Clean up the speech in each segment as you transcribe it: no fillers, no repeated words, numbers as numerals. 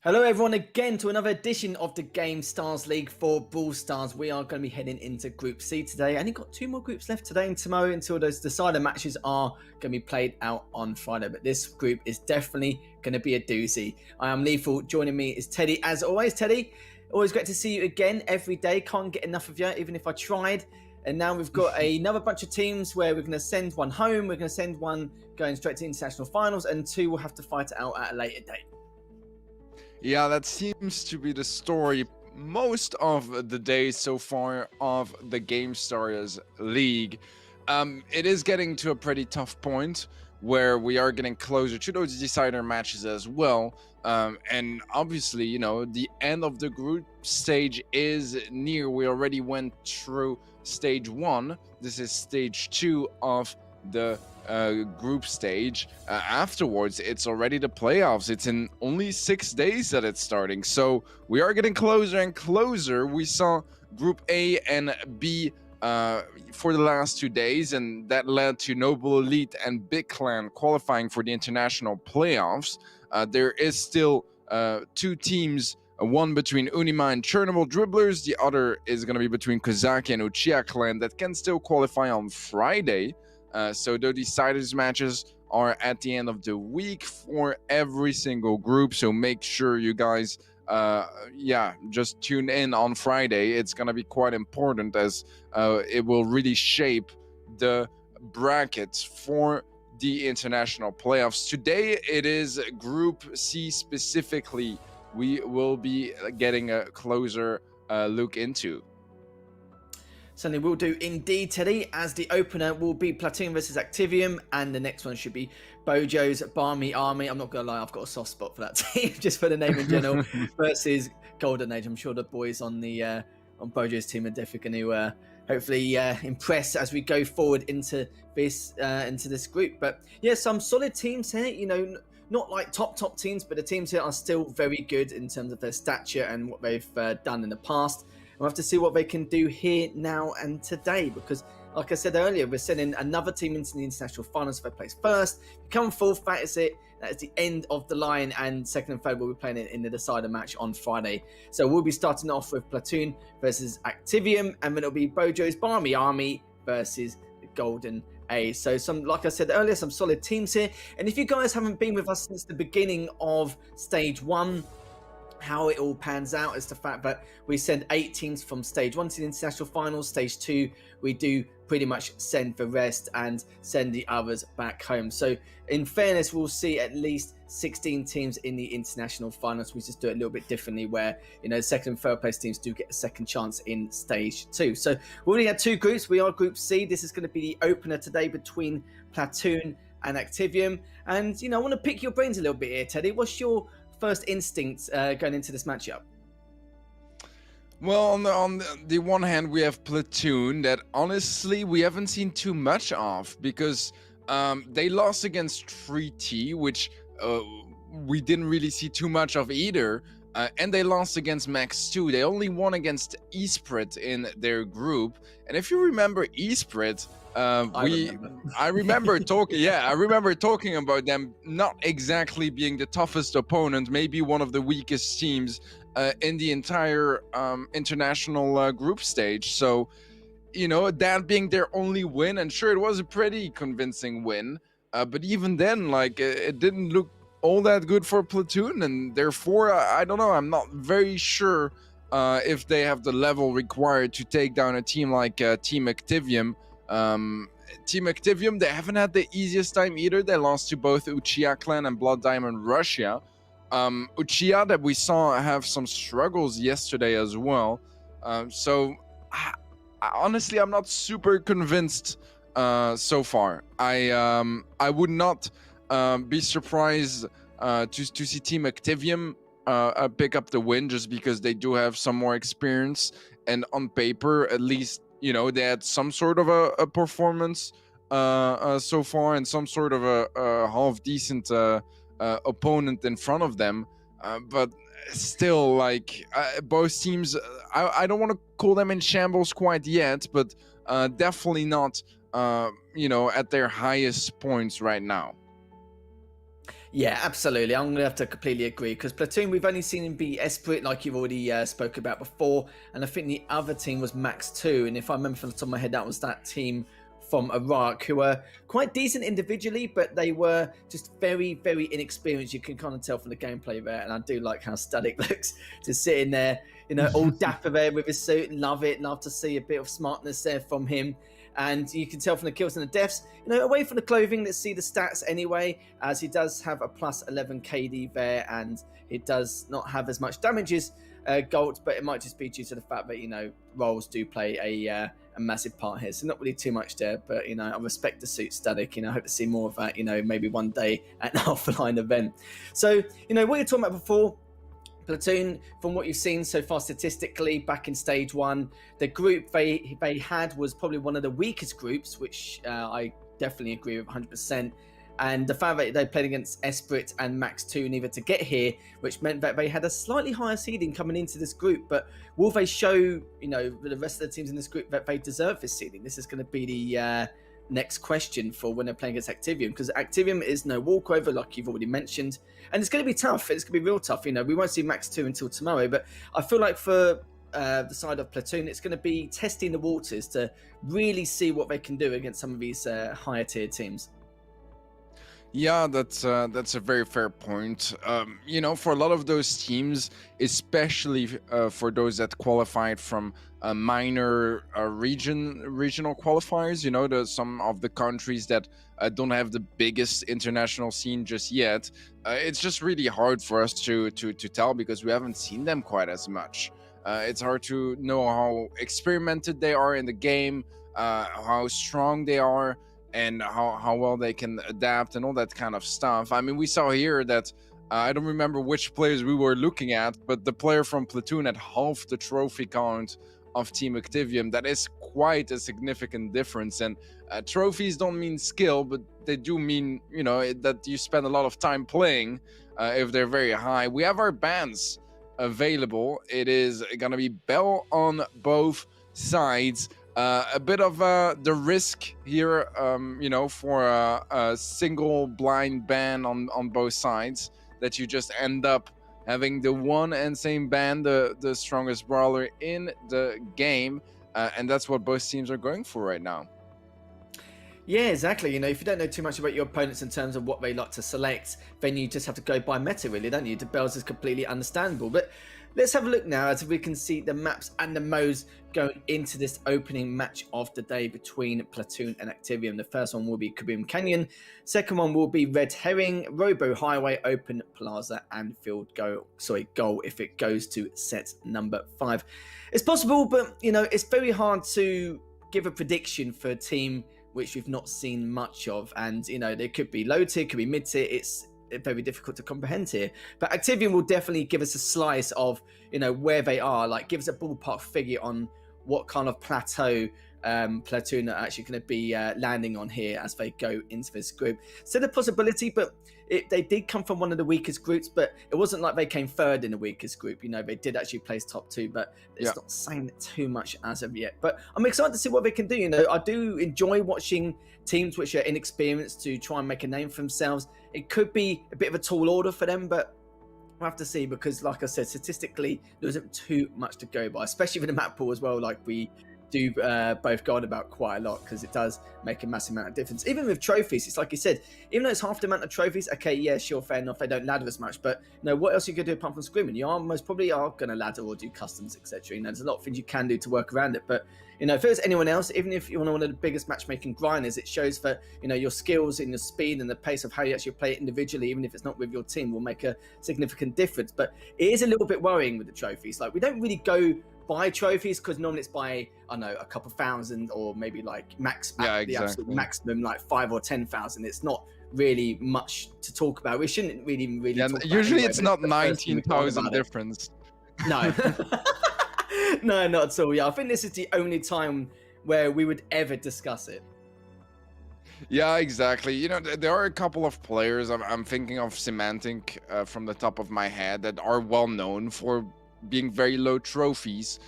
Hello everyone again to another edition of the Gamestars League for Brawl Stars. We are going to be heading into Group C today. Only got two more groups left today and tomorrow until those decider matches are going to be played out on Friday. But this group is definitely going to be a doozy. I am Lethal. Joining me is Teddy. As always, Teddy, always great to see you again every day. Can't get enough of you, even if I tried. And now we've got another bunch of teams where we're going to send one home. We're going to send one going straight to international finals, and two will have to fight it out at a later date. Yeah, that seems to be the story most of the days so far of the Gamestars League. It is getting to a pretty tough point where we are getting closer to those decider matches as well. And obviously, you know, the end of the group stage is near. We already went through stage 1. This is stage 2 of the group stage. Afterwards, it's already the playoffs. It's in only 6 days that it's starting, so we are getting closer and closer. We saw Group A and B for the last 2 days, and that led to Noble Elite and Big Clan qualifying for the international playoffs. There is still 2 teams, one between Unima and Chernobyl Dribblers, the other is going to be between Kozaki and Uchiha Clan that can still qualify on Friday. So the deciders matches are at the end of the week for every single group. So make sure you guys, just tune in on Friday. It's going to be quite important as it will really shape the brackets for the international playoffs. Today it is Group C specifically we will be getting a closer look into. Certainly will do indeed, Teddy, as the opener will be Platoon versus Activium, and the next one should be Bojo's Barmy Army. I'm not going to lie, I've got a soft spot for that team, just for the name in general, versus Golden Age. I'm sure the boys on the on Bojo's team are definitely going to hopefully impress as we go forward into this group. But yeah, some solid teams here, you know, not like top teams, but the teams here are still very good in terms of their stature and what they've done in the past. We'll have to see what they can do here, now, and today, because, like I said earlier, we're sending another team into the international finals if they place first. Come fourth, that is it. That is the end of the line, and second and third will be playing it in the decider match on Friday. So we'll be starting off with Platoon versus Activium, and then it'll be Bojo's Barmy Army versus the Golden Age. So like I said earlier, some solid teams here. And if you guys haven't been with us since the beginning of stage 1, how it all pans out is the fact that we send 8 teams from stage 1 to the international finals. Stage 2, we do pretty much send the rest and send the others back home. So in fairness, we'll see at least 16 teams in the international finals. We just do it a little bit differently where, you know, second and third place teams do get a second chance in stage 2. So we already had 2 groups. We are Group C. This is going to be the opener today between Platoon and Activium. And, you know, I want to pick your brains a little bit here, Teddy. What's your first instinct going into this matchup? Well, on the one hand, we have Platoon that honestly we haven't seen too much of because they lost against 3T, which we didn't really see too much of either. And they lost against Max 2. They only won against Esprit in their group. And if you remember Esprit, I remember talking about them not exactly being the toughest opponent, maybe one of the weakest teams in the entire international group stage. So, you know, that being their only win, and sure, it was a pretty convincing win, but even then, like, it didn't look all that good for Platoon, and therefore, I don't know, I'm not very sure if they have the level required to take down a team like Team Activium. Team Activium, they haven't had the easiest time either. They lost to both Uchiha Clan and Blood Diamond Russia. Uchiha that we saw have some struggles yesterday as well. So honestly, I'm not super convinced so far. I would not be surprised to see Team Activium pick up the win just because they do have some more experience, and on paper, at least, you know, they had some sort of a performance so far and some sort of a half decent opponent in front of them. But still, like, both teams, I don't want to call them in shambles quite yet, but definitely not, you know, at their highest points right now. Yeah, absolutely. I'm going to have to completely agree because Platoon, we've only seen him beat Esprit, like you've already spoke about before. And I think the other team was Max 2. And if I remember from the top of my head, that was that team from Iraq who were quite decent individually, but they were just very, very inexperienced. You can kind of tell from the gameplay there. And I do like how Static looks just sitting there, all dapper there with his suit. Love it. Love to see a bit of smartness there from him. And you can tell from the kills and the deaths, away from the clothing, let's see the stats anyway, as he does have a plus 11 KD there, and it does not have as much damage as Galt, but it might just be due to the fact that, roles do play a massive part here. So not really too much there, but, I respect the suit Static. I hope to see more of that, maybe one day at an offline event. So, what you're talking about before, Platoon, from what you've seen so far statistically back in stage 1, the group they had was probably one of the weakest groups, which I definitely agree with 100%. And the fact that they played against Esprit and Max 2 needed to get here, which meant that they had a slightly higher seeding coming into this group. But will they show, the rest of the teams in this group that they deserve this seeding? This is going to be the next question for when they're playing against Activium, because Activium is no walkover, like you've already mentioned, and it's going to be tough. It's going to be real tough. We won't see Max 2 until tomorrow, but I feel like for the side of Platoon, it's going to be testing the waters to really see what they can do against some of these higher tier teams. Yeah, that's a very fair point. For a lot of those teams, especially for those that qualified from minor regional qualifiers, some of the countries that don't have the biggest international scene just yet, it's just really hard for us to tell because we haven't seen them quite as much. It's hard to know how experimented they are in the game, how strong they are, and how well they can adapt and all that kind of stuff. I mean, we saw here that I don't remember which players we were looking at, but the player from Platoon had half the trophy count of Team Activium. That is quite a significant difference. And trophies don't mean skill, but they do mean, that you spend a lot of time playing if they're very high. We have our bans available. It is going to be Bell on both sides. A bit of the risk here, for a single blind ban on both sides, that you just end up having the one and same ban, the strongest brawler in the game, and that's what both teams are going for right now. Yeah, exactly. If you don't know too much about your opponents in terms of what they like to select, then you just have to go by meta, really, don't you? The Bells is completely understandable. But let's have a look now as we can see the maps and the modes going into this opening match of the day between Platoon and Activium. The first one will be Kaboom Canyon. Second one will be Red Herring, Robo Highway, Open Plaza, and Field Goal if it goes to set number 5. It's possible, but, it's very hard to give a prediction for a team which we've not seen much of. And, they could be low tier, could be mid tier. It's very difficult to comprehend here. But Activium will definitely give us a slice of, where they are. Like, give us a ballpark figure on what kind of plateau Platoon are actually going to be landing on here as they go into this group. So the possibility, but they did come from one of the weakest groups, but it wasn't like they came third in the weakest group. They did actually place top 2, but it's not saying too much as of yet. But I'm excited to see what they can do. I do enjoy watching teams which are inexperienced to try and make a name for themselves. It could be a bit of a tall order for them, but we'll have to see, because like I said, statistically, there isn't too much to go by, especially with the map pool as well, like we do both go on about quite a lot, because it does make a massive amount of difference. Even with trophies, it's like you said, even though it's half the amount of trophies, okay, yeah, sure, fair enough, they don't ladder as much, but what else are you going to do apart from screaming? You are most probably are going to ladder or do customs, etc. There's a lot of things you can do to work around it, but if there's anyone else, even if you're one of the biggest matchmaking grinders, it shows that your skills and your speed and the pace of how you actually play it individually, even if it's not with your team, will make a significant difference. But it is a little bit worrying with the trophies. Like, we don't really go buy trophies, because normally it's by, I don't know, a couple thousand, or maybe like the absolute maximum, like 5,000 or 10,000. It's not really much to talk about. We shouldn't really talk about usually anyway, it's not 19,000 difference. No. No, not at all. Yeah, I think this is the only time where we would ever discuss it. Yeah, exactly. There are a couple of players. I'm thinking of Semantic from the top of my head, that are well known for being very low trophies,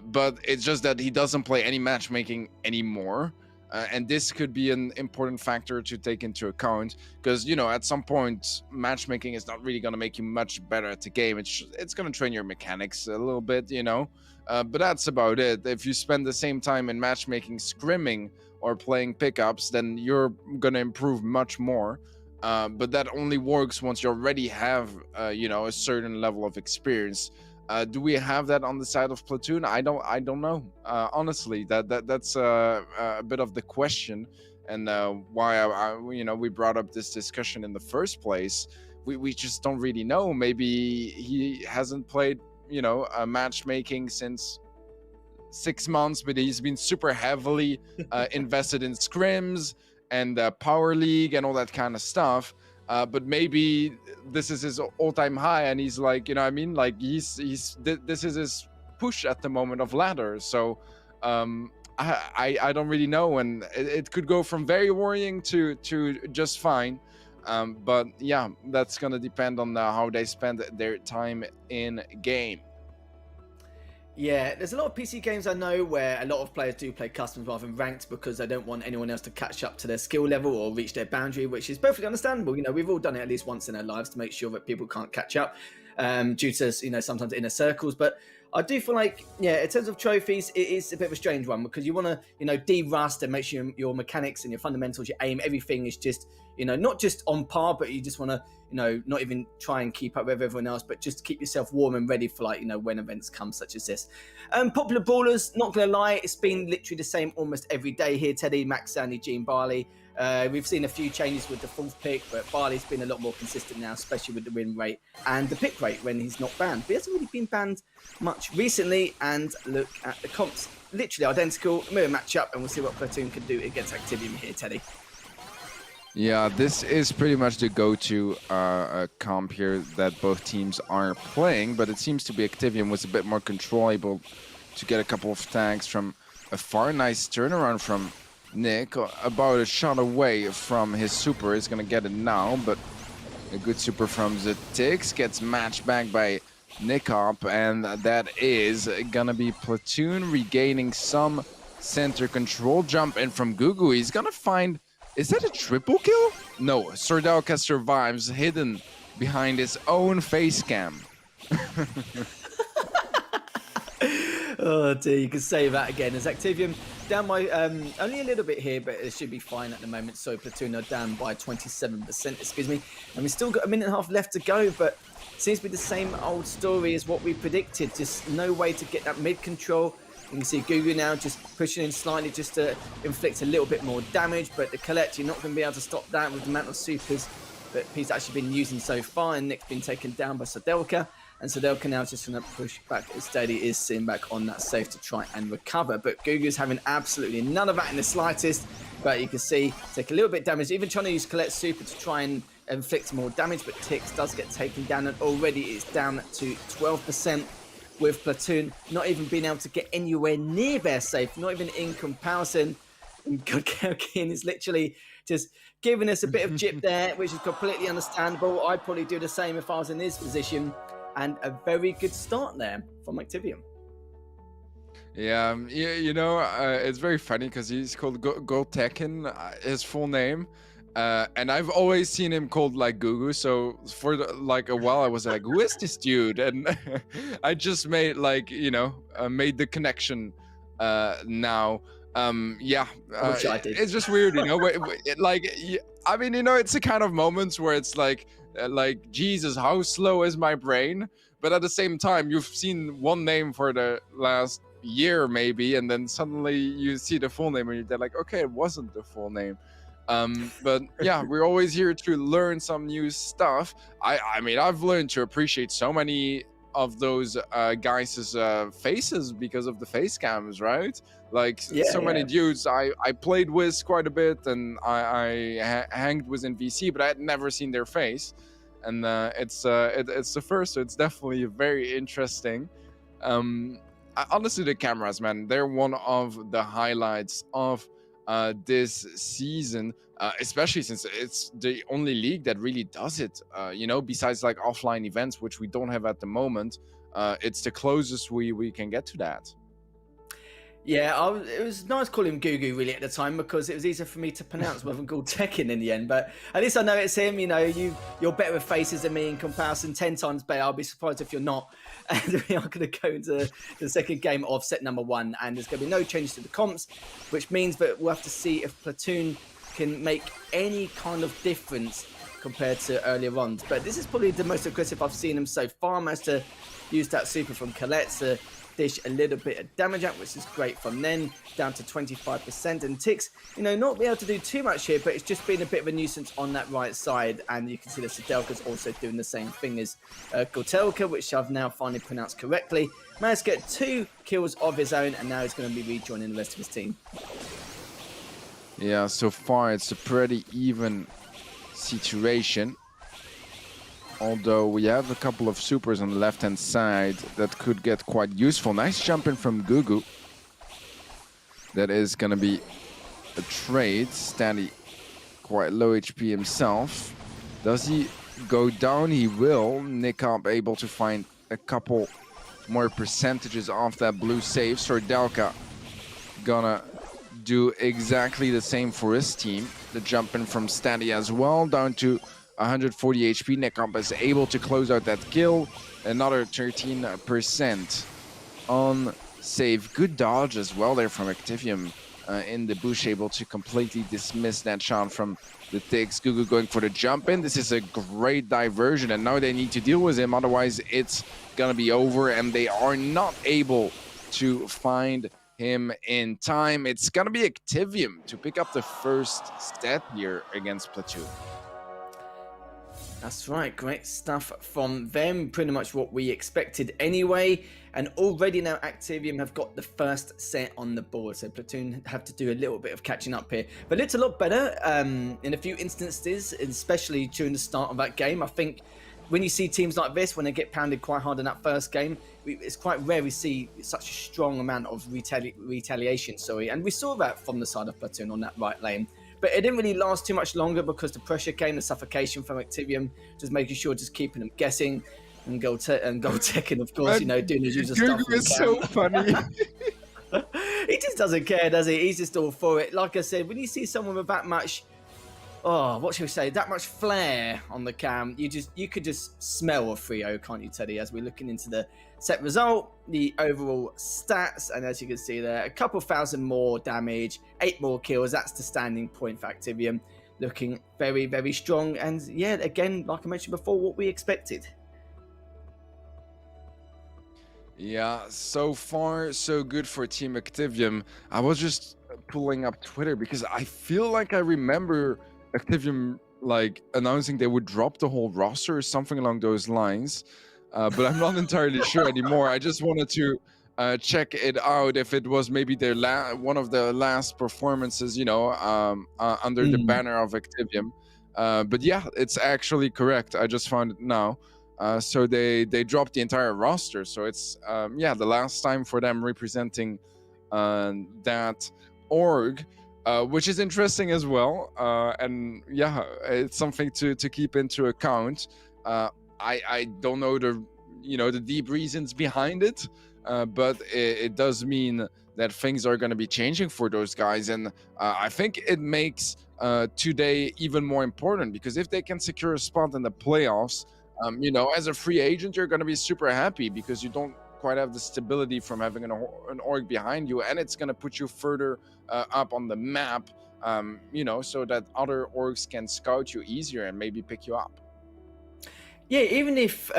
but it's just that he doesn't play any matchmaking anymore. And this could be an important factor to take into account, because at some point matchmaking is not really going to make you much better at the game. It's going to train your mechanics a little bit, but that's about it. If you spend the same time in matchmaking scrimming or playing pickups, then you're going to improve much more. But that only works once you already have a certain level of experience. Do we have that on the side of Platoon? I don't know. Honestly, that's a bit of the question, and why we brought up this discussion in the first place. We just don't really know. Maybe he hasn't played matchmaking since 6 months, but he's been super heavily invested in scrims and power league and all that kind of stuff. But maybe this is his all-time high, and he's like, like this is his push at the moment of ladder. So I don't really know, and it could go from very worrying to just fine. But yeah, that's gonna depend on how they spend their time in game. Yeah, there's a lot of PC games I know where a lot of players do play customs rather than ranked because they don't want anyone else to catch up to their skill level or reach their boundary, which is perfectly understandable. We've all done it at least once in our lives to make sure that people can't catch up due to, sometimes inner circles. But I do feel like, in terms of trophies, it is a bit of a strange one because you want to, de-rust and make sure your mechanics and your fundamentals, your aim, everything is just, not just on par, but you just want to, not even try and keep up with everyone else, but just keep yourself warm and ready for when events come such as this. Popular brawlers, not going to lie, it's been literally the same almost every day here. Teddy, Max, Sandy, Gene, Barley. We've seen a few changes with the fourth pick, but Barley's been a lot more consistent now, especially with the win rate and the pick rate when he's not banned. But he hasn't really been banned much recently, and look at the comps. Literally identical, mirror matchup, and we'll see what Platoon can do against Activium here, Teddy. Yeah, this is pretty much the go-to comp here that both teams are playing, but it seems to be Activium was a bit more controllable to get a couple of tags from afar. Nice turnaround from Nick, about a shot away from his super. He's gonna get it now, but a good super from Zetix gets matched back by Nickop, and that is gonna be Platoon regaining some center control. Jump in from Gugu. He's gonna find... Is that a triple kill? No, Sordauka survives hidden behind his own face cam. Oh dear, you can say that again. As Activium down by only a little bit here, but it should be fine at the moment. So Platoon are down by 27%, excuse me. And we've still got a minute and a half left to go, but it seems to be the same old story as what we predicted. Just no way to get that mid control. You can see Gugu now just pushing in slightly just to inflict a little bit more damage, but the Colette, you're not going to be able to stop that with the amount of supers that he's actually been using so far, and Nick's been taken down by Sodelka, and Sodelka now is just going to push back as Steady is sitting back on that safe to try and recover, but Gugu's having absolutely none of that in the slightest, but you can see take a little bit of damage, even trying to use Colette's super to try and inflict more damage, but Tix does get taken down, and already it's down to 12%. With Platoon not even being able to get anywhere near their safe, not even in comparison. And Godkin is literally just giving us a bit of jip there, which is completely understandable. I'd probably do the same if I was in his position. And a very good start there from Activium. Yeah, it's very funny because he's called Gotekin, his full name. And I've always seen him called like Gugu, so for a while I was like, who is this dude? And I just made made the connection now. It's just weird, it's the kind of moments where it's like Jesus, how slow is my brain? But at the same time, you've seen one name for the last year maybe, and then suddenly you see the full name and you're like, okay, it wasn't the full name. But yeah, we're always here to learn some new stuff. I mean, I've learned to appreciate so many of those guys' faces because of the face cams, right? Many dudes I played with quite a bit, and I hanged with in VC, but I had never seen their face. And it's the first, so it's definitely very interesting. Honestly, the cameras, man, they're one of the highlights of this season, especially since it's the only league that really does it, besides like offline events, which we don't have at the moment. It's the closest we can get to that. Yeah, it was nice calling him Gugu really at the time because it was easier for me to pronounce rather than called Tekken in the end. But at least I know it's him. You know, you're better with faces than me in comparison, 10 times better. I'll be surprised if you're not. And we are going to go into the second game of set number 1, and there's going to be no change to the comps, which means that we'll have to see if Platoon can make any kind of difference compared to earlier on. But this is probably the most aggressive I've seen him so far. Managed to use that super from Colette to dish a little bit of damage out, which is great from then, down to 25%. And Tix, you know, not be able to do too much here, but it's just been a bit of a nuisance on that right side. And you can see that Sadelka's also doing the same thing as Gortelka, which I've now finally pronounced correctly. Managed to get 2 kills of his own, and now he's going to be rejoining the rest of his team. Yeah, so far it's a pretty even situation. Although we have a couple of supers on the left-hand side that could get quite useful. Nice jump in from Gugu. That is going to be a trade. Stanley quite low HP himself. Does he go down? He will. Nikop able to find a couple more percentages off that blue save. Sordelka gonna do exactly the same for his team. The jump in from Stanley as well, down to 140 HP. Nekop is able to close out that kill. Another 13% on save. Good dodge as well there from Activium in the bush, able to completely dismiss that shot from the Tix. Gugu going for the jump in. This is a great diversion, and now they need to deal with him. Otherwise, it's gonna be over, and they are not able to find him in time. It's gonna be Activium to pick up the first set here against Platoon. That's right, great stuff from them. Pretty much what we expected anyway. And already now Activium have got the first set on the board. So Platoon have to do a little bit of catching up here. But it's a lot better in a few instances, especially during the start of that game. I think when you see teams like this, when they get pounded quite hard in that first game, it's quite rare we see such a strong amount of retaliation. And we saw that from the side of Platoon on that right lane. But it didn't really last too much longer because the pressure came, the suffocation from Activium, just making sure, just keeping them guessing. And Goldtekken, of course, you know, doing his usual stuff. Gugu is so funny. He just doesn't care, does he? He's just all for it. Like I said, when you see someone with that much, what should we say, that much flair on the cam, you could just smell a 3-0, can't you, Teddy? As we're looking into the set result, the overall stats, and as you can see there, a couple thousand more damage, 8 more kills. That's the standing point for Activium, looking very, very strong. And yeah, again, like I mentioned before, what we expected. Yeah, so far so good for Team Activium. I was just pulling up Twitter because I feel like I remember Activium like announcing they would drop the whole roster or something along those lines, but I'm not entirely sure anymore. I just wanted to check it out if it was maybe their one of the last performances, you know, under the banner of Activium. But yeah, it's actually correct. I just found it now. So they dropped the entire roster. So it's yeah, the last time for them representing that org, which is interesting as well. And yeah, it's something to keep into account. I don't know the deep reasons behind it, but it does mean that things are going to be changing for those guys, and I think it makes today even more important, because if they can secure a spot in the playoffs, you know, as a free agent, you're going to be super happy because you don't quite have the stability from having an org behind you, and it's going to put you further up on the map, you know, so that other orgs can scout you easier and maybe pick you up. Yeah, even if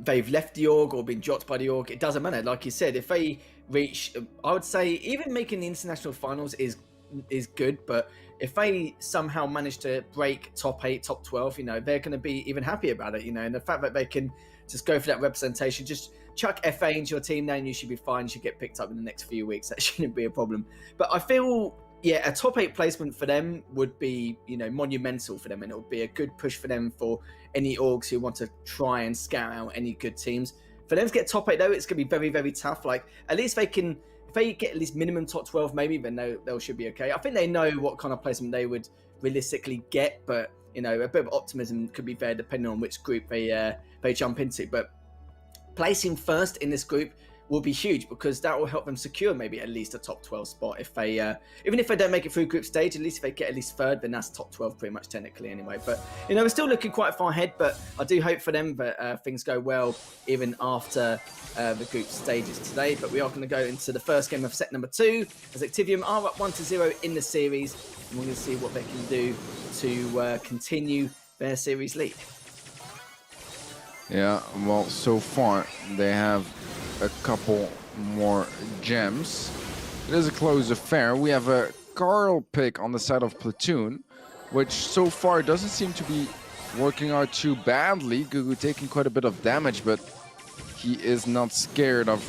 they've left the org or been dropped by the org, it doesn't matter. Like you said, if they reach, I would say even making the international finals is good, but if they somehow manage to break top 8, top 12, you know, they're going to be even happier about it, you know, and the fact that they can just go for that representation, just chuck FA into your team now and you should be fine, you should get picked up in the next few weeks, that shouldn't be a problem. But I feel, yeah, a top 8 placement for them would be, you know, monumental for them, and it would be a good push for them for any orgs who want to try and scout out any good teams. For them to get top 8 though, it's going to be very, very tough. Like, at least they can, if they get at least minimum top 12 maybe, then they should be okay. I think they know what kind of placement they would realistically get, but, you know, a bit of optimism could be there depending on which group they jump into. But placing first in this group will be huge, because that will help them secure maybe at least a top 12 spot. If they even if they don't make it through group stage, at least if they get at least third, then that's top 12 pretty much technically anyway. But we're still looking quite far ahead, but I do hope for them that things go well even after the group stages today. But we are going to go into the first game of set number 2, as Activium are up 1-0 in the series, and we're going to see what they can do to continue their series lead. Yeah, well, so far they have a couple more gems. It is a close affair. We have a Carl pick on the side of Platoon, which so far doesn't seem to be working out too badly. Gugu taking quite a bit of damage, but he is not scared of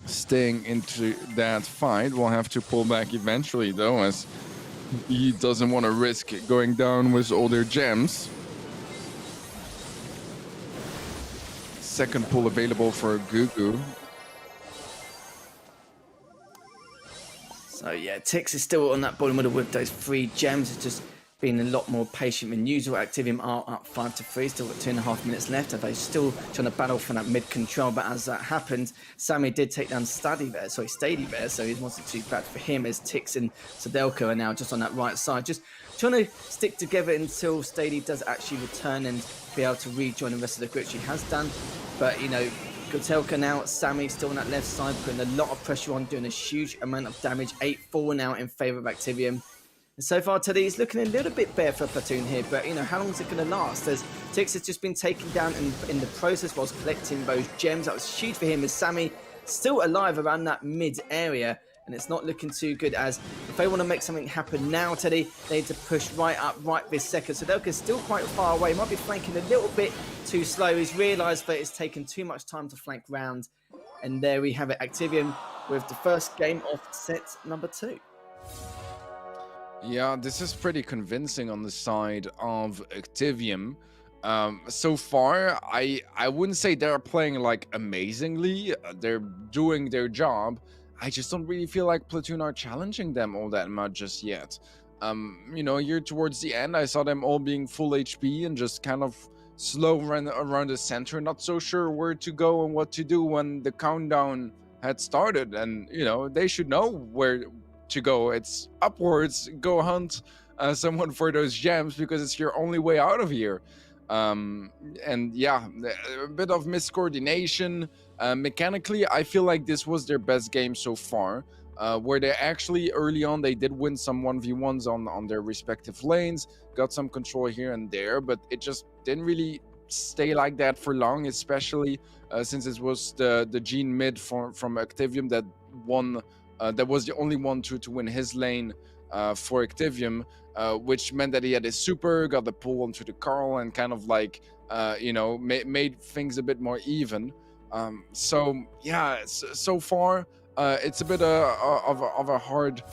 staying into that fight. We'll have to pull back eventually, though, as he doesn't want to risk going down with all their gems. Second pull available for Gugu. So yeah, Tix is still on that bottom middle with those 3 gems. It's just been a lot more patient than usual. Activium are up 5-3, still got 2.5 minutes left. They're still trying to battle for that mid control, but as that happened, Sammy did take down Stady there, so it wasn't too bad for him, as Tix and Sadelka are now just on that right side, just trying to stick together until Stady does actually return and be able to rejoin the rest of the group. She has done, but Gotelka now, Sammy still on that left side, putting a lot of pressure on, doing a huge amount of damage. 8-4 now in favour of Activium. And so far today, he's looking a little bit bare for Platoon here, but how long is it going to last? As Tix has just been taken down in the process whilst collecting those gems. That was huge for him, as Sammy still alive around that mid area. And it's not looking too good, as if they want to make something happen now, Teddy, they need to push right up right this second. So Delka's still quite far away, might be flanking a little bit too slow. He's realised that it's taken too much time to flank round. And there we have it, Activium with the first game of set number 2. Yeah, this is pretty convincing on the side of Activium. So far, I wouldn't say they're playing like amazingly. They're doing their job. I just don't really feel like Platoon are challenging them all that much just yet. Here towards the end, I saw them all being full HP and just kind of slow around the center, not so sure where to go and what to do when the countdown had started. And, they should know where to go. It's upwards, go hunt someone for those gems, because it's your only way out of here. And yeah, a bit of miscoordination. Mechanically, I feel like this was their best game so far, where they actually early on they did win some 1v1s on their respective lanes, got some control here and there, but it just didn't really stay like that for long, especially since it was the Gene mid from Activium that won. That was the only one to win his lane for Activium, which meant that he had his super, got the pull onto the Carl, and kind of like, made things a bit more even. So yeah, so far it's a bit of a hard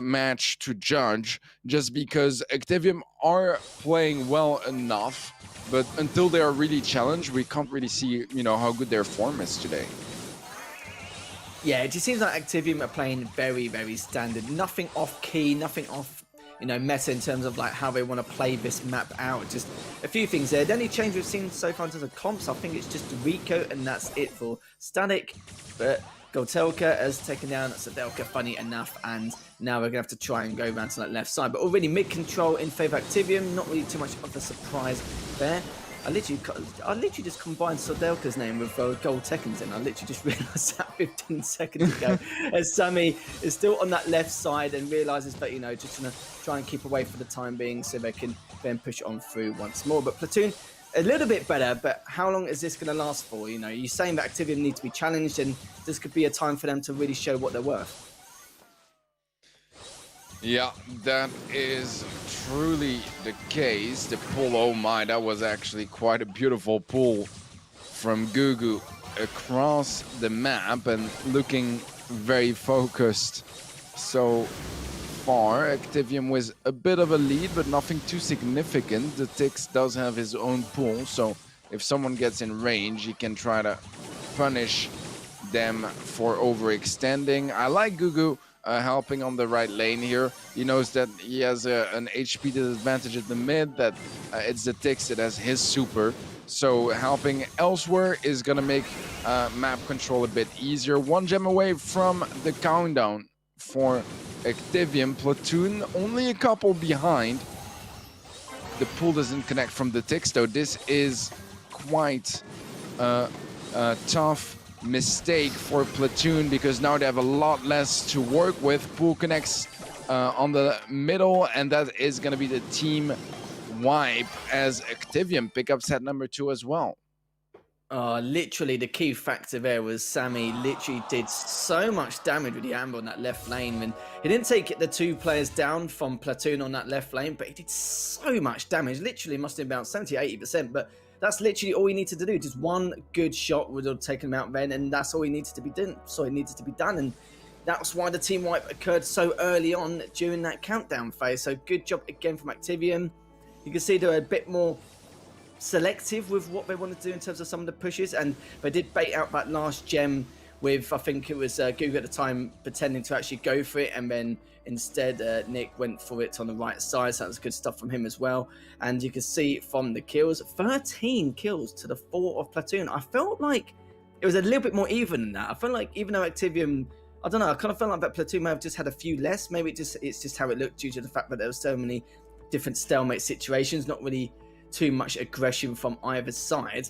match to judge, just because Activium are playing well enough, but until they are really challenged, we can't really see how good their form is today. Yeah, it just seems like Activium are playing very, very standard. Nothing off key, nothing off, meta in terms of like how they want to play this map out. Just a few things there. The only change we've seen so far in terms of comps, I think it's just Rico, and that's it for Static. But Gotelka has taken down Sadelka, funny enough, and now we're going to have to try and go around to that left side. But already mid-control in favour of Activium, not really too much of a surprise there. I literally just combined Sodelka's name with Gold Tekken's in. I literally just realised that 15 seconds ago. As Sammy is still on that left side and realises that, just going to try and keep away for the time being so they can then push on through once more. But Platoon, a little bit better, but how long is this going to last for? You're saying that Activium need to be challenged, and this could be a time for them to really show what they're worth. Yeah, that is truly the case. The pull, oh my, that was actually quite a beautiful pull from Gugu across the map and looking very focused so far. Activium with a bit of a lead, but nothing too significant. The Tix does have his own pull, so if someone gets in range, he can try to punish them for overextending. I like Gugu helping on the right lane here. He knows that he has an HP disadvantage at the mid, that it's the Tix that has his super. So helping elsewhere is going to make map control a bit easier. 1 gem away from the countdown for Activium. Platoon only a couple behind. The pool doesn't connect from the Tix, though. This is quite a tough mistake for Platoon, because now they have a lot less to work with. Pool connects on the middle, and that is going to be the team wipe as Activium pick up set number 2 as well. Literally the key factor there was Sammy literally did so much damage with the amber on that left lane, and he didn't take the 2 players down from Platoon on that left lane, but he did so much damage. Literally must have been about 70-80%, but that's literally all he needed to do. Just one good shot would have taken him out then, and that's all he needed to be done. So it needed to be done, and that's why the team wipe occurred so early on during that countdown phase. So good job again from Activium. You can see they're a bit more selective with what they want to do in terms of some of the pushes, and they did bait out that last gem with, I think it was Google at the time, pretending to actually go for it, and then instead Nick went for it on the right side, so that was good stuff from him as well. And you can see from the kills, 13 kills to the 4 of Platoon. I felt like it was a little bit more even than that. I felt like even though Activium, I don't know, I kind of felt like that Platoon may have just had a few less. Maybe it's just how it looked due to the fact that there were so many different stalemate situations, not really too much aggression from either side,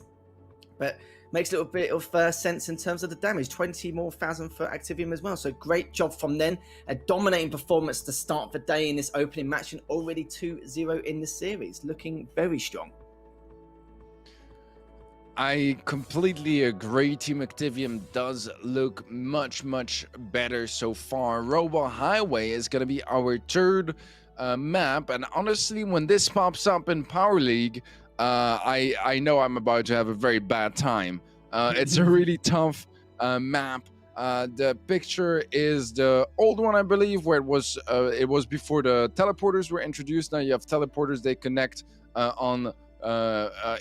but makes a little bit of sense in terms of the damage. 20 more thousand for Activium as well, so great job from them. A dominating performance to start the day in this opening match, and already 2-0 in the series, looking very strong. I completely agree. Team Activium does look much better so far. Robo Highway is going to be our third map, and honestly, when this pops up in Power League, I know I'm about to have a very bad time. It's a really tough map. The picture is the old one, I believe, where it was before the teleporters were introduced. Now you have teleporters; they connect on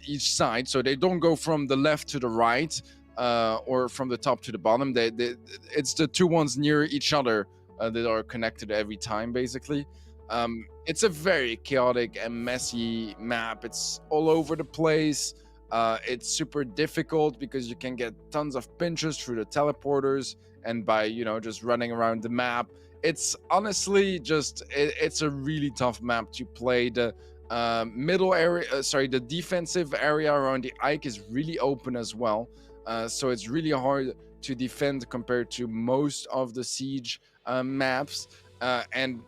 each side, so they don't go from the left to the right or from the top to the bottom. It's the 2 ones near each other that are connected every time, basically. It's a very chaotic and messy map. It's all over the place. It's super difficult because you can get tons of pinches through the teleporters and by, just running around the map. It's honestly it's a really tough map to play. The middle area, the defensive area around the Ike is really open as well. So it's really hard to defend compared to most of the Siege maps. And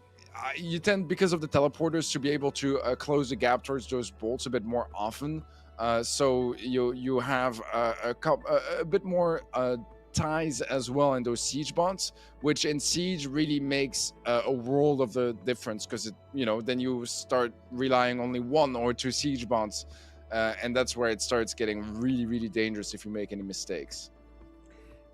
you tend, because of the teleporters, to be able to close the gap towards those bolts a bit more often. So you have a bit more ties as well in those siege bots, which in Siege really makes a world of the difference, because then you start relying only 1 or 2 siege bots, and that's where it starts getting really dangerous if you make any mistakes.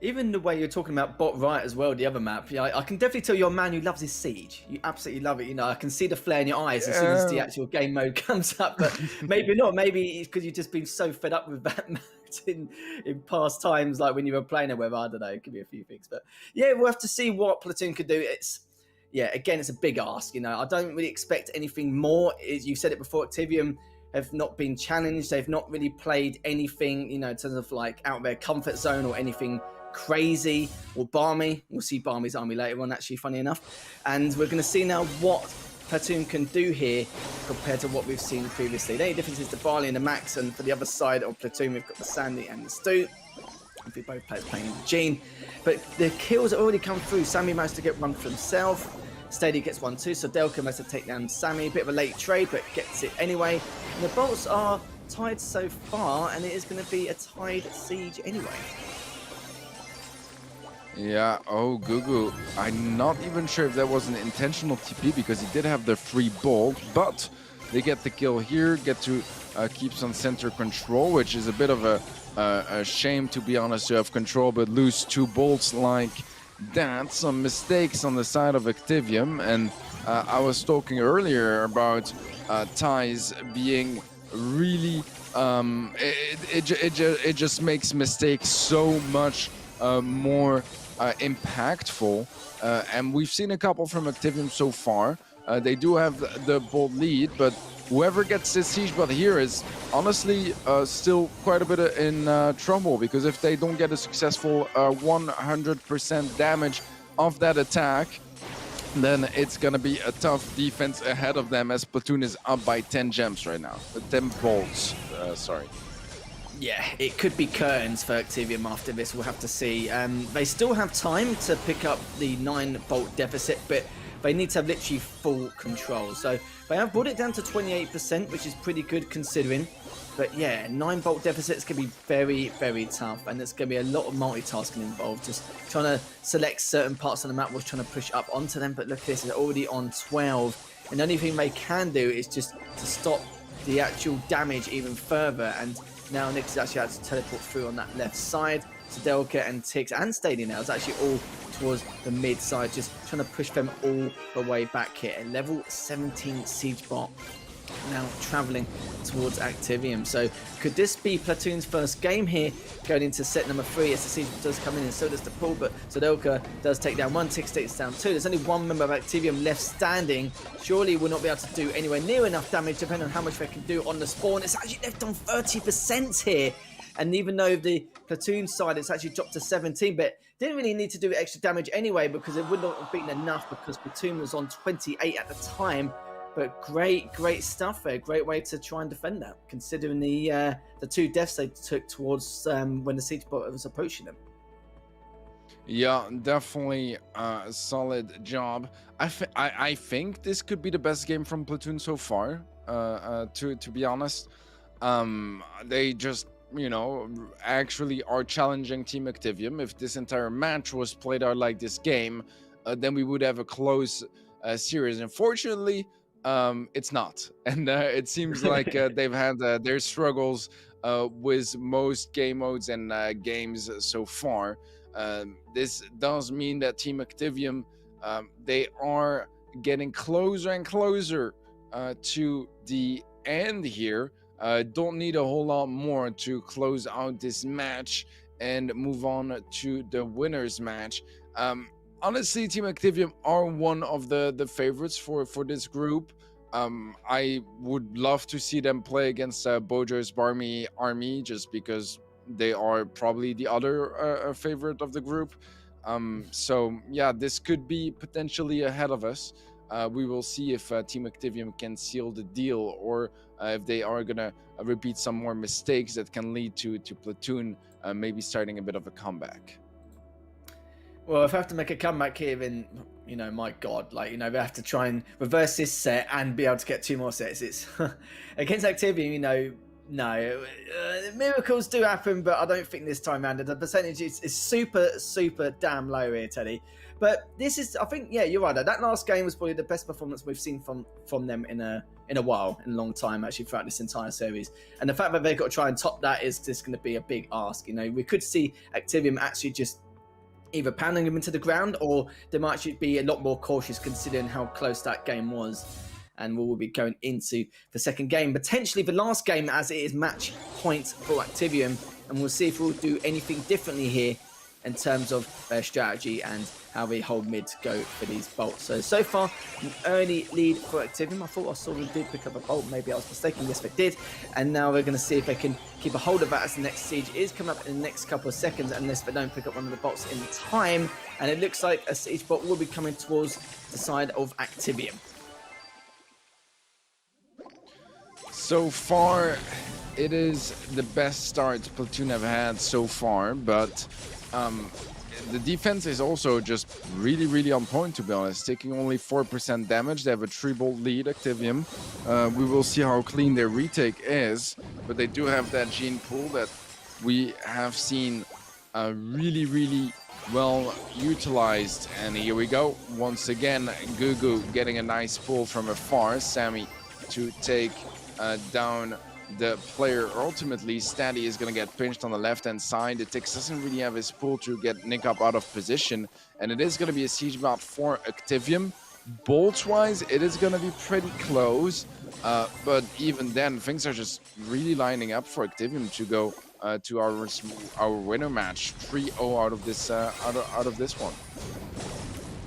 Even the way you're talking about bot right as well, the other map, I can definitely tell you're a man who loves his Siege. You absolutely love it. I can see the flare in your eyes as soon as the actual game mode comes up. But maybe not. Maybe it's because you've just been so fed up with that mode in past times, like when you were playing it. Whether I don't know, it could be a few things. But yeah, we'll have to see what Platoon could do. Again, it's a big ask. I don't really expect anything more. You said it before, Activium have not been challenged. They've not really played anything, in terms of like out of their comfort zone or anything crazy or balmy. We'll see Barmy's army later on, actually, funny enough. And we're going to see now what Platoon can do here compared to what we've seen previously. The only difference is the Barley and the Max, and for the other side of Platoon, we've got the Sandy and the Stu. If we both players playing the Gene. But the kills have already come through. Sammy managed to get one for himself. Stady gets one too, so Delca managed to take down Sammy. A bit of a late trade, but gets it anyway. And the bolts are tied so far, and it is going to be a tied siege anyway. Yeah, Gugu. I'm not even sure if that was an intentional TP, because he did have the free bolt, but they get the kill here, get to keep some center control, which is a bit of a shame, to be honest, to have control but lose 2 bolts like that. Some mistakes on the side of Activium, and I was talking earlier about ties being really it just makes mistakes so much more impactful. And we've seen a couple from Activium so far. They do have the bold lead, but whoever gets this siege bot here is honestly still quite a bit in trouble, because if they don't get a successful 100% damage of that attack, then it's gonna be a tough defense ahead of them, as Platoon is up by 10 gems right now. 10 bolts, sorry. Yeah, it could be curtains for Activium after this, we'll have to see. They still have time to pick up the 9 bolt deficit, but they need to have literally full control. So they have brought it down to 28%, which is pretty good considering. But yeah, 9 bolt deficits can be very, very tough, and there's going to be a lot of multitasking involved. Just trying to select certain parts of the map was trying to push up onto them, but look at this, it's already on 12. And the only thing they can do is just to stop the actual damage even further. And now Nick is actually had to teleport through on that left side. So Delca and Tix and Stadium now is actually all towards the mid side, just trying to push them all the way back here. A level 17 siege bot now traveling towards Activium. So could this be Platoon's first game here going into set number 3 as the siege does come in, and so does the pool, but Sudoka does take down 1, Tix takes down 2. There's only one member of Activium left standing. Surely will not be able to do anywhere near enough damage depending on how much they can do on the spawn. It's actually left on 30% here, and even though the Platoon side it's actually dropped to 17, but didn't really need to do extra damage anyway because it would not have been enough because Platoon was on 28 at the time. But great stuff there. Great way to try and defend that, considering the 2 deaths they took towards when the siege bot was approaching them. Yeah, definitely a solid job. I think this could be the best game from Platoon so far. To be honest, they just actually are challenging Team Activium. If this entire match was played out like this game, then we would have a close series. Unfortunately, it's not, and it seems like they've had their struggles with most game modes and games so far. This does mean that Team Activium, they are getting closer and closer to the end here. Don't need a whole lot more to close out this match and move on to the winners match. Honestly, Team Activium are one of the favorites for this group. I would love to see them play against Bojo's Barmy Army, just because they are probably the other favorite of the group. So yeah, this could be potentially ahead of us. We will see if Team Activium can seal the deal, or if they are gonna repeat some more mistakes that can lead to Platoon maybe starting a bit of a comeback. Well, if I have to make a comeback here, then, my God, they have to try and reverse this set and be able to get 2 more sets. It's against Activium, no, miracles do happen, but I don't think this time around the percentage is super damn low here, Teddy. But this is, I think, yeah, you're right. That last game was probably the best performance we've seen from them in a while, in a long time, actually, throughout this entire series. And the fact that they've got to try and top that is just going to be a big ask. We could see Activium actually just either pounding them into the ground, or they might actually be a lot more cautious considering how close that game was. And we will be going into the second game, potentially the last game, as it is match point for Activium. And we'll see if we'll do anything differently here in terms of their strategy and how they hold mid to go for these bolts. So far, an early lead for Activium. I thought I saw them did pick up a bolt. Maybe I was mistaken. Yes, they did. And now we're going to see if they can keep a hold of that as the next siege is coming up in the next couple of seconds, unless they don't pick up one of the bolts in time. And it looks like a siege bot will be coming towards the side of Activium. So far, it is the best start Platoon have had so far, but the defense is also just really on point, to be honest, taking only 4% damage. They have a 3-bolt lead, Activium. We will see how clean their retake is, but they do have that gene pool that we have seen really well utilized. And here we go, once again, Gugu getting a nice pull from afar. Sammy to take down the player. Ultimately, Staddy is going to get pinched on the left-hand side. The Tix doesn't really have his pull to get Nick up out of position, and it is going to be a siege bot for Activium. Bolts-wise, it is going to be pretty close, but even then, things are just really lining up for Activium to go to our winner match. 3-0 out of this out of this one.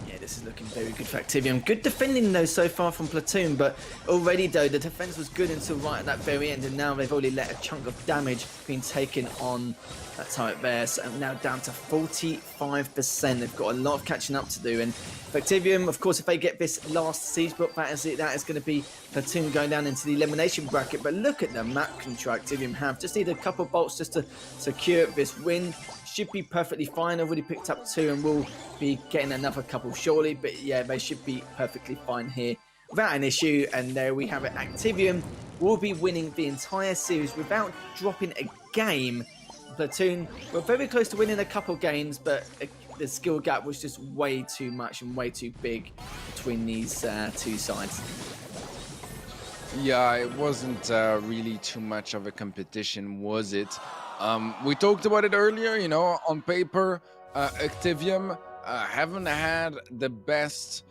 Yeah, this is looking very good for Activium. Good defending though so far from Platoon, but already though the defense was good until right at that very end, and now they've already let a chunk of damage being taken on that turret there. So now down to 45%. They've got a lot of catching up to do, and for Activium, of course, if they get this last siege block, that is it. That is going to be Platoon going down into the elimination bracket. But look at the map control Activium have. Just need a couple of bolts just to secure this win. Should be perfectly fine. I've already picked up 2 and we'll be getting another couple shortly. But yeah, they should be perfectly fine here without an issue. And there we have it. Activium will be winning the entire series without dropping a game. Platoon were very close to winning a couple games, but the skill gap was just way too much and way too big between these two sides. Yeah, it wasn't really too much of a competition, was it? We talked about it earlier, you know, on paper, Activium haven't had the best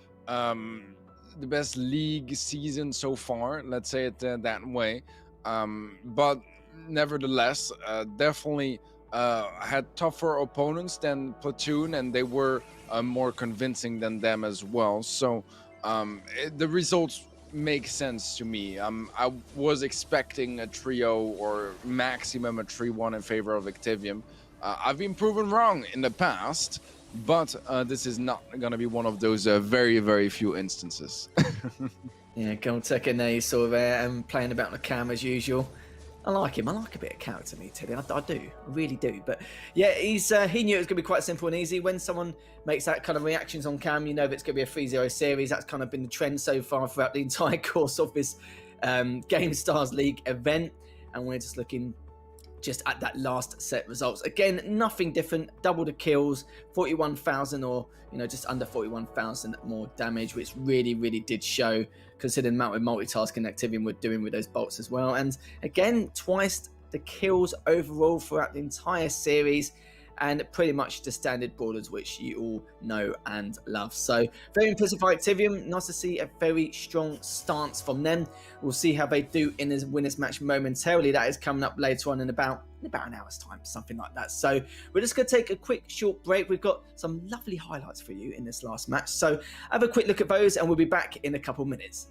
league season so far, let's say it that way. But nevertheless, definitely had tougher opponents than Platoon, and they were more convincing than them as well. So the results make sense to me. I was expecting a 3-0 or maximum a 3-1 in favor of Activium. I've been proven wrong in the past, but this is not going to be one of those very, very few instances. Yeah, Goldtech and there you saw there playing about the cam as usual. I like him. I like a bit of character, me, Teddy. I do. I really do. But yeah, he knew it was going to be quite simple and easy. When someone makes that kind of reactions on cam, you know that it's going to be a 3-0 series. That's kind of been the trend so far throughout the entire course of this Gamestars League event. And we're just looking just at that last set results. Again, nothing different. Double the kills, 41,000 or, you know, just under 41,000 more damage, which really, really did show, considering the amount of multitasking Activium were doing with those bolts as well. And again, twice the kills overall throughout the entire series, and pretty much the standard brawlers, which you all know and love. So very impressive for Activium. Nice to see a very strong stance from them. We'll see how they do in this winners match momentarily. That is coming up later on in about an hour's time, something like that. So we're just going to take a quick short break. We've got some lovely highlights for you in this last match. So have a quick look at those and we'll be back in a couple minutes.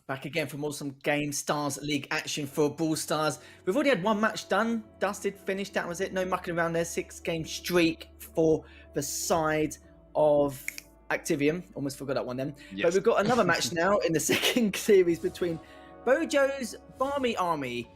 Back again for more some Gamestars League action for Brawl Stars. We've already had one match done, dusted, finished. That was it. No mucking around there. 6-game streak for the side of Activium. Almost forgot that one then. Yes. But we've got another match now in the second series between Bojo's Barmy Army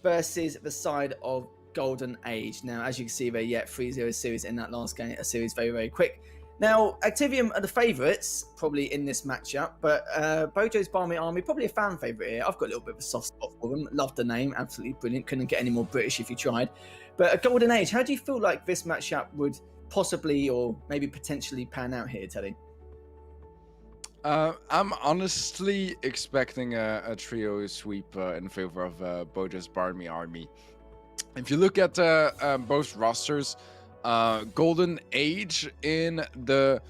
versus the side of Golden Age. Now, as you can see there, 3-0 series in that last game, a series very, very quick. Now, Activium are the favourites, probably in this matchup, but Bojo's Barmy Army, probably a fan favourite here. I've got a little bit of a soft spot for them. Love the name, absolutely brilliant. Couldn't get any more British if you tried. But a Golden Age, how do you feel like this matchup would possibly or maybe potentially pan out here, Teddy? I'm honestly expecting a trio sweep in favor of Bojo's Barmy Army. If you look at both rosters, Golden Age in the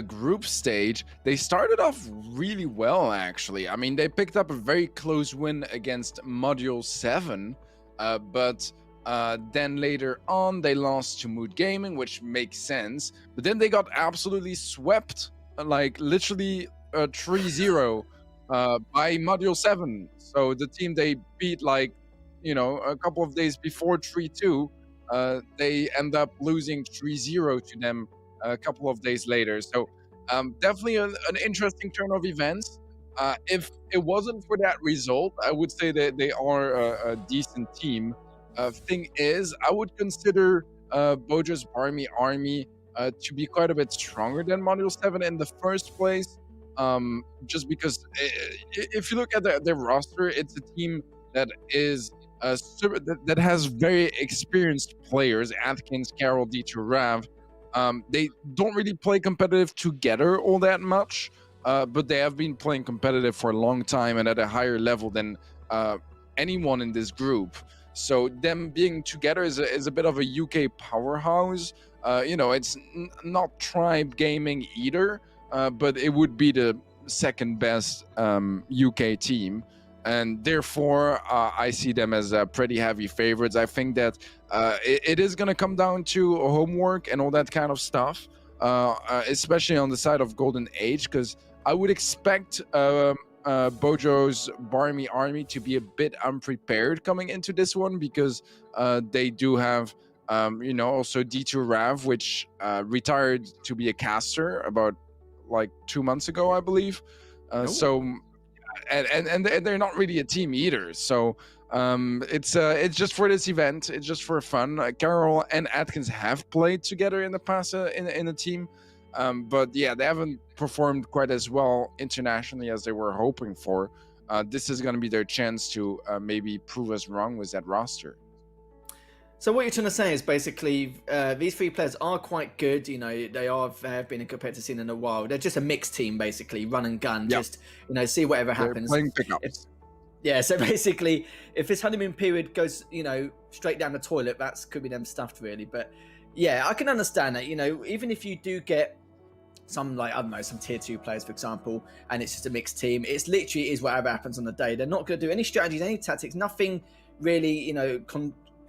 group stage, they started off really well, actually. I mean, they picked up a very close win against Module 7, but then later on, they lost to Mood Gaming, which makes sense. But then they got absolutely swept, like literally 3-0 by Module 7. So the team they beat, like, you know, a couple of days before 3-2, they end up losing 3-0 to them a couple of days later. So definitely an interesting turn of events. If it wasn't for that result, I would say that they are a decent team. Thing is, I would consider Bojo's Barmy Army to be quite a bit stronger than Module 7 in the first place. Just because if you look at their roster, it's a team that is that has very experienced players, Atkins, Carroll, D2 Rav. They don't really play competitive together all that much, but they have been playing competitive for a long time and at a higher level than anyone in this group. So them being together is a bit of a UK powerhouse. You know, it's not Tribe Gaming either, but it would be the second best UK team. And therefore, I see them as pretty heavy favorites. I think that it is going to come down to homework and all that kind of stuff, especially on the side of Golden Age, because I would expect Bojo's Barmy Army to be a bit unprepared coming into this one, because they do have, you know, also D2 Rav, which retired to be a caster about like 2 months ago, I believe. So. And they're not really a team either, so it's just for this event. It's just for fun. Carroll and Atkins have played together in the past in a team, but yeah, they haven't performed quite as well internationally as they were hoping for. This is going to be their chance to maybe prove us wrong with that roster. So what you're trying to say is basically these three players are quite good. You know, they have been in competitive scene in a while. They're just a mixed team, basically, run and gun. Yep. Just, you know, see whatever happens. They're playing pickups. Yeah, so basically, if this honeymoon period goes, you know, straight down the toilet, could be them stuffed, really. But yeah, I can understand that. You know, even if you do get some, like, I don't know, some tier 2 players, for example, and it's just a mixed team, it's literally is whatever happens on the day. They're not going to do any strategies, any tactics, nothing really, you know,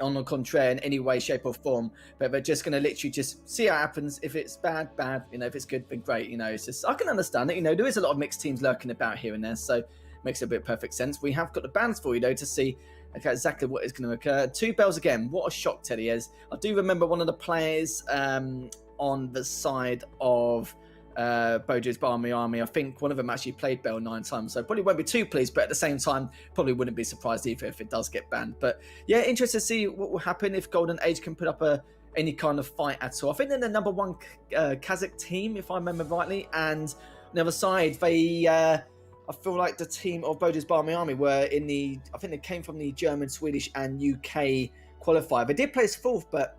on the contrary in any way, shape or form, but they're just going to literally just see how it happens. If it's bad, you know, if it's good, then great. You know, it's just, I can understand it. You know, there is a lot of mixed teams lurking about here and there, so it makes a bit of perfect sense. We have got the bands for you though to see exactly what is going to occur. 2 bells again. What a shock, Teddy is. I do remember one of the players on the side of Bojo's Barmy Army. I think one of them actually played Bell 9 times, so probably won't be too pleased, but at the same time, probably wouldn't be surprised either if it does get banned. But yeah, interested to see what will happen if Golden Age can put up any kind of fight at all. I think they're the number 1 Kazakh team, if I remember rightly, and on the other side, they I feel like the team of Bojo's Barmy Army were in the, I think they came from the German, Swedish, and UK qualifier. They did place 4th, but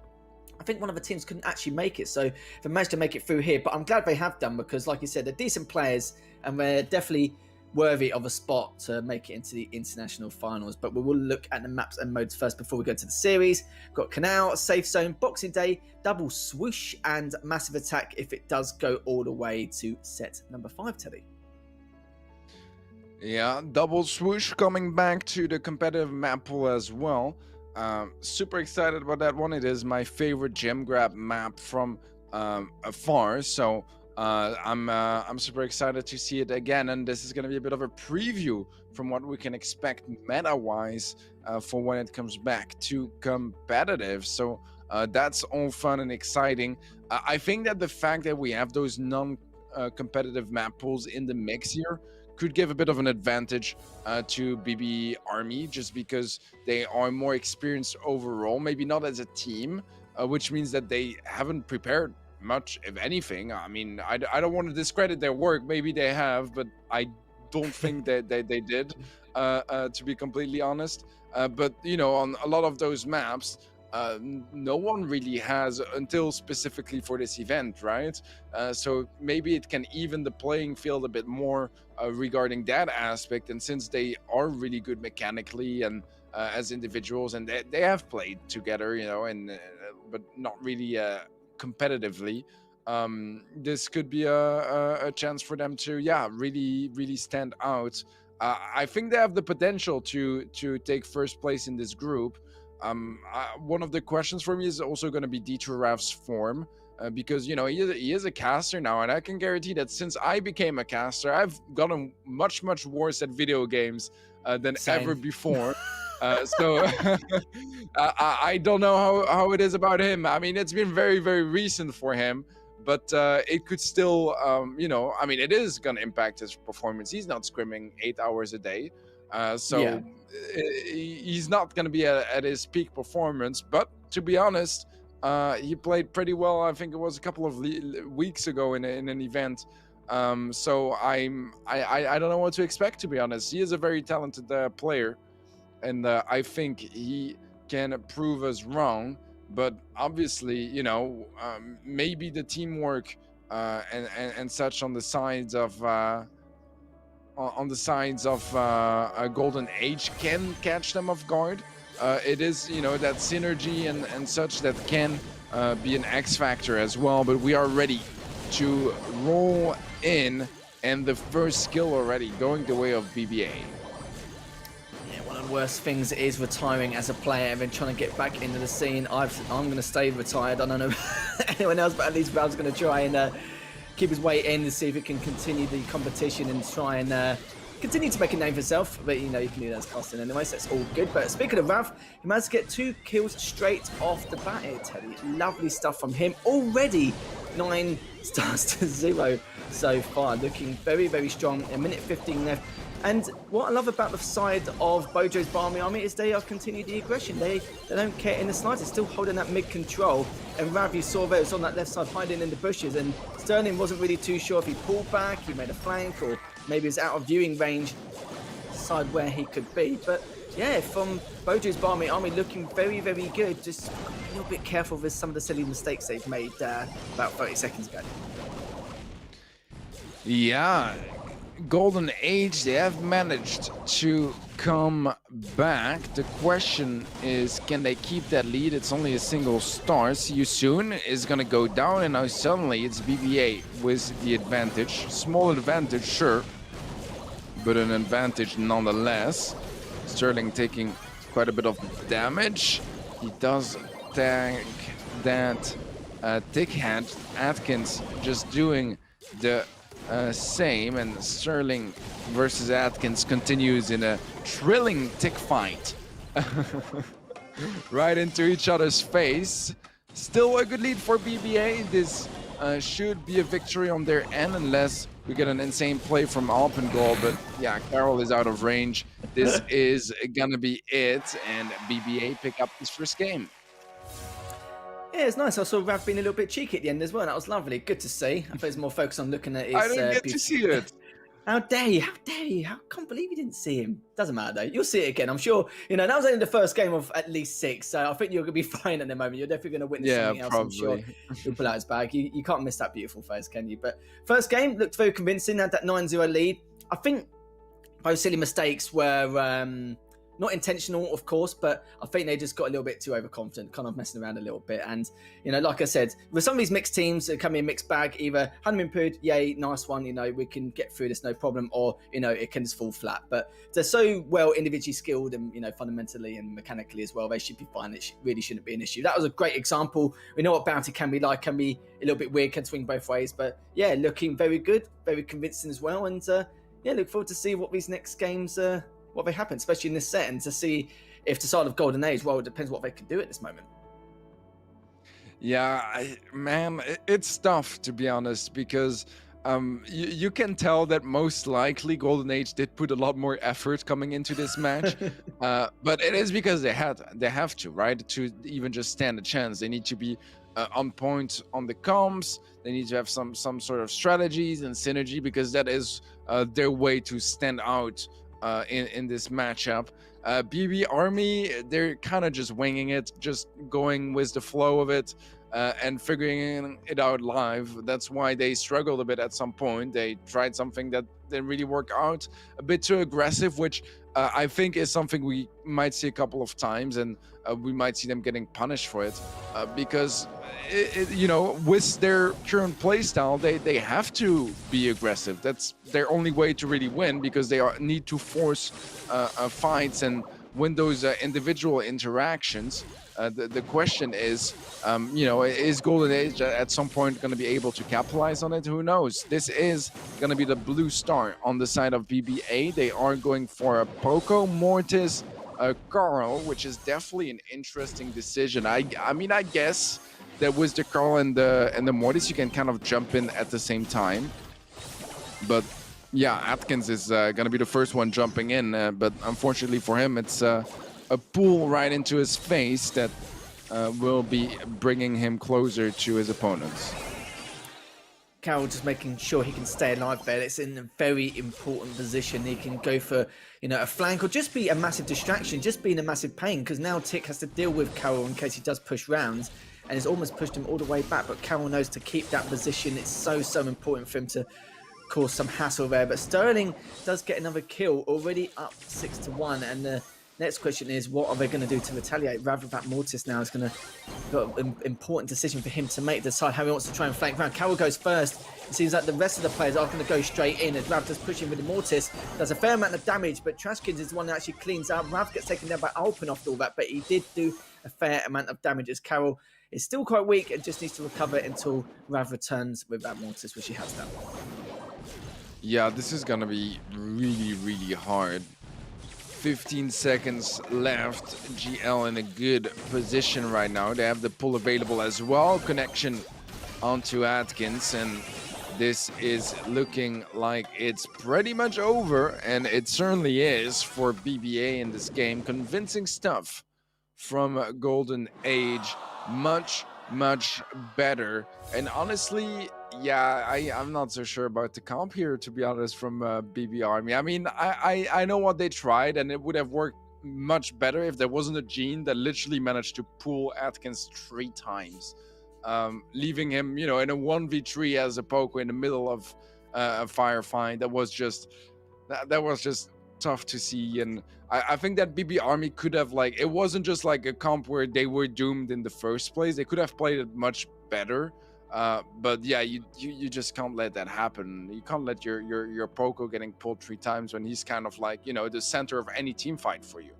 I think one of the teams couldn't actually make it, so they managed to make it through here. But I'm glad they have done, because like you said, they're decent players and they're definitely worthy of a spot to make it into the international finals. But we will look at the maps and modes first before we go to the series. We've got Canal, Safe Zone, Boxing Day, Double Swoosh, and Massive Attack if it does go all the way to set number 5, Teddy. Yeah, Double Swoosh coming back to the competitive map pool as well. Super excited about that one. It is my favorite gem grab map from afar, so I'm super excited to see it again, and this is going to be a bit of a preview from what we can expect meta wise for when it comes back to competitive. So that's all fun and exciting. I think that the fact that we have those non competitive map pools in the mix here could give a bit of an advantage to BB Army, just because they are more experienced overall, maybe not as a team, which means that they haven't prepared much, if anything. I mean, I don't want to discredit their work. Maybe they have, but I don't think that they did, to be completely honest. But, you know, on a lot of those maps, no one really has until specifically for this event, right? So maybe it can even the playing field a bit more regarding that aspect. And since they are really good mechanically and as individuals, and they have played together, you know, and but not really competitively, this could be a chance for them to, yeah, really stand out. I think they have the potential to take first place in this group. One of the questions for me is also going to be Dietrich form, because, you know, he is a caster now, and I can guarantee that since I became a caster, I've gotten much worse at video games than ever before. So I don't know how it is about him. I mean, it's been very recent for him, but it could still, you know, I mean, it is going to impact his performance. He's not scrimming 8 hours a day. So Yeah. he's not going to be at his peak performance. But to be honest, he played pretty well. I think it was a couple of weeks ago in an event. So I don't know what to expect, to be honest. He is a very talented player, and I think he can prove us wrong. But obviously, you know, maybe the teamwork and such on the sides of a Golden Age can catch them off guard. It is, you know, that synergy and such that can be an X factor as well. But we are ready to roll in, and the first skill already going the way of BBA. One of the worst things is retiring as a player and then trying to get back into the scene. I'm going to stay retired. I don't know anyone else, but at least Val's going to try and keep his way in to see if he can continue the competition and try and continue to make a name for himself. But, you know, you can do that as costing anyway, so it's all good. But speaking of Rav, he managed to get 2 kills straight off the bat here, Teddy. Lovely stuff from him. Already 9 stars to 0 so far. Looking very strong. A minute 15 left. And what I love about the side of Bojo's Barmy Army is they are continuing the aggression. They don't care in the slightest, still holding that mid control. And Rav, you saw there, was on that left side hiding in the bushes, and Sterling wasn't really too sure if he pulled back, he made a flank, or maybe it's out of viewing range, side where he could be. But yeah, from Bojo's Barmy Army looking very good. Just a little bit careful with some of the silly mistakes they've made about 30 seconds ago. Yeah, Golden Age, they have managed to come back. The question is, can they keep that lead? It's only a single star. See you soon is gonna go down, and now suddenly it's BBA with the advantage. Small advantage, sure, but an advantage nonetheless. Sterling taking quite a bit of damage. He does tank that thick head. Atkins just doing the same, and Sterling versus Atkins continues in a thrilling tick fight. Right into each other's face. Still a good lead for BBA. This should be a victory on their end, unless we get an insane play from Alpengol. But yeah, Carol is out of range. This is gonna be it, and BBA pick up this first game. Yeah, it's nice. I saw Rav being a little bit cheeky at the end as well. That was lovely. Good to see. I was more focused on looking at his... I didn't get to see it. How dare you? How dare you? I can't believe you didn't see him. Doesn't matter, though. You'll see it again. I'm sure, you know, that was only the first game of at least 6, so I think you're going to be fine at the moment. You're definitely going to witness something else. Probably. I'm sure he'll pull out his bag. You can't miss that beautiful face, can you? But first game looked very convincing. Had that 9-0 lead. I think those silly mistakes were... not intentional, of course, but I think they just got a little bit too overconfident, kind of messing around a little bit. And, you know, like I said, with some of these mixed teams that come in a mixed bag, either Hanmin Pud, yay, nice one, you know, we can get through this, no problem, or, you know, it can just fall flat. But they're so well individually skilled and, you know, fundamentally and mechanically as well, they should be fine. It really shouldn't be an issue. That was a great example. We know what Bounty can be like, can be a little bit weird, can swing both ways. But, yeah, looking very good, very convincing as well. And, yeah, look forward to see what these next games what they happen, especially in this set, and to see if the side of Golden Age, well, it depends what they can do at this moment. Yeah, man, it's tough, to be honest, because You can tell that most likely Golden Age did put a lot more effort coming into this match, but it is because they have to, right, to even just stand a chance. They need to be on point on the comms. They need to have some sort of strategies and synergy, because that is their way to stand out in this matchup. BB Army, they're kind of just winging it, just going with the flow of it. And figuring it out live. That's why they struggled a bit at some point. They tried something that didn't really work out, a bit too aggressive, which I think is something we might see a couple of times, and we might see them getting punished for it, because with their current playstyle, they have to be aggressive. That's their only way to really win, because they need to force fights and win those individual interactions. The question is, is Golden Age at some point going to be able to capitalize on it? Who knows? This is going to be the blue star on the side of BBA. They are going for a Poco, Mortis, Carl, which is definitely an interesting decision. I mean, I guess that with the Carl and the Mortis, you can kind of jump in at the same time. But yeah, Atkins is going to be the first one jumping in, but unfortunately for him, it's a pull right into his face that will be bringing him closer to his opponents. Carroll just making sure he can stay alive there. It's in a very important position. He can go for, a flank, or just be a massive distraction, just be in a massive pain, because now Tick has to deal with Carroll in case he does push rounds, and it's almost pushed him all the way back. But Carroll knows to keep that position. It's so important for him to cause some hassle there. But Sterling does get another kill, already up 6-1, and the next question is, what are they going to do to retaliate? Rather, that Mortis now is going to got an important decision for him to make, decide how he wants to try and flank round. Carroll goes first. It seems like the rest of the players are going to go straight in, as Rav does push him with the Mortis. Does a fair amount of damage, but Trashkins is the one that actually cleans out. Rav gets taken down by Alpen after all that, but he did do a fair amount of damage, as Carroll is still quite weak and just needs to recover until Rav returns with that Mortis, which he has done. Yeah, this is going to be really, really hard. 15 seconds left. GL in a good position right now. They have the pull available as well. Connection onto Atkins, and this is looking like it's pretty much over, and it certainly is for BBA in this game. Convincing stuff from Golden Age. Much better. And honestly, yeah, I'm not so sure about the comp here, to be honest, from BB Army. I mean, I know what they tried, and it would have worked much better if there wasn't a gene that literally managed to pull Atkins 3 times, leaving him, in a 1v3 as a Poco in the middle of a firefight. That was just tough to see. And I think that BB Army could have, it wasn't just like a comp where they were doomed in the first place. They could have played it much better. But yeah, you just can't let that happen. You can't let your Poco getting pulled 3 times when he's kind of the center of any team fight for you.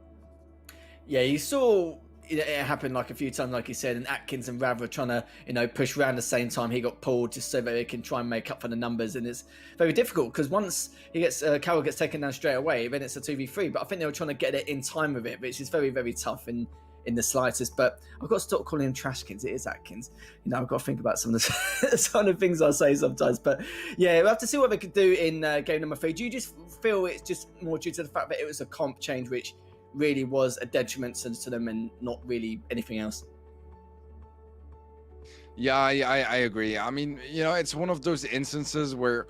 Yeah, you saw it happened a few times, like you said, and Atkins and Rav were trying to push around the same time. He got pulled just so that they can try and make up for the numbers, and it's very difficult because once Carroll gets taken down straight away, then it's a 2v3. But I think they were trying to get it in time with it, which is very tough in the slightest. But I've got to stop calling him Trashkins. It is Atkins. I've got to think about some of the things I say sometimes. But yeah, we'll have to see what they could do in game number 3. Do you just feel it's just more due to the fact that it was a comp change, which really was a detriment to them and not really anything else? Yeah, I agree. I mean, it's one of those instances where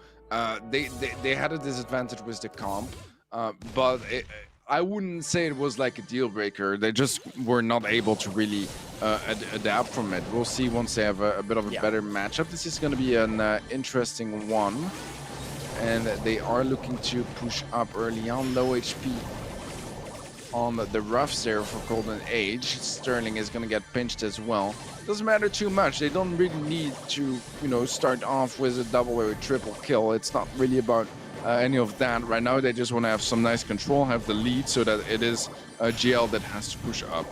they had a disadvantage with the comp, but I wouldn't say it was like a deal breaker. They just were not able to really adapt from it. We'll see once they have a bit of a better matchup. This is going to be an interesting one, and they are looking to push up early on. Low HP on the roughs there for Golden Age. Sterling is going to get pinched as well. Doesn't matter too much. They don't really need to, start off with a double or a triple kill. It's not really about any of that. Right now, they just want to have some nice control, have the lead, so that it is GL that has to push up.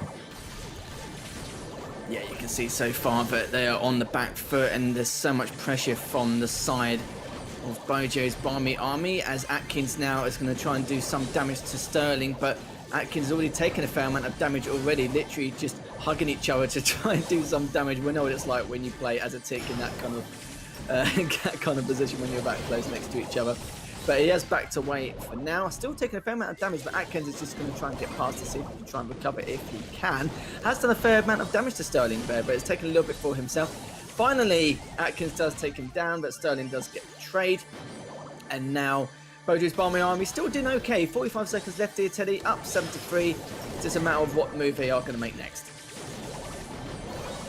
Yeah, you can see so far that they are on the back foot, and there's so much pressure from the side of Bojo's Barmy Army, as Atkins now is going to try and do some damage to Sterling, but Atkins has already taken a fair amount of damage already, literally just hugging each other to try and do some damage. We know what it's like when you play as a Tick in that kind of kind of position when you're that close next to each other. But he has backed away for now. Still taking a fair amount of damage, but Atkins is just going to try and get past to see if he can try and recover if he can. Has done a fair amount of damage to Sterling there, but it's taken a little bit for himself. Finally, Atkins does take him down, but Sterling does get betrayed. And now, Bojo's Barmy Army still doing okay. 45 seconds left here, Teddy. Up 7-3. It's just a matter of what move they are going to make next.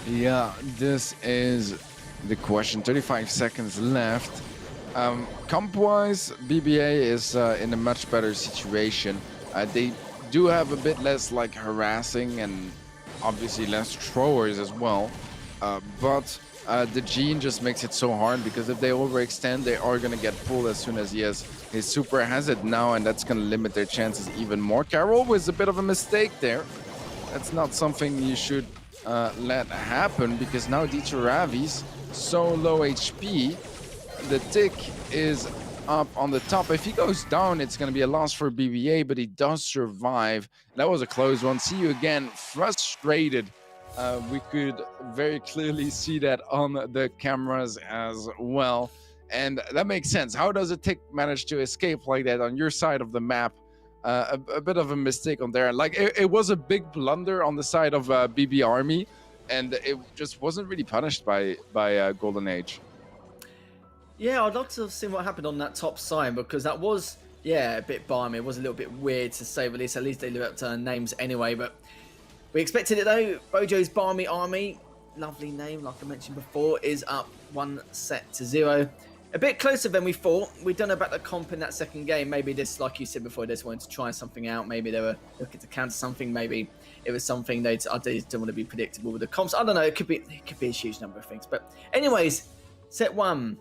Yeah, this is the question. 35 seconds left. Comp-wise, BBA is in a much better situation. They do have a bit less like harassing and obviously less throwers as well. But the Gene just makes it so hard because if they overextend, they are going to get pulled as soon as his super has it now, and that's going to limit their chances even more. Carol was a bit of a mistake there. That's not something you should let happen because now Ravi's so low HP. The tick is up on the top. If he goes down, it's going to be a loss for BBA, but he does survive. That was a close one. See you again. Frustrated. We could very clearly see that on the cameras as well. And that makes sense. How does a tick manage to escape like that on your side of the map? A bit of a mistake on there. Like, it was a big blunder on the side of BB Army, and it just wasn't really punished by Golden Age. Yeah, I'd love to have seen what happened on that top side because that was, yeah, a bit balmy. It was a little bit weird to say the least. At least they live up to names anyway. But we expected it though. Bojo's Barmy Army, lovely name, like I mentioned before, is up 1-0. A bit closer than we thought. We don't know about the comp in that second game. Maybe this, like you said before, they just wanted to try something out. Maybe they were looking to counter something. Maybe it was something they don't want to be predictable with the comps. I don't know. It could be a huge number of things. But anyways, set one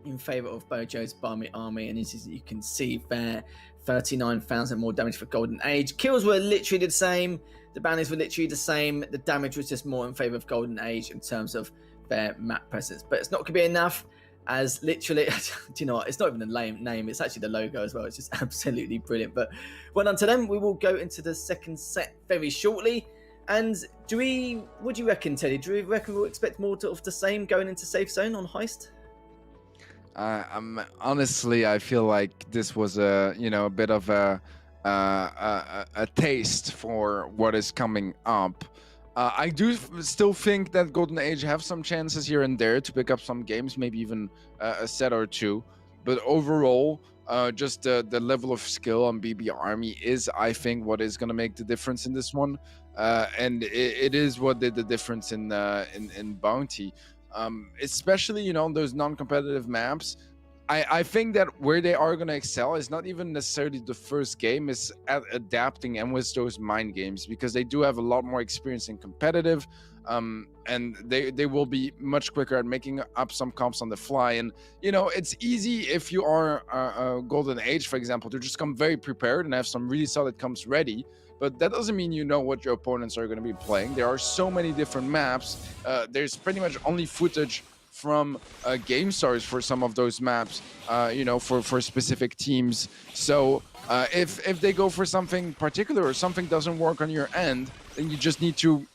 in favour of Bojo's Barmy Army, and as you can see there, 39,000 more damage for Golden Age. Kills were literally the same, the bounties were literally the same, the damage was just more in favour of Golden Age in terms of their map presence. But it's not going to be enough, as literally, do you know what, it's not even the name, it's actually the logo as well. It's just absolutely brilliant. But well done to them. We will go into the second set very shortly. And what do you reckon, Teddy? Do you reckon we'll expect more of the same going into Safe Zone on Heist? Honestly, I feel like this was a bit of a taste for what is coming up. I do still think that Golden Age have some chances here and there to pick up some games, maybe even a set or two. But overall, just the level of skill on BB Army is, I think, what is going to make the difference in this one, and it is what did the difference in Bounty. Especially, those non-competitive maps. I think that where they are going to excel is not even necessarily the first game, is at adapting and with those mind games, because they do have a lot more experience in competitive, and they will be much quicker at making up some comps on the fly. And, it's easy if you are a Golden Age, for example, to just come very prepared and have some really solid comps ready. But that doesn't mean you know what your opponents are going to be playing. There are so many different maps. There's pretty much only footage from Gamestars for some of those maps, for specific teams. So if they go for something particular or something doesn't work on your end, then you just need to,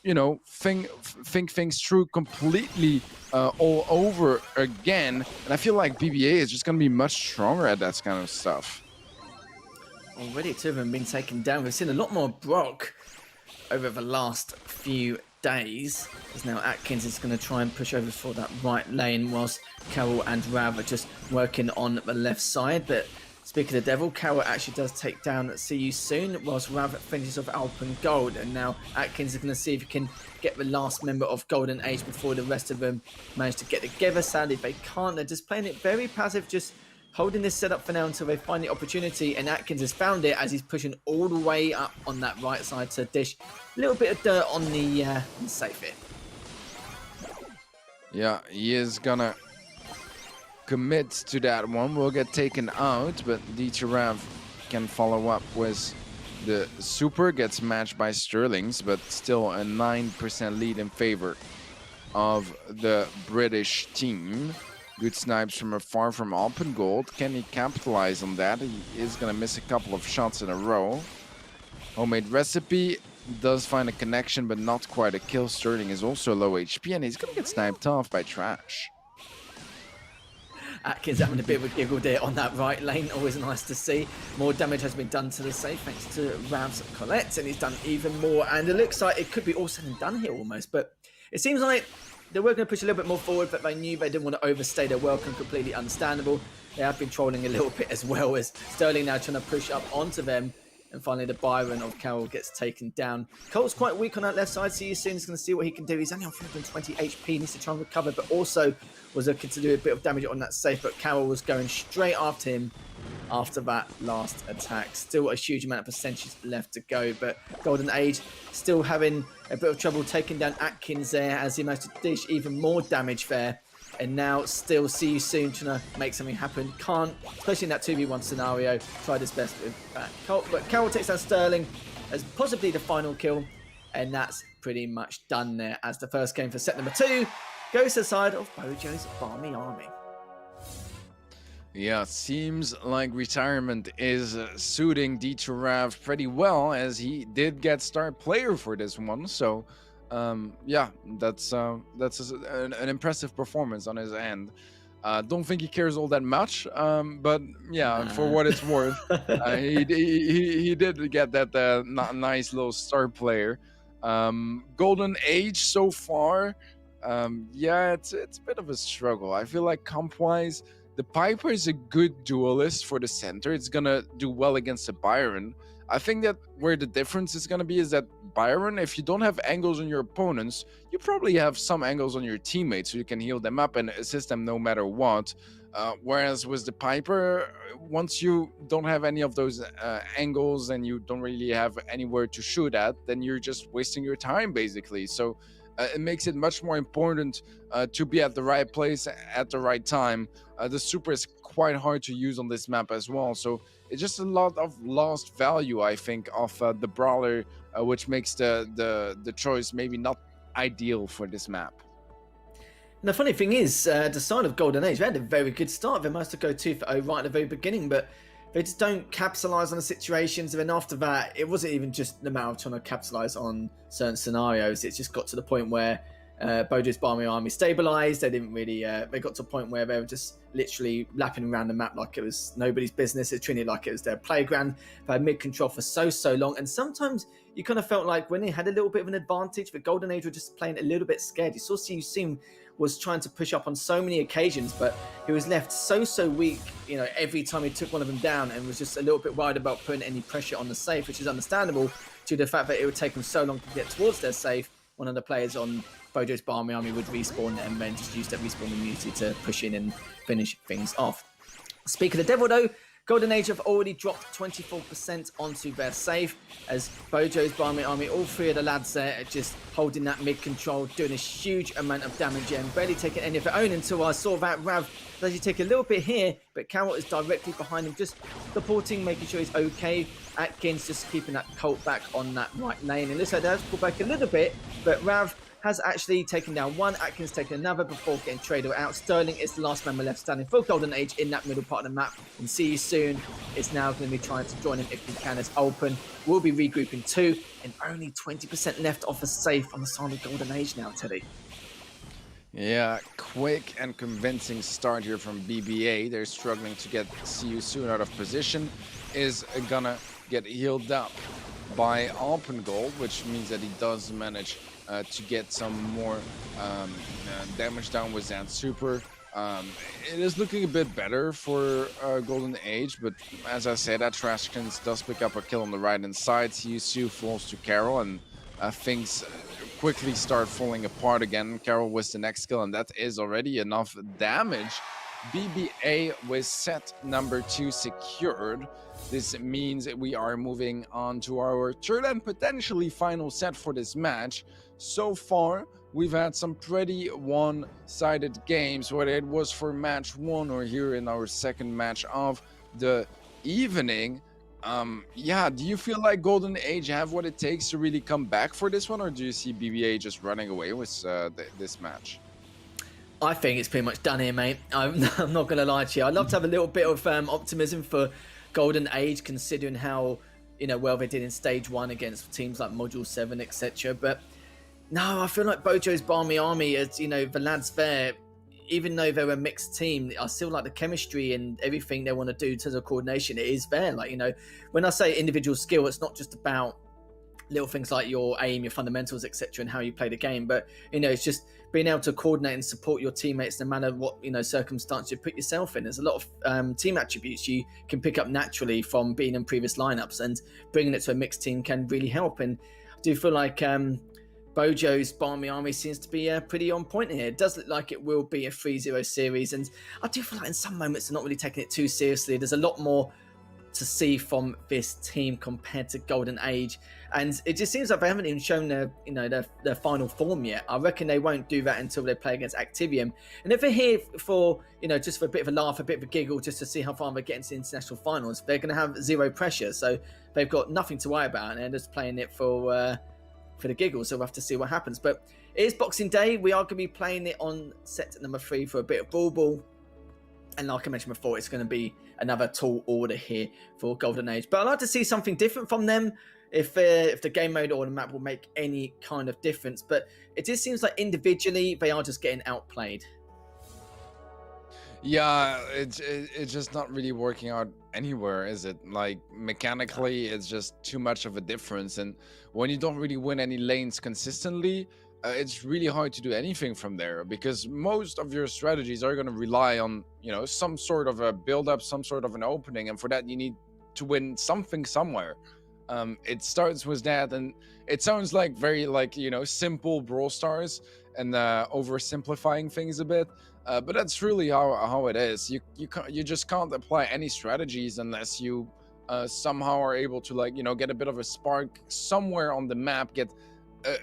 think things through completely all over again. And I feel like BBA is just going to be much stronger at that kind of stuff. Already two of them been taken down. We've seen a lot more Brock over the last few days. As now Atkins is going to try and push over for that right lane, whilst Carol and Rav are just working on the left side. But speaking of the devil, Carol actually does take down See You Soon, whilst Rav finishes off Alpen Gold. And now Atkins is going to see if he can get the last member of Golden Age before the rest of them manage to get together. Sadly, they can't. They're just playing it very passive, just holding this setup for now until they find the opportunity, and Atkins has found it as he's pushing all the way up on that right side to dish a little bit of dirt on the safe hit. Yeah, he is gonna commit to that one. Will get taken out, but Rav can follow up with the super, gets matched by Sterling's, but still a 9% lead in favor of the British team. Good snipes from afar from Alpen Gold. Can he capitalize on that? He is going to miss a couple of shots in a row. Homemade Recipe does find a connection, but not quite a kill. Sterling is also low HP, and he's going to get sniped off by Trash. Atkins having a bit of a giggle there on that right lane. Always nice to see. More damage has been done to the safe thanks to Rav's Colette, and he's done even more. And it looks like it could be all said and done here almost, but it seems like they were going to push a little bit more forward, but they knew they didn't want to overstay their welcome. Completely understandable. They have been trolling a little bit as well, as Sterling now trying to push up onto them. And finally, the Byron of Carroll gets taken down. Colt's quite weak on that left side. See you soon. He's going to see what he can do. He's only on 320 HP. Needs to try and recover, but also was looking to do a bit of damage on that safe. But Carroll was going straight after him after that last attack. Still a huge amount of percentage left to go, but Golden Age still having a bit of trouble taking down Atkins there as he managed to dish even more damage there. And now still see you soon trying to make something happen. Can't, especially in that 2v1 scenario. Tried his best with Colt, but Carroll takes down Sterling as possibly the final kill. And that's pretty much done there as the first game for set number 2 goes to the side of Bojo's Barmy Army. Yeah, seems like retirement is suiting D2Rav pretty well, as he did get star player for this one. So yeah, that's an impressive performance on his end. Don't think he cares all that much, but yeah, for what it's worth, he did get that nice little star player. Golden Age so far, yeah, it's a bit of a struggle. I feel like comp-wise, the Piper is a good duelist for the center. It's gonna do well against the Byron. I think that where the difference is gonna be is that Byron, if you don't have angles on your opponents, you probably have some angles on your teammates, so you can heal them up and assist them no matter what. Whereas with the Piper, once you don't have any of those angles and you don't really have anywhere to shoot at, then you're just wasting your time basically. So it makes it much more important to be at the right place at the right time. The super is quite hard to use on this map as well, so it's just a lot of lost value, I think, of the brawler, which makes the choice maybe not ideal for this map. And the funny thing is, the side of Golden Age, they had a very good start. They managed to go 2-0 right at the very beginning, but they just don't capitalise on the situations. And then after that, it wasn't even just the matter of trying to capitalise on certain scenarios. It just got to the point where Bojo's Barmy Army stabilised. They didn't really. They got to a point where they were just literally lapping around the map like it was nobody's business. It's treated like it was their playground. They had mid control for so long, and sometimes you kind of felt like when they had a little bit of an advantage, the Golden Age were just playing a little bit scared. You saw Siu Sim was trying to push up on so many occasions, but he was left so weak, you know, every time he took one of them down, and was just a little bit worried about putting any pressure on the safe, which is understandable due to the fact that it would take them so long to get towards their safe. One of the players on Bojo's Barmy Army would respawn and then just use that respawn immunity to push in and finish things off. Speaking of the devil though, Golden Age have already dropped 24% onto their safe, as Bojo's Barmy Army, all three of the lads there are just holding that mid control, doing a huge amount of damage and barely taking any of their own until I saw that Rav does take a little bit here, but Carroll is directly behind him, just supporting, making sure he's okay. Atkins just keeping that Colt back on that right lane, and looks like they have to pull back a little bit, but Rav has actually taken down one, Atkins taken another before getting traded out. Sterling is the last member left standing for Golden Age in that middle part of the map, and See You Soon is now going to be trying to join him if he can. It's open. We'll be regrouping too, and only 20% left off the safe on the side of Golden Age now, Teddy. Yeah, quick and convincing start here from BBA. They're struggling to get See You Soon out of position. Is gonna get healed up by Alpengold, which means that he does manage to get some more damage down with that super. It is looking a bit better for Golden Age, but as I said, that Trashkins does pick up a kill on the right hand side. Yusu falls to Carroll, and things quickly start falling apart again. Carroll with the next kill, and that is already enough damage. BBA with set number 2 secured. This means that we are moving on to our third and potentially final set for this match. So far, we've had some pretty one-sided games, whether it was for match 1 or here in our second match of the evening. Yeah, do you feel like Golden Age have what it takes to really come back for this one, or do you see BBA just running away with this match? I think it's pretty much done here, mate. I'm not going to lie to you. I'd love to have a little bit of optimism for Golden Age, considering how well they did in stage 1 against teams like Module 7, etc. But no, I feel like Bojo's Barmy Army, as the lads there, even though they're a mixed team, I still like the chemistry and everything they want to do to the coordination. It is there. Like, you know, when I say individual skill, it's not just about little things like your aim, your fundamentals, etc., and how you play the game, but you know, it's just being able to coordinate and support your teammates no matter what, you know, circumstance you put yourself in. There's a lot of team attributes you can pick up naturally from being in previous lineups, and bringing it to a mixed team can really help. And I do feel like Bojo's Barmy Army seems to be pretty on point here. It does look like it will be a 3-0 series, and I do feel like in some moments they're not really taking it too seriously. There's a lot more to see from this team compared to Golden Age, and it just seems like they haven't even shown their final form yet. I reckon they won't do that until they play against Activium, and if they're here for, you know, just for a bit of a laugh, a bit of a giggle, just to see how far they get into the international finals, they're going to have zero pressure, so they've got nothing to worry about, and they're just playing it for the giggles. So we'll have to see what happens. But it is Boxing Day. We are going to be playing it on set number 3 for a bit of Brawl. And like I mentioned before, it's going to be another tall order here for Golden Age. But I'd like to see something different from them, if the game mode or the map will make any kind of difference. But it just seems like individually they are just getting outplayed. Yeah, it's just not really working out anywhere, is it? Like, mechanically, it's just too much of a difference. And when you don't really win any lanes consistently, it's really hard to do anything from there, because most of your strategies are going to rely on, you know, some sort of a build-up, some sort of an opening, and for that you need to win something somewhere. It starts with that, and it sounds like very, like, you know, simple Brawl Stars and oversimplifying things a bit, but that's really how it is. You just can't apply any strategies unless you somehow are able to, like, you know, get a bit of a spark somewhere on the map, get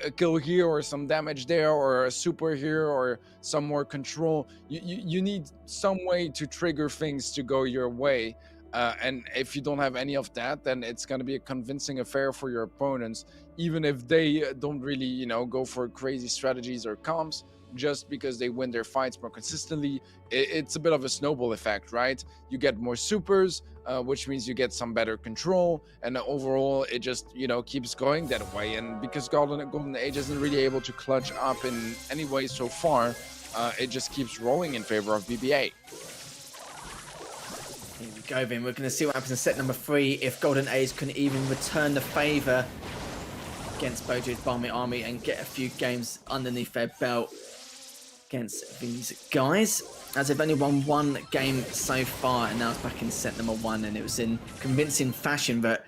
a kill here or some damage there, or a super here or some more control. You need some way to trigger things to go your way, and if you don't have any of that, then it's going to be a convincing affair for your opponents, even if they don't really, you know, go for crazy strategies or comps. Just because they win their fights more consistently, it's a bit of a snowball effect, right? You get more supers, which means you get some better control, and overall it just, you know, keeps going that way. And because Golden Age isn't really able to clutch up in any way so far, it just keeps rolling in favor of BBA. Here we go then. We're going to see what happens in set number 3, if Golden Age can even return the favour against Bojo's Barmy Army and get a few games underneath their belt against these guys, as they've only won one game so far, and now it's back in set number 1, and it was in convincing fashion that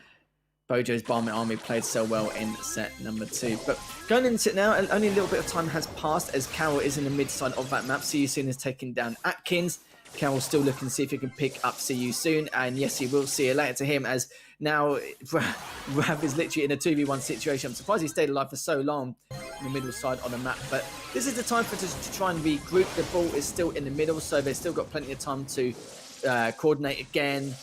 Bojo's Barmy Army played so well in set number 2. But going into it now, only a little bit of time has passed, as Carol is in the mid side of that map. See You Soon is taking down Atkins. Carol's still looking to see if he can pick up See You Soon, and yes, he will. See you later to him, as now Rav is literally in a 2v1 situation. I'm surprised he stayed alive for so long in the middle side on the map, but this is the time for us to try and regroup. The ball is still in the middle, so they've still got plenty of time to coordinate again,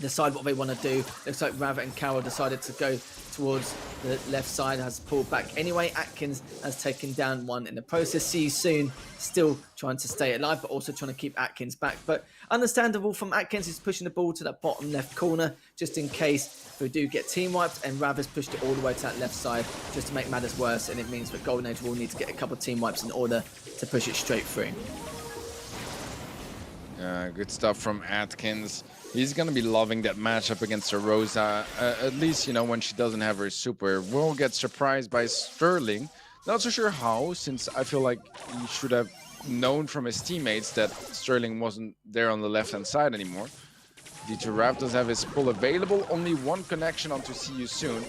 decide what they want to do. Looks like Rav and Carol decided to go towards the left side, has pulled back anyway. Atkins has taken down one in the process. See You Soon still trying to stay alive, but also trying to keep Atkins back. But understandable from Atkins, is pushing the ball to that bottom left corner just in case we do get team wiped, and Rav has pushed it all the way to that left side just to make matters worse, and it means that Golden Age will need to get a couple of team wipes in order to push it straight through. Good stuff from Atkins. He's going to be loving that matchup against Rosa, at least, you know, when she doesn't have her super. Will get surprised by Sterling. Not so sure how, since I feel like he should have known from his teammates that Sterling wasn't there on the left-hand side anymore. D2 Rav does have his pull available. Only one connection onto See You Soon.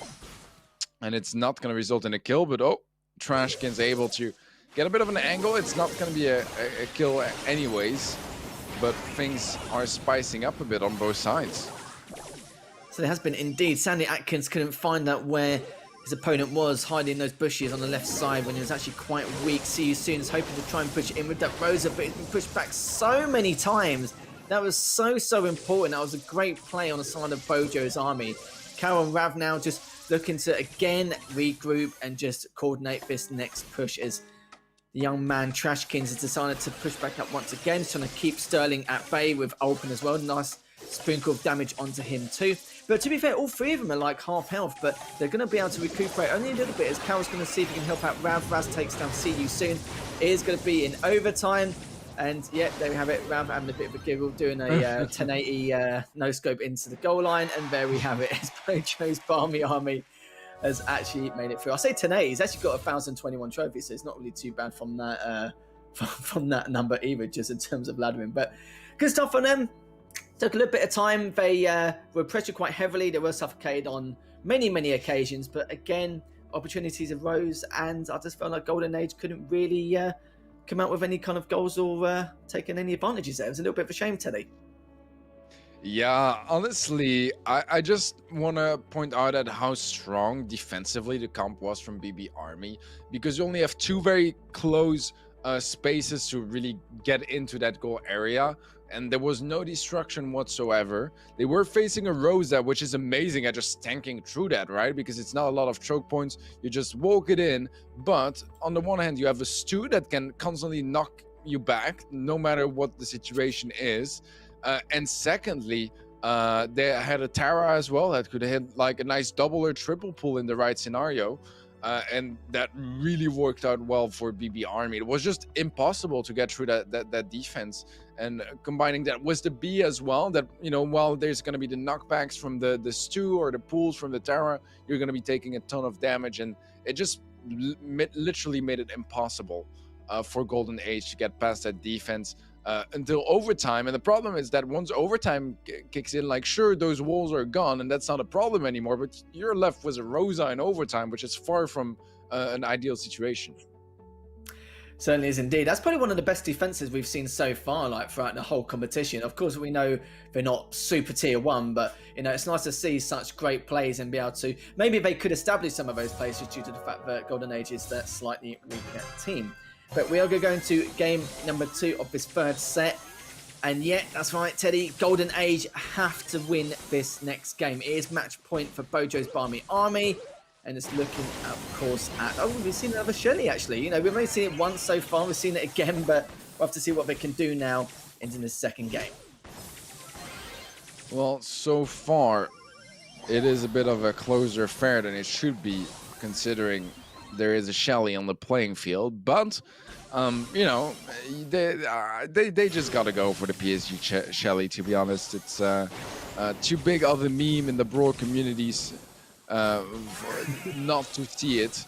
And it's not going to result in a kill, but oh, Trashkin's able to get a bit of an angle. It's not going to be a kill anyways, but things are spicing up a bit on both sides. So there has been indeed. Sandy Atkins couldn't find out where his opponent was, hiding those bushes on the left side when he was actually quite weak. See You Soon is hoping to try and push it in with that Rosa, but he's been pushed back so many times. That was so important. That was a great play on the side of Bojo's army. Carol and Rav now just looking to again regroup and just coordinate this next push, as the young man Trashkins has decided to push back up once again. He's trying to keep Sterling at bay with Open as well. Nice sprinkle of damage onto him too. But to be fair, all three of them are like half health, but they're going to be able to recuperate only a little bit, as Carol's going to see if he can help out Rav. Raz takes down See You Soon. It is going to be in overtime, And yeah, there we have it. Rav having a bit of a giggle, doing a 1080 no scope into the goal line, and there we have it. As Bojo's Barmy Army has actually made it through. I say 1080, he's actually got 1,021 trophies, so it's not really too bad from that from that number either, just in terms of laddering. But good stuff on them. Took a little bit of time. They were pressured quite heavily. They were suffocated on many occasions, but again, opportunities arose, and I just felt like Golden Age couldn't really come out with any kind of goals or taking any advantages there. It was a little bit of a shame, Teddy. Yeah, honestly, I just want to point out at how strong defensively the comp was from BB Army, because you only have two very close spaces to really get into that goal area, and there was no destruction whatsoever. They were facing a Rosa, which is amazing at just tanking through that, right? Because it's not a lot of choke points, you just walk it in. But on the one hand, you have a Stu that can constantly knock you back, no matter what the situation is. And secondly, they had a Tara as well that could hit like a nice double or triple pull in the right scenario. And that really worked out well for BB Army. It was just impossible to get through that defense. And combining that with the B as well, that, you know, while there's going to be the knockbacks from the Stu or the pulls from the Tara, you're going to be taking a ton of damage. And it just literally made it impossible for Golden Age to get past that defense until overtime. And the problem is that once overtime kicks in, like, sure, those walls are gone and that's not a problem anymore, but you're left with a Rosa in overtime, which is far from an ideal situation. Certainly is indeed. That's probably one of the best defenses we've seen so far, like throughout the whole competition. Of course, we know they're not super tier 1, but you know, it's nice to see such great plays and be able to, maybe they could establish some of those plays just due to the fact that Golden Age is that slightly weaker team. But we are going to game number 2 of this third set. And yeah, that's right, Teddy. Golden Age have to win this next game. It is match point for Bojo's Barmy Army. And it's looking, of course, at... Oh, we've seen another Shelly, actually. You know, we've only seen it once so far. We've seen it again, but we'll have to see what they can do now into the second game. Well, so far, it is a bit of a closer affair than it should be, considering there is a Shelly on the playing field. But, you know, they just got to go for the PSG Shelly, to be honest. It's too big of a meme in the Brawl communities not to see it,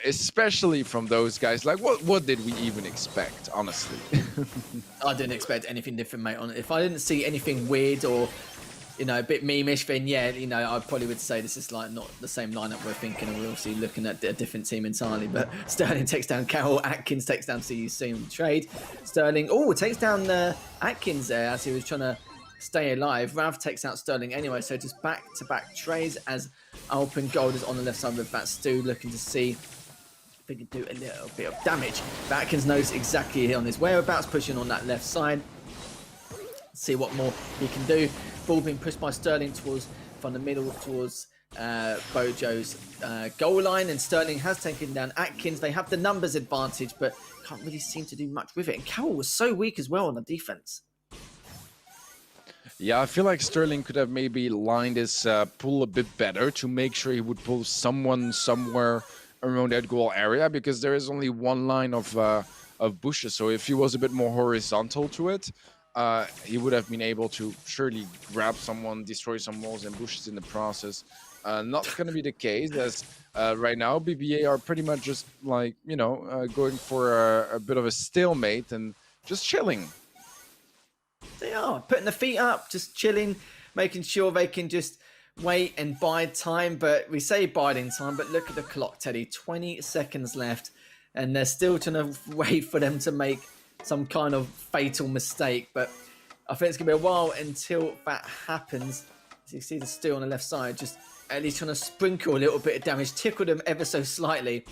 especially from those guys. Like, what did we even expect, honestly? I didn't expect anything different, mate. If I didn't see anything weird or, you know, a bit meme-ish, then yeah, you know, I probably would say this is like not the same lineup we're thinking, and we're obviously looking at a different team entirely. But Sterling takes down Carroll, Atkins takes down CUC in the trade. Sterling, takes down Atkins there as he was trying to stay alive. Rav takes out Sterling anyway, so just back-to-back trades as Alpen Gold is on the left side with that Stu, looking to see if he can do a little bit of damage. Atkins knows exactly on his whereabouts, pushing on that left side. See what more he can do. Ball being pushed by Sterling from the middle towards Bojo's goal line, and Sterling has taken down Atkins. They have the numbers advantage, but can't really seem to do much with it. And Carroll was so weak as well on the defense. Yeah, I feel like Sterling could have maybe lined his pull a bit better to make sure he would pull someone somewhere around that goal area, because there is only one line of bushes. So if he was a bit more horizontal to it, he would have been able to surely grab someone, destroy some walls and bushes in the process. Not going to be the case, as right now BBA are pretty much just like, you know, going for a bit of a stalemate and just chilling. They are putting the feet up, just chilling, making sure they can just wait and bide time. But we say biding time, but look at the clock, Teddy. 20 seconds left, and they're still trying to wait for them to make some kind of fatal mistake. But I think it's going to be a while until that happens. As you see the Stu on the left side, just at least trying to sprinkle a little bit of damage, tickle them ever so slightly.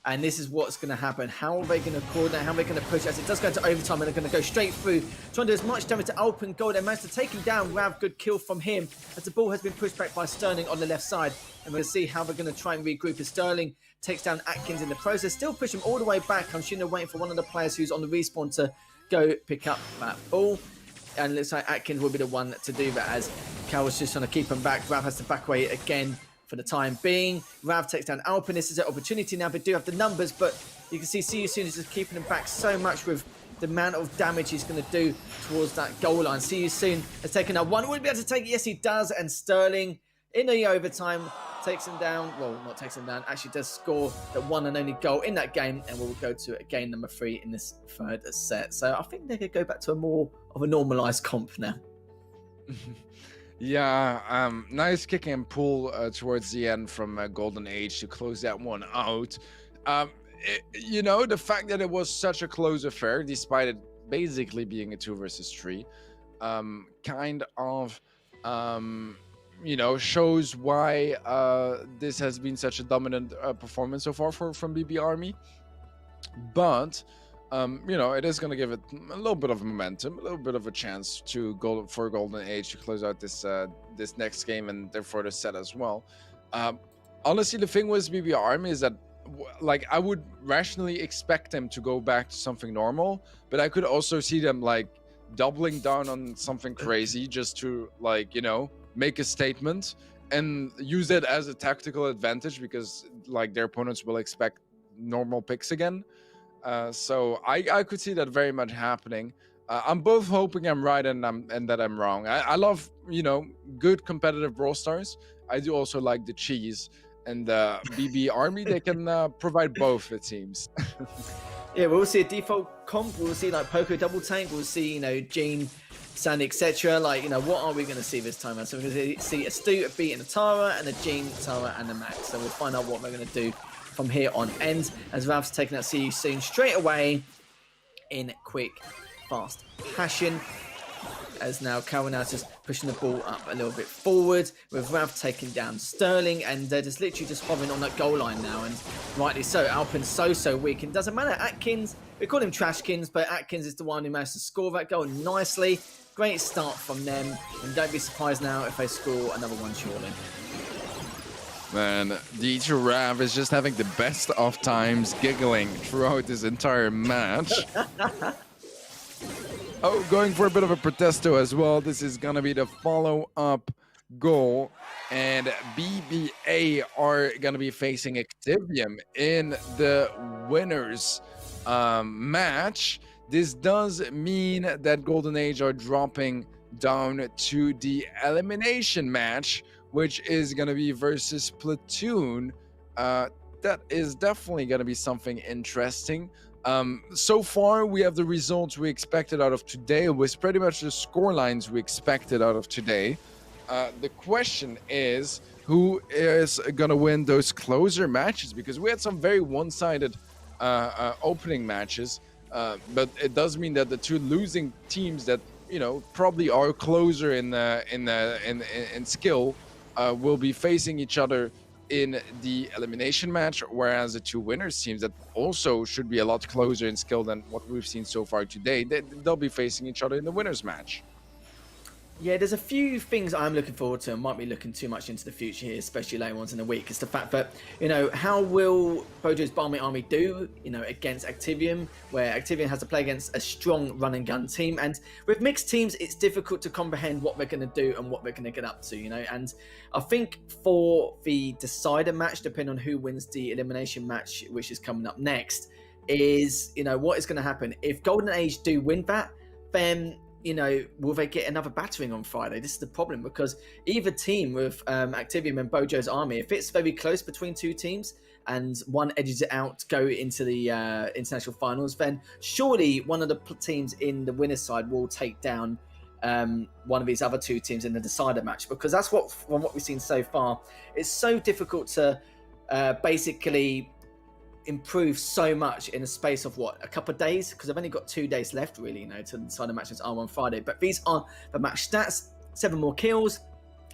And this is what's going to happen. How are they going to coordinate? How are they going to push as it does go to overtime? And they're going to go straight through, trying to do as much damage to Alpen Gold. They managed to take him down. Rav, good kill from him as the ball has been pushed back by Sterling on the left side. And we're going to see how they're going to try and regroup as Sterling takes down Atkins in the process. Still push him all the way back. I'm sure they're waiting for one of the players who's on the respawn to go pick up that ball. And it looks like Atkins will be the one to do that, as Carroll's just trying to keep him back. Rav has to back away again for the time being. Rav takes down Alpen. This is an opportunity now. They do have the numbers, but you can see CU Soon is just keeping him back so much with the amount of damage he's going to do towards that goal line. See you soon. Has taken out one. Would be able to take it. Yes, he does. And Sterling in the overtime takes him down. Well, not takes him down. Actually does score the one and only goal in that game. And we'll go to game number 3 in this third set. So I think they could go back to a more of a normalized comp now. Yeah, nice kick and pull towards the end from Golden Age to close that one out. You know, the fact that it was such a close affair, despite it basically being a 2 versus 3, kind of, you know, shows why this has been such a dominant performance so far from BB Army. But you know, it is going to give it a little bit of momentum, a little bit of a chance to go for Golden Age to close out this this next game and therefore the set as well. Honestly, the thing with BB Army is that, like, I would rationally expect them to go back to something normal, but I could also see them like doubling down on something crazy just to, like, you know, make a statement and use it as a tactical advantage, because like their opponents will expect normal picks again. So I could see that very much happening. I'm both hoping I'm right and that I'm wrong. I love, you know, good competitive Brawl Stars. I do also like the cheese, and BB Army, they can provide both, it seems. Yeah, we'll see a default comp. We'll see like Poco double tank. We'll see, you know, Jean, Sandy, etc. Like, you know, what are we going to see this time? So we're going to see a Stu, a Beat, and a Tara, and a Jean, Tara, and a Max. So we'll find out what we're going to do from here on end, as Ralph's taking out See You Soon straight away in quick, fast passion. As now Carolina's just pushing the ball up a little bit forward, with Ralph taking down Sterling, and just literally just hovering on that goal line now, and rightly so. Alpin's so weak, and doesn't matter. Atkins, we call him Trashkins, but Atkins is the one who managed to score that goal nicely. Great start from them, and don't be surprised now if they score another one shortly. Man, the Giraffe is just having the best of times, giggling throughout this entire match. Oh, going for a bit of a protesto as well. This is gonna be the follow-up goal, and BBA are gonna be facing Activium in the winners match. This does mean that Golden Age are dropping down to the elimination match, which is going to be versus Platoon. That is definitely going to be something interesting. So far, we have the results we expected out of today, with pretty much the score lines we expected out of today. The question is, who is going to win those closer matches? Because we had some very one-sided opening matches, but it does mean that the two losing teams that, you know, probably are closer in skill, will be facing each other in the elimination match, whereas the two winners teams that also should be a lot closer in skill than what we've seen so far today, they'll be facing each other in the winners match. Yeah, there's a few things I'm looking forward to. I might be looking too much into the future here, especially later on in the week. It's the fact that, you know, how will Bojo's Barmy Army do, you know, against Activium, where Activium has to play against a strong run and gun team. And with mixed teams, it's difficult to comprehend what they're going to do and what they're going to get up to, you know. And I think for the decider match, depending on who wins the elimination match, which is coming up next, is, you know, what is going to happen. If Golden Age do win that, then, you know, will they get another battering on Friday? This is the problem, because either team with Activium and Bojo's Army, if it's very close between two teams and one edges it out to go into the international finals, then surely one of the teams in the winner's side will take down one of these other two teams in the decider match, because that's what, from what we've seen so far, it's so difficult to basically improve so much in a space of what, a couple of days, because I've only got 2 days left, really, you know, to decide the matches are on Friday. But these are the match stats: 7 more kills,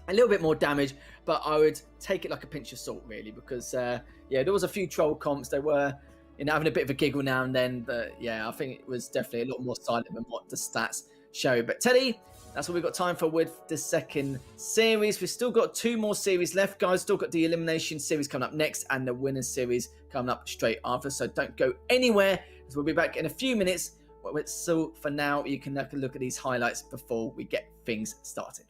a little bit more damage, but I would take it like a pinch of salt, really, because yeah, there was a few troll comps. They were, you know, having a bit of a giggle now and then, but yeah, I think it was definitely a lot more silent than what the stats show. But Teddy, that's what we've got time for with the second series. We've still got 2 more series left, guys. Still got the elimination series coming up next and the winners series coming up straight after. So don't go anywhere, as we'll be back in a few minutes. So for now, you can look at these highlights before we get things started.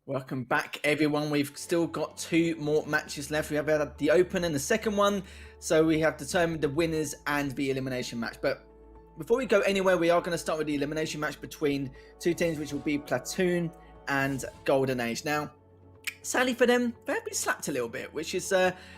Welcome back, everyone. We've still got 2 more matches left. We have had the Open and the second one, so we have determined the winners and the elimination match. But before we go anywhere, we are going to start with the elimination match between 2 teams, which will be Platoon and Golden Age. Now, sadly for them, they've been slapped a little bit, which is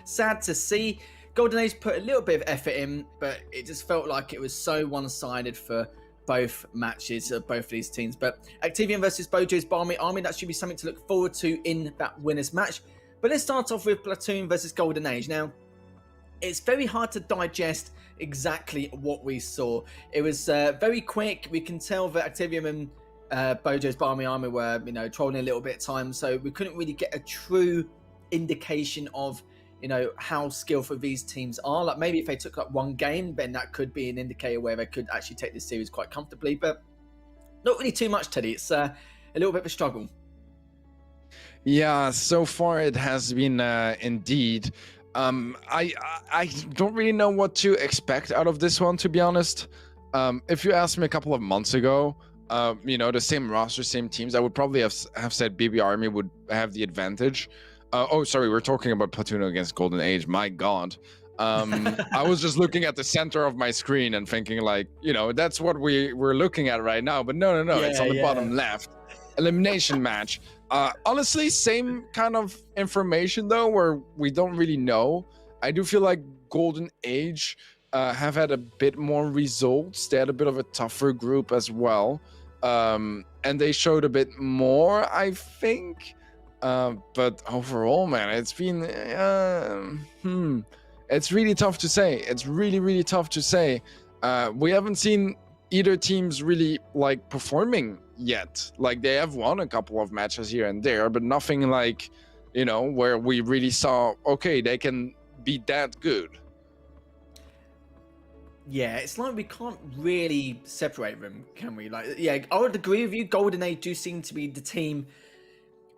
sad to see. Golden Age put a little bit of effort in, but it just felt like it was so one-sided for both matches of both of these teams. But Activium versus Bojo's Barmy Army, that should be something to look forward to in that winners match. But let's start off with Platoon versus Golden Age. Now, it's very hard to digest exactly what we saw. It was very quick. We can tell that Activium and Bojo's Barmy Army were, trolling a little bit at times, so we couldn't really get a true indication of how skillful these teams are. Like, maybe if they took like one game, then that could be an indicator where they could actually take this series quite comfortably, but not really too much, Teddy. It's a little bit of a struggle. Yeah, so far it has been indeed. I don't really know what to expect out of this one, to be honest. If you asked me a couple of months ago, the same roster, same teams, I would probably have said BB Army would have the advantage. Sorry, we're talking about Platoon against Golden Age. My God. I was just looking at the center of my screen and thinking that's what we're looking at right now. But no, yeah, it's on the bottom left. Elimination match. Honestly, same kind of information though, where we don't really know. I do feel like Golden Age have had a bit more results. They had a bit of a tougher group as well. And they showed a bit more, I think. But overall, man, it's been it's really tough to say. It's really tough to say. We haven't seen either teams really performing yet. Like, they have won a couple of matches here and there, but nothing where we really saw, okay, they can be that good. Yeah, it's like we can't really separate them, can we? Like, yeah, I would agree with you. Golden Age do seem to be the team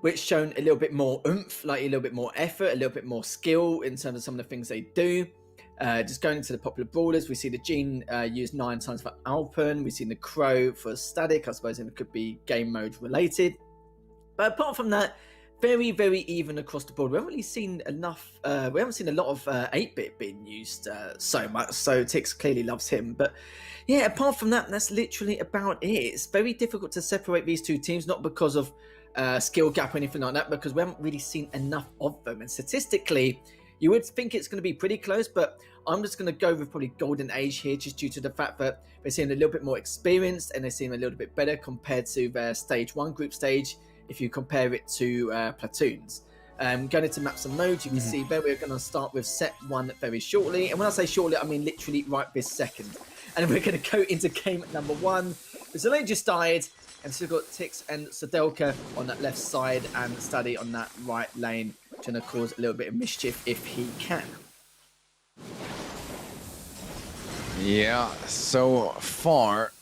which shown a little bit more oomph, like a little bit more effort, a little bit more skill in terms of some of the things they do. Just going into the popular brawlers, we see the Gene used 9 times for Alpen. We've seen the Crow for Static. I suppose it could be game mode related. But apart from that, very, very even across the board. We haven't really seen enough. We haven't seen a lot of 8-bit being used so much. So Tix clearly loves him. But yeah, apart from that, that's literally about it. It's very difficult to separate these two teams, not because of skill gap or anything like that, because we haven't really seen enough of them. And statistically, you would think it's going to be pretty close, but I'm just going to go with probably Golden Age here, just due to the fact that they seem a little bit more experienced and they seem a little bit better compared to their stage 1 group stage, if you compare it to Platoons. Going into maps and modes, you can see there we're going to start with set 1 very shortly. And when I say shortly, I mean literally right this second. And we're going to go into game number 1. Zilay just died. And so we've got Tix and Sodelka on that left side and Study on that right lane, trying to cause a little bit of mischief if he can. Yeah, so far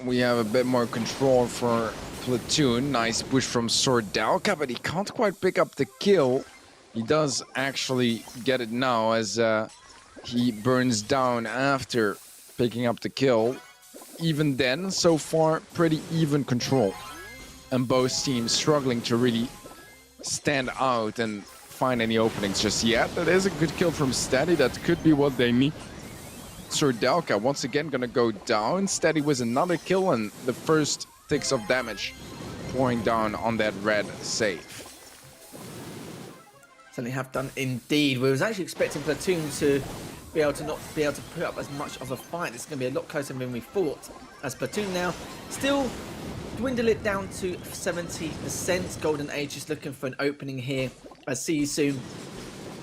we have a bit more control for Platoon. Nice push from Sodelka, but he can't quite pick up the kill. He does actually get it now as he burns down after picking up the kill. Even then, so far, pretty even control. And both teams struggling to really stand out and find any openings just yet. That is a good kill from Steady. That could be what they need. Sodelka once again gonna go down. Steady with another kill and the first ticks of damage pouring down on that red save. Certainly have done indeed. We was actually expecting Platoon to be able to put up as much of a fight. It's going to be a lot closer than we thought. As Platoon now still dwindle it down to 70%. Golden Age is looking for an opening here. I see you soon.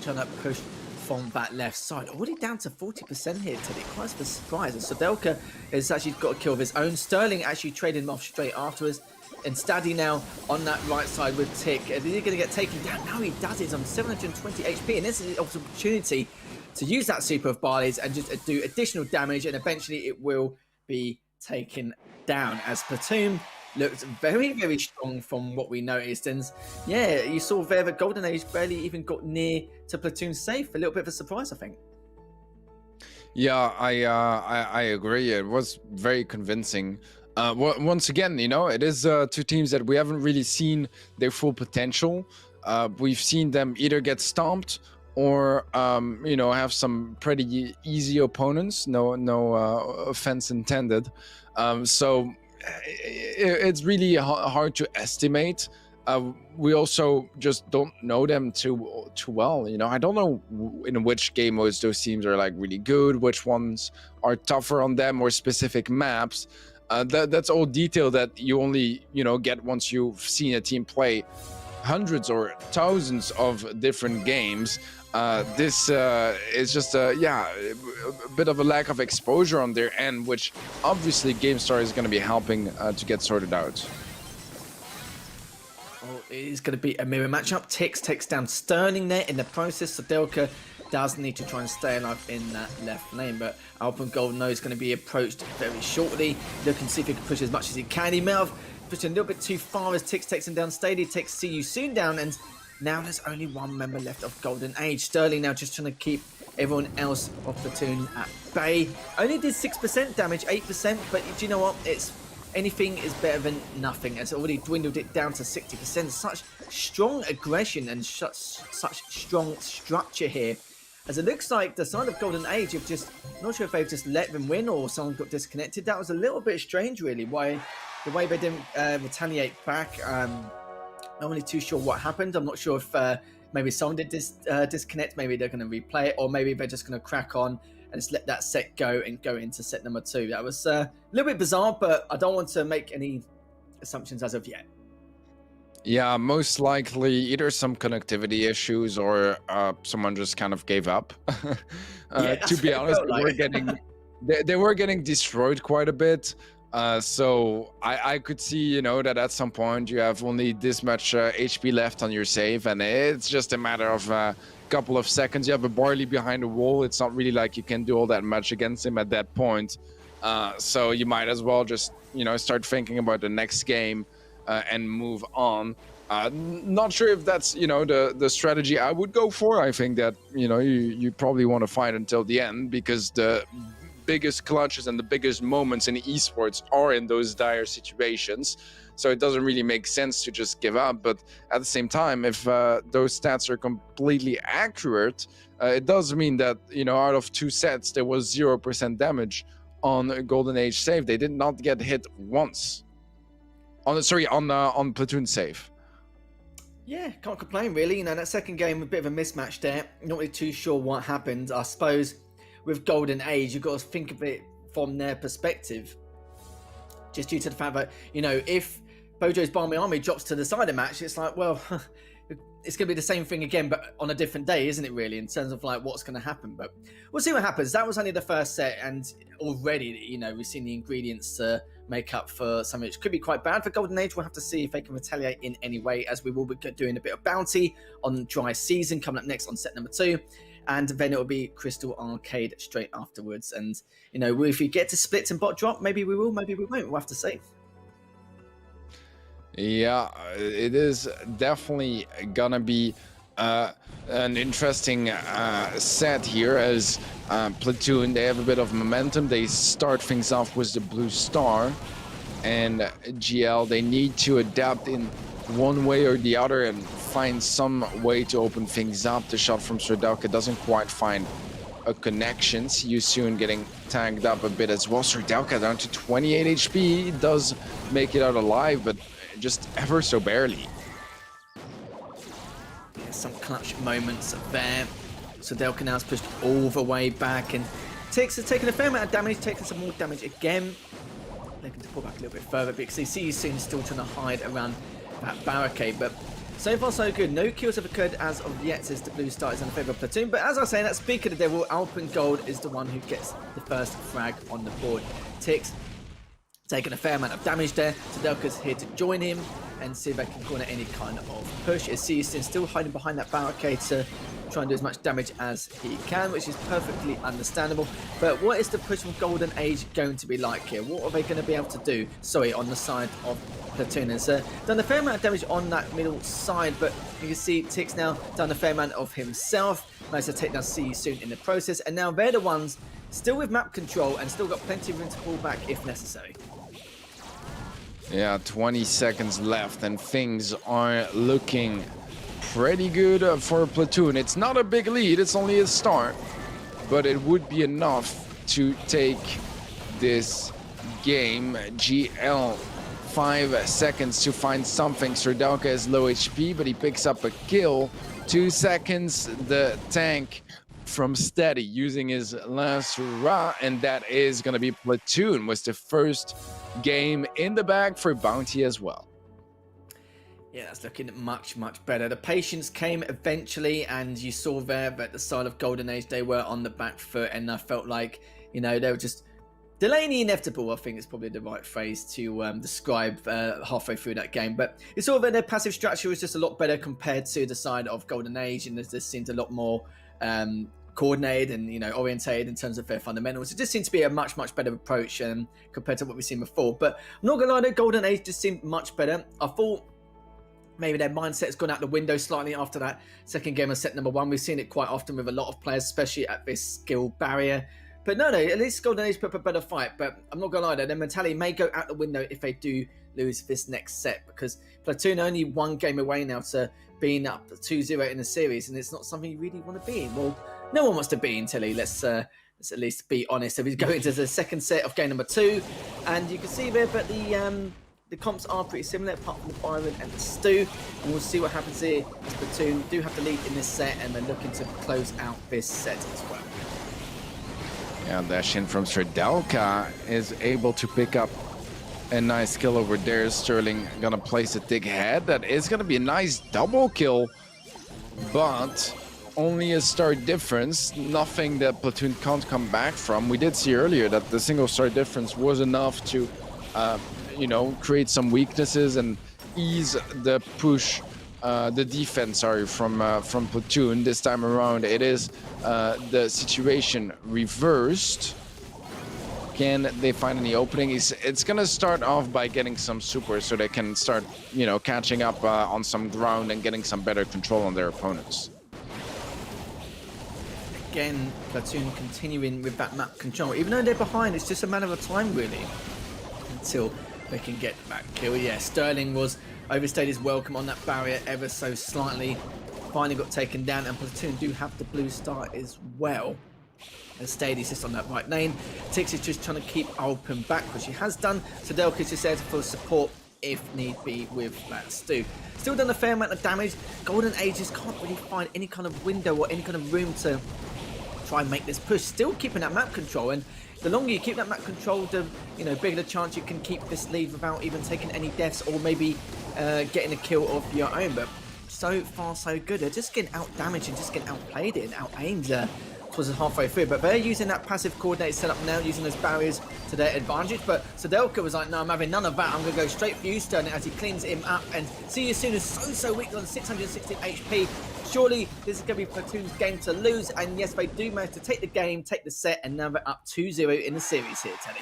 Trying to push from that left side. Already down to 40% here today. Quite a surprise. And Sodelka has actually got a kill of his own. Sterling actually traded him off straight afterwards. And Staddy now on that right side with Tick. Is he going to get taken down? Now he does. He's on 720 HP. And this is an opportunity to use that super of Barley's and just do additional damage. And eventually it will be taken down. As Platoon looked very, very strong from what we noticed. And yeah, you saw there that Golden Age barely even got near to Platoon's safe. A little bit of a surprise, I think. Yeah, I agree. It was very convincing. Once again, you know, it is two teams that we haven't really seen their full potential. We've seen them either get stomped or you know, have some pretty easy opponents. No offense intended. So it's really hard to estimate. We also just don't know them too well. You know, I don't know in which game modes those teams are like really good, which ones are tougher on them, or specific maps. That's all detail that you only, you know, get once you've seen a team play hundreds or thousands of different games. This is just a bit of a lack of exposure on their end, which obviously Gamestars is going to be helping to get sorted out. Well, it is going to be a mirror matchup. Tix takes down Sterling there in the process. Sodelka does need to try and stay alive in that left lane, but Alpen Golden is going to be approached very shortly. Looking to see if he can push as much as he can. He may have pushed a little bit too far as Tix takes him down. Stady takes See You Soon down, and now there's only one member left of Golden Age. Sterling now just trying to keep everyone else of Platoon at bay. Only did 6% damage, 8%, but do you know what? Anything is better than nothing. It's already dwindled it down to 60%. Such strong aggression and such strong structure here. As it looks like the side of Golden Age have just, I'm not sure if they've just let them win or someone got disconnected. That was a little bit strange, really, the way they didn't retaliate back. Not really too sure what happened. I'm not sure if maybe someone did disconnect. Maybe they're going to replay it, or maybe they're just going to crack on and just let that set go and go into set number 2. That was a little bit bizarre, but I don't want to make any assumptions as of yet. Yeah, most likely either some connectivity issues or someone just kind of gave up. To be honest, they were getting destroyed quite a bit. So I could see, you know, that at some point you have only this much HP left on your save, and it's just a matter of a couple of seconds. You have a Barley behind the wall. It's not really like you can do all that much against him at that point. So you might as well just, you know, start thinking about the next game and move on. Not sure if that's, you know, the strategy I would go for. I think that, you know, you probably want to fight until the end, because the biggest clutches and the biggest moments in esports are in those dire situations. So it doesn't really make sense to just give up. But at the same time, if those stats are completely accurate, it does mean that, you know, out of 2 sets, there was 0% damage on a Golden Age save. They did not get hit once. On Platoon save. Yeah, can't complain really. You know, that second game, a bit of a mismatch there. Not really too sure what happened. I suppose with Golden Age, you've got to think of it from their perspective. Just due to the fact that, you know, if Bojo's Barmy Army drops to the side of match, it's like, well, it's going to be the same thing again, but on a different day, isn't it, really, in terms of like what's going to happen. But we'll see what happens. That was only the first set, and already, you know, we've seen the ingredients to make up for something which could be quite bad for Golden Age. We'll have to see if they can retaliate in any way, as we will be doing a bit of bounty on Dry Season coming up next on set number 2. And then it'll be Crystal Arcade straight afterwards. And, you know, if we get to splits and bot drop, maybe we will, maybe we won't. We'll have to see. Yeah, it is definitely gonna be an interesting set here, as Platoon, they have a bit of momentum. They start things off with the blue star, and GL, they need to adapt in one way or the other and find some way to open things up. The shot from Serdauka doesn't quite find a connection. You soon getting tagged up a bit as well. Serdauka down to 28 HP, does make it out alive, but just ever so barely. Yeah, some clutch moments there. Serdauka now is pushed all the way back, and Tix has taken a fair amount of damage, taking some more damage again. Looking to pull back a little bit further, because they see you soon still trying to hide around that barricade. But so far so good. No kills have occurred as of yet, says the blue star is in favour of Platoon. But as I say, that Speak of the Devil, Alpengold is the one who gets the first frag on the board. Tix taking a fair amount of damage there. Serdauka's here to join him and see if they can corner any kind of push. As Season still hiding behind that barricade to try and do as much damage as he can, which is perfectly understandable. But what is the push from Golden Age going to be like here? What are they going to be able to do? Sorry, on the side of Platoon. Has done a fair amount of damage on that middle side, but you can see Tix now done a fair amount of himself. Managed to take down See Soon in the process, and now they're the ones still with map control and still got plenty of room to pull back if necessary. Yeah, 20 seconds left, and things are looking pretty good for Platoon. It's not a big lead, it's only a start, but it would be enough to take this game. GL, 5 seconds to find something. Serdauka is low HP, but he picks up a kill. 2 seconds, the tank from Steady using his last hurrah, and that is going to be Platoon with the first game in the bag for Bounty as well. Yeah, that's looking much, much better. The patience came eventually, and you saw there that at the start of Golden Age, they were on the back foot, and I felt like, you know, they were just delaying the inevitable, I think is probably the right phrase to describe halfway through that game. But it's all that their passive structure was just a lot better compared to the side of Golden Age, and this seemed a lot more coordinated and, you know, orientated in terms of their fundamentals. It just seemed to be a much, much better approach compared to what we've seen before. But I'm not gonna lie, though, Golden Age just seemed much better. I thought maybe their mindset has gone out the window slightly after that second game of set number 1. We've seen it quite often with a lot of players, especially at this skill barrier. But no, at least Golden Age put up a better fight. But I'm not gonna lie, though, their mentality may go out the window if they do lose this next set, because Platoon only 1 game away now to being up 2-0 in the series, and it's not something you really want to be in. Well, no one wants to be in, Tilly. Let's at least be honest. So we go into the second set of game number 2, and you can see there that the comps are pretty similar, apart from the Byron and the Stu. And we'll see what happens here as Platoon do have the lead in this set, and they're looking to close out this set as well. Yeah, dash in from Serdauka is able to pick up a nice kill over there. Sterling gonna place a dig head. That is gonna be a nice double kill, but only a star difference. Nothing that Platoon can't come back from. We did see earlier that the single star difference was enough to you know, create some weaknesses and ease the push, the defense, sorry, from Platoon. This time around, it is the situation reversed. Can they find any opening? It's gonna start off by getting some supers so they can start, you know, catching up on some ground and getting some better control on their opponents. Again, Platoon continuing with that map control. Even though they're behind, it's just a matter of time, really, until they can get that kill. Yeah, Sterling was overstayed his welcome on that barrier ever so slightly. Finally got taken down, and Platoon do have the blue star as well. And Stady sits on that right lane. Tix is just trying to keep open back, which he has done. Sadelka is just there for support if need be with that Stu. Still done a fair amount of damage. Golden Ages can't really find any kind of window or any kind of room to try and make this push. Still keeping that map control, and the longer you keep that map control, the bigger the chance you can keep this lead without even taking any deaths or maybe getting a kill of your own. But so far so good. They're just getting out damaged and just getting outplayed and out aimed towards halfway through, but they're using that passive coordinated setup now, using those barriers to their advantage. But Sadelka was like, no, I'm having none of that. I'm going to go straight for you, Sterling, as he cleans him up. And see you soon as so weak on 616 HP. Surely this is going to be Platoon's game to lose. And yes, they do manage to take the game, take the set, and now they're up 2-0 in the series here, Teddy.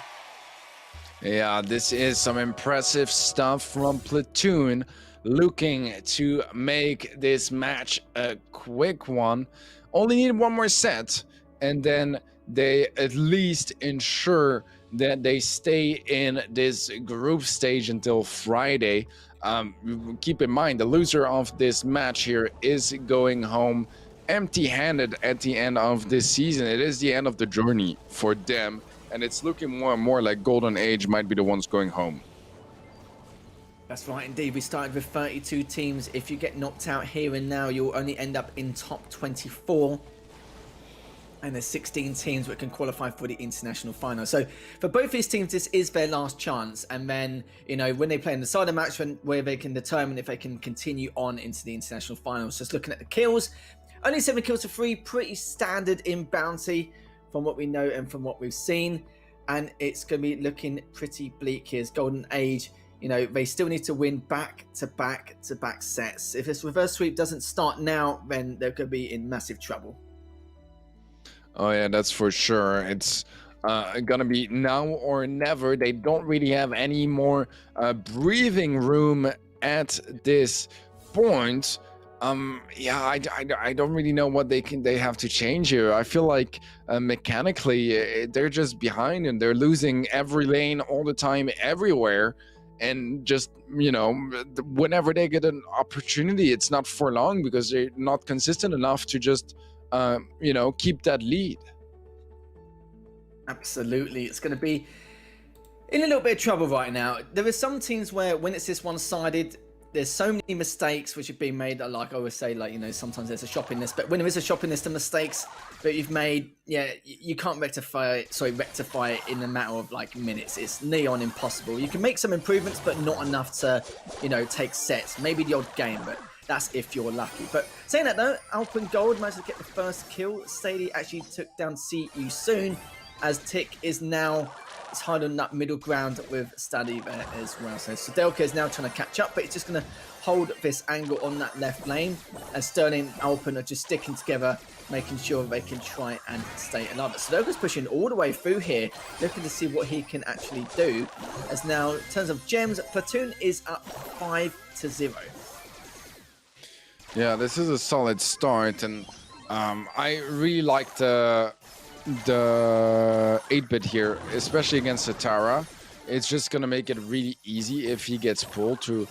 Yeah, this is some impressive stuff from Platoon, looking to make this match a quick one. Only need one more set, and then they at least ensure that they stay in this group stage until Friday. Keep in mind, the loser of this match here is going home empty-handed at the end of this season. It is the end of the journey for them, and it's looking more and more like Golden Age might be the ones going home. That's right, indeed. We started with 32 teams. If you get knocked out here and now, you'll only end up in top 24. And there's 16 teams that can qualify for the international final. So for both these teams, this is their last chance. And then, when they play in the side of match, where they can determine if they can continue on into the international finals. Just looking at the kills, only 7 kills to 3, pretty standard in Bounty from what we know and from what we've seen. And it's going to be looking pretty bleak here as Golden Age. They still need to win back-to-back sets. If this reverse sweep doesn't start now, then they're going to be in massive trouble. Oh yeah, that's for sure. It's gonna be now or never. They don't really have any more breathing room at this point. Yeah, I don't really know what they have to change here. I feel like mechanically they're just behind and they're losing every lane all the time, everywhere. And just, whenever they get an opportunity, it's not for long because they're not consistent enough to just, keep that lead. Absolutely. It's going to be in a little bit of trouble right now. There are some teams where when it's this one-sided, there's so many mistakes which have been made. Like I always say, sometimes there's a shopping list. But when there is a shopping list of mistakes that you've made, you can't rectify it in a matter of minutes. It's near on impossible. You can make some improvements, but not enough to, take sets. Maybe the odd game, but that's if you're lucky. But saying that though, Alpen Gold managed to get the first kill. Sadie actually took down See You Soon, as Tick is now hiding on that middle ground with Stady there as well. So Sadelka is now trying to catch up, but he's just going to hold this angle on that left lane. And Sterling and Alpen are just sticking together, making sure they can try and stay alive. But Sadelka's pushing all the way through here, looking to see what he can actually do. As now, in terms of gems, Platoon is up 5-0. Yeah, this is a solid start, and I really like the 8-bit here, especially against Satara. It's just gonna make it really easy if he gets pulled to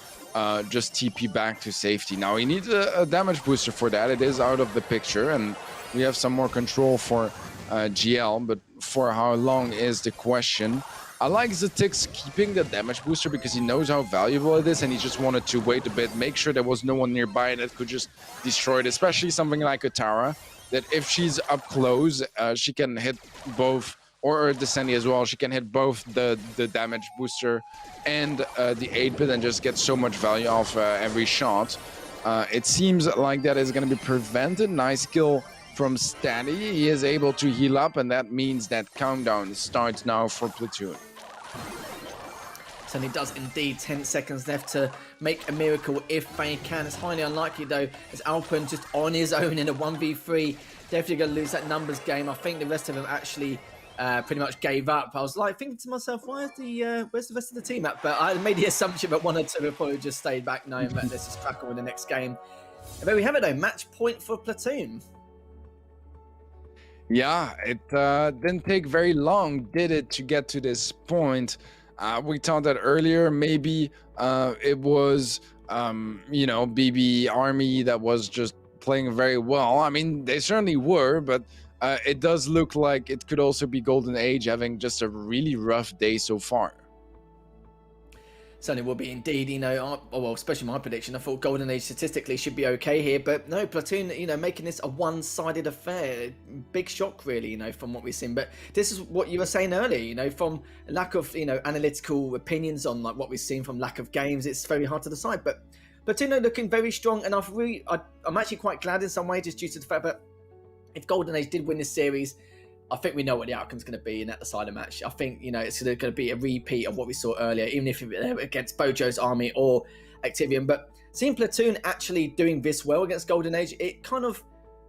just TP back to safety. Now he needs a damage booster for that. It is out of the picture, and we have some more control for GL, but for how long is the question. I like Zetix keeping the damage booster because he knows how valuable it is, and he just wanted to wait a bit, make sure there was no one nearby that could just destroy it, especially something like a Tara, that if she's up close, she can hit both, or Descendi as well, she can hit both the damage booster and the 8-bit and just get so much value off every shot. It seems like that is going to be prevented. Nice kill from Stady. He is able to heal up, and that means that countdown starts now for Platoon. Certainly does indeed. 10 seconds left to make a miracle if they can. It's highly unlikely though, as Alpen just on his own in a 1v3. Definitely going to lose that numbers game. I think the rest of them actually pretty much gave up. I was like thinking to myself, where's the rest of the team at? But I made the assumption that one or two have probably just stayed back, knowing that let's just crack on with the next game. And there we have it though, match point for Platoon. Yeah, it didn't take very long, did it, to get to this point? We thought that earlier maybe it was, BB Army that was just playing very well. I mean, they certainly were, but it does look like it could also be Golden Age having just a really rough day so far. Certainly will be indeed, well, especially my prediction. I thought Golden Age statistically should be okay here, but no, Platoon, making this a one-sided affair. Big shock, really, from what we've seen. But this is what you were saying earlier, from lack of, analytical opinions on like what we've seen from lack of games, it's very hard to decide. But Platoon are looking very strong, and I'm actually quite glad in some way, just due to the fact that if Golden Age did win this series, I think we know what the outcome's going to be in that decider match. I think, it's going to be a repeat of what we saw earlier, even if it against Bojo's Army or Activium. But seeing Platoon actually doing this well against Golden Age, it kind of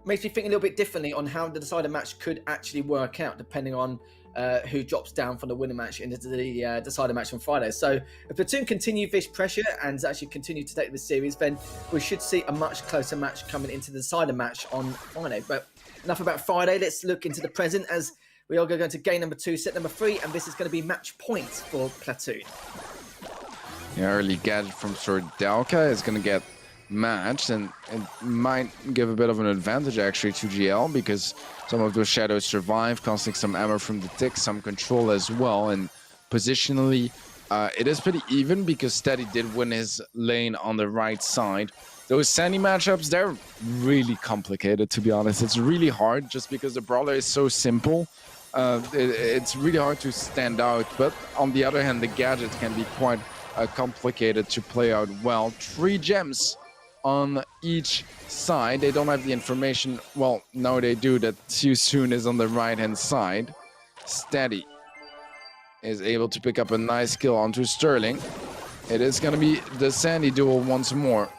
makes me think a little bit differently on how the decider match could actually work out, depending on who drops down from the winner match into the decider match on Friday. So if Platoon continue this pressure and actually continue to take the series, then we should see a much closer match coming into the decider match on Friday. But enough about Friday. Let's look into the present as we are going to game number 2, set number 3, and this is going to be match points for Platoon. Yeah, early gadget from Sordelka is going to get matched, and it might give a bit of an advantage actually to GL, because some of those shadows survive, costing some ammo from the tick, some control as well, and positionally it is pretty even because Steady did win his lane on the right side. Those Sandy matchups, they're really complicated, to be honest. It's really hard just because the brawler is so simple. It's really hard to stand out, but on the other hand, the gadget can be quite complicated to play out well. 3 gems on each side. They don't have the information. Well, no, they do, that Too Soon is on the right-hand side. Steady is able to pick up a nice kill onto Sterling. It is going to be the Sandy duel once more.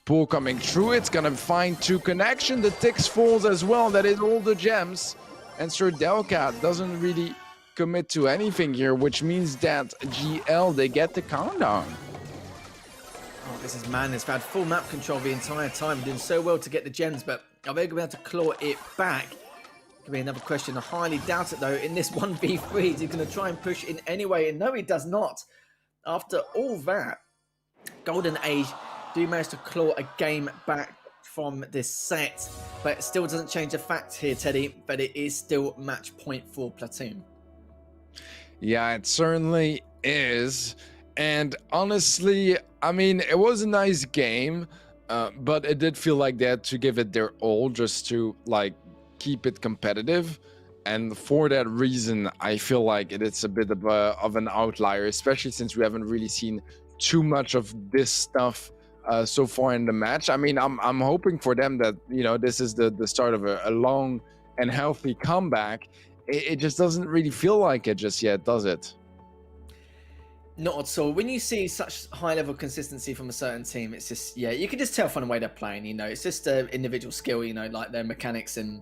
Pool coming through, it's gonna find 2 connection. The ticks falls as well, that is all the gems. And Sordelka doesn't really commit to anything here, which means that GL, they get the countdown. Oh, this is madness. They've had full map control the entire time, doing so well to get the gems, but are they going to be able to claw it back? Could be another question. I highly doubt it though. In this 1v3, is he going to try and push in anyway? And no, he does not. After all that, Golden Age do manage to claw a game back from this set, but it still doesn't change the fact here, Teddy, that it is still match point for Platoon. Yeah, it certainly is. And honestly, I mean, it was a nice game, but it did feel like they had to give it their all just to like keep it competitive. And for that reason, I feel like it's a bit of an outlier, especially since we haven't really seen too much of this stuff so far in the match. I mean, I'm hoping for them that, this is the start of a long and healthy comeback. It just doesn't really feel like it just yet, does it? Not at all. When you see such high level consistency from a certain team, it's just, yeah, you can just tell from the way they're playing, it's just an individual skill, like their mechanics and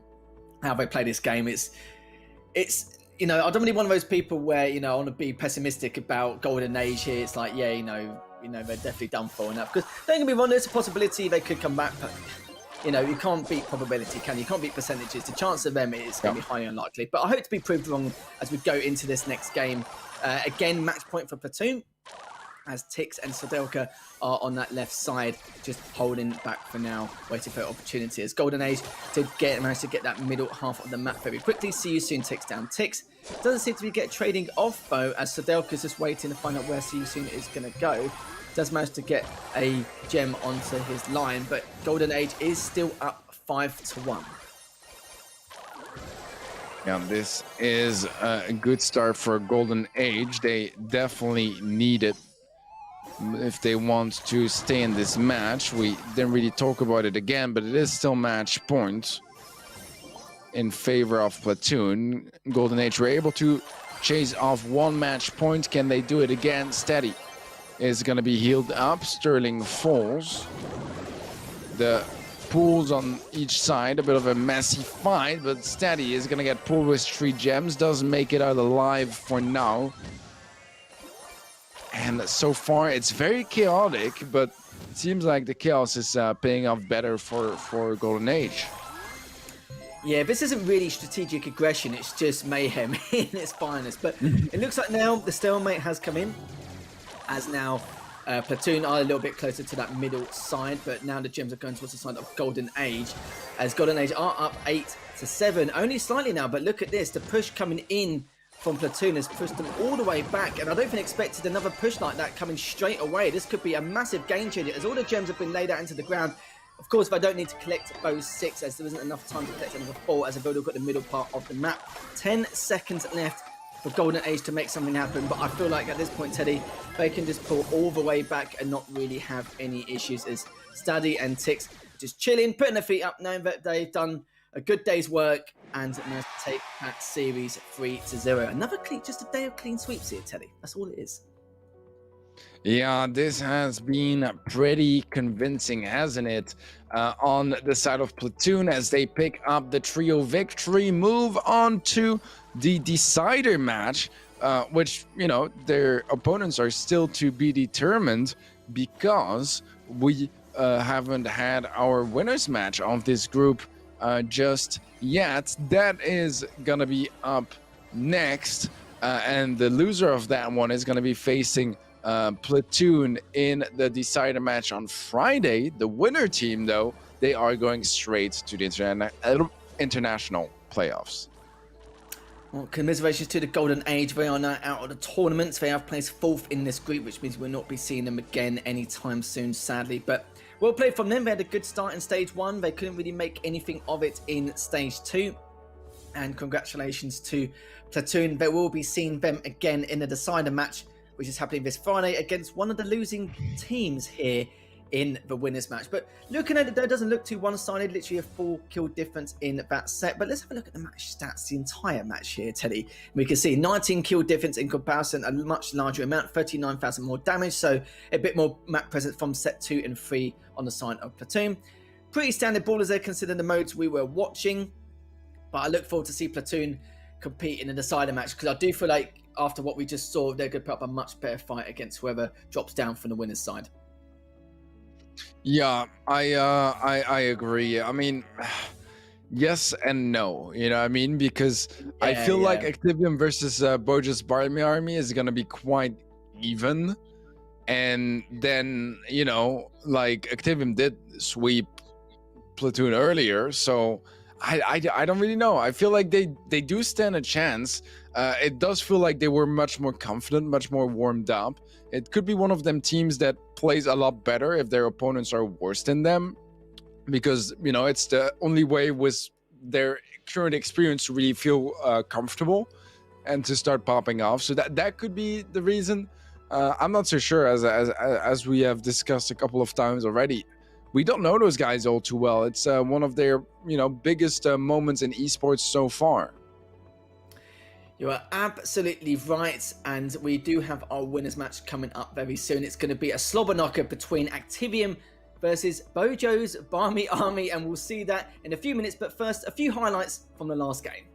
how they play this game. It's I don't really one of those people where, I want to be pessimistic about Golden Age here. It's like, yeah, they're definitely done for enough. Because don't get me wrong, there's a possibility they could come back, but you can't beat probability, can you? You can't beat percentages. The chance of them is going to be highly unlikely. But I hope to be proved wrong as we go into this next game. Again, match point for Platoon, as Tix and Sordelka are on that left side, just holding back for now, waiting for opportunity. As Golden Age managed to get that middle half of the map very quickly. See You Soon takes down Tix. Doesn't seem to be trading off though, as Sordelka's just waiting to find out where See You Soon is going to go. Does manage to get a gem onto his line, but Golden Age is still up 5-1. Yeah, this is a good start for Golden Age. They definitely need it if they want to stay in this match. We didn't really talk about it again, but it is still match point in favor of Platoon. Golden Age were able to chase off 1 match point. Can they do it again? Steady is going to be healed up. Sterling falls. The pools on each side, a bit of a messy fight, but Steady is going to get pulled with 3 gems. Doesn't make it out alive for now. And so far, it's very chaotic, but it seems like the chaos is paying off better for Golden Age. Yeah, this isn't really strategic aggression, it's just mayhem in its finest. But it looks like now the stalemate has come in, as now Platoon are a little bit closer to that middle side, but now the gems are going towards the side of Golden Age, as Golden Age are up 8-7, only slightly now, but look at this, the push coming in from Platoon has pushed them all the way back, and I don't think expected another push like that coming straight away. This could be a massive game changer, as all the gems have been laid out into the ground. Of course, if I don't need to collect those 6, as there isn't enough time to collect another 4, as I've already got the middle part of the map. 10 seconds left for Golden Age to make something happen, but I feel like at this point, Teddy, they can just pull all the way back and not really have any issues, as Steady and Tix just chilling, putting their feet up, knowing that they've done a good day's work and managed to take that series 3-0. Another clean, just a day of clean sweeps here, Teddy. That's all it is. Yeah, this has been pretty convincing, hasn't it? On the side of Platoon, as they pick up the trio victory, move on to the decider match, which, you know, their opponents are still to be determined, because we haven't had our winners match of this group just yet. That is gonna be up next, and the loser of that one is gonna be facing Platoon in the decider match on Friday. The winner team, though, they are going straight to the international playoffs. Well, commiserations to the Golden Age. They are now out of the tournaments. They have placed 4th in this group, which means we'll not be seeing them again anytime soon, sadly. But well played from them. They had a good start in stage 1. They couldn't really make anything of it in stage 2. And congratulations to Platoon. They will be seeing them again in the decider match, which is happening this Friday against one of the losing teams here in the winners match. But looking at it, though, it doesn't look too one-sided. Literally a 4 kill difference in that set. But let's have a look at the match stats, the entire match here, Teddy. We can see 19 kill difference in comparison, a much larger amount, 39,000 more damage. So a bit more map presence from set 2 and 3 on the side of Platoon. Pretty standard ballers there, considering the modes we were watching. But I look forward to see Platoon compete in a decider match, because I do feel like after what we just saw, they're going to put up a much better fight against whoever drops down from the winner's side. Yeah, I agree. I mean, yes and no, you know what I mean? Because I feel like Activium versus Boja's Barmy Army is going to be quite even. And then, you know, like Activium did sweep Platoon earlier, so I don't really know. I feel like they do stand a chance. It does feel like they were much more confident, much more warmed up. It could be one of them teams that plays a lot better if their opponents are worse than them, because, you know, it's the only way with their current experience to really feel comfortable and to start popping off. So that could be the reason. I'm not so sure, as we have discussed a couple of times already. We don't know those guys all too well. It's one of their, you know, biggest moments in esports so far. You are absolutely right, and we do have our winners match coming up very soon. It's going to be a slobber knocker between Activium versus Bojo's Barmy Army, and we'll see that in a few minutes. But first, a few highlights from the last game.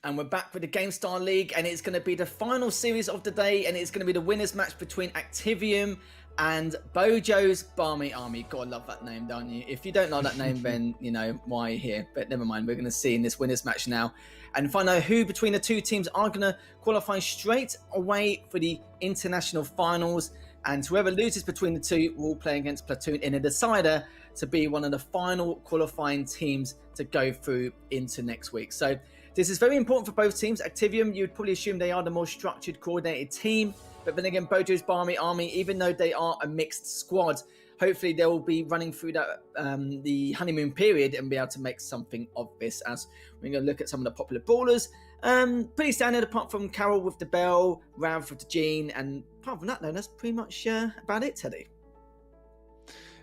And we're back with the Gamestar League, and it's going to be the final series of the day, and it's going to be the winners match between Activium and Bojo's Barmy Army. God, love that name, don't you? If you don't know that name, then you know why you're here. But never mind, we're going to see in this winners match now and find out who between the two teams are going to qualify straight away for the international finals. And whoever loses between the two will play against Platoon in a decider to be one of the final qualifying teams to go through into next week. So this is very important for both teams. Activium, you would probably assume they are the more structured, coordinated team. But then again, Bojo's Barmy Army, even though they are a mixed squad, hopefully they will be running through that the honeymoon period and be able to make something of this. As we're going to look at some of the popular brawlers. Pretty standard apart from Carol with the Bell, Rav with the Jean, and apart from that, though, that's pretty much about it, Teddy.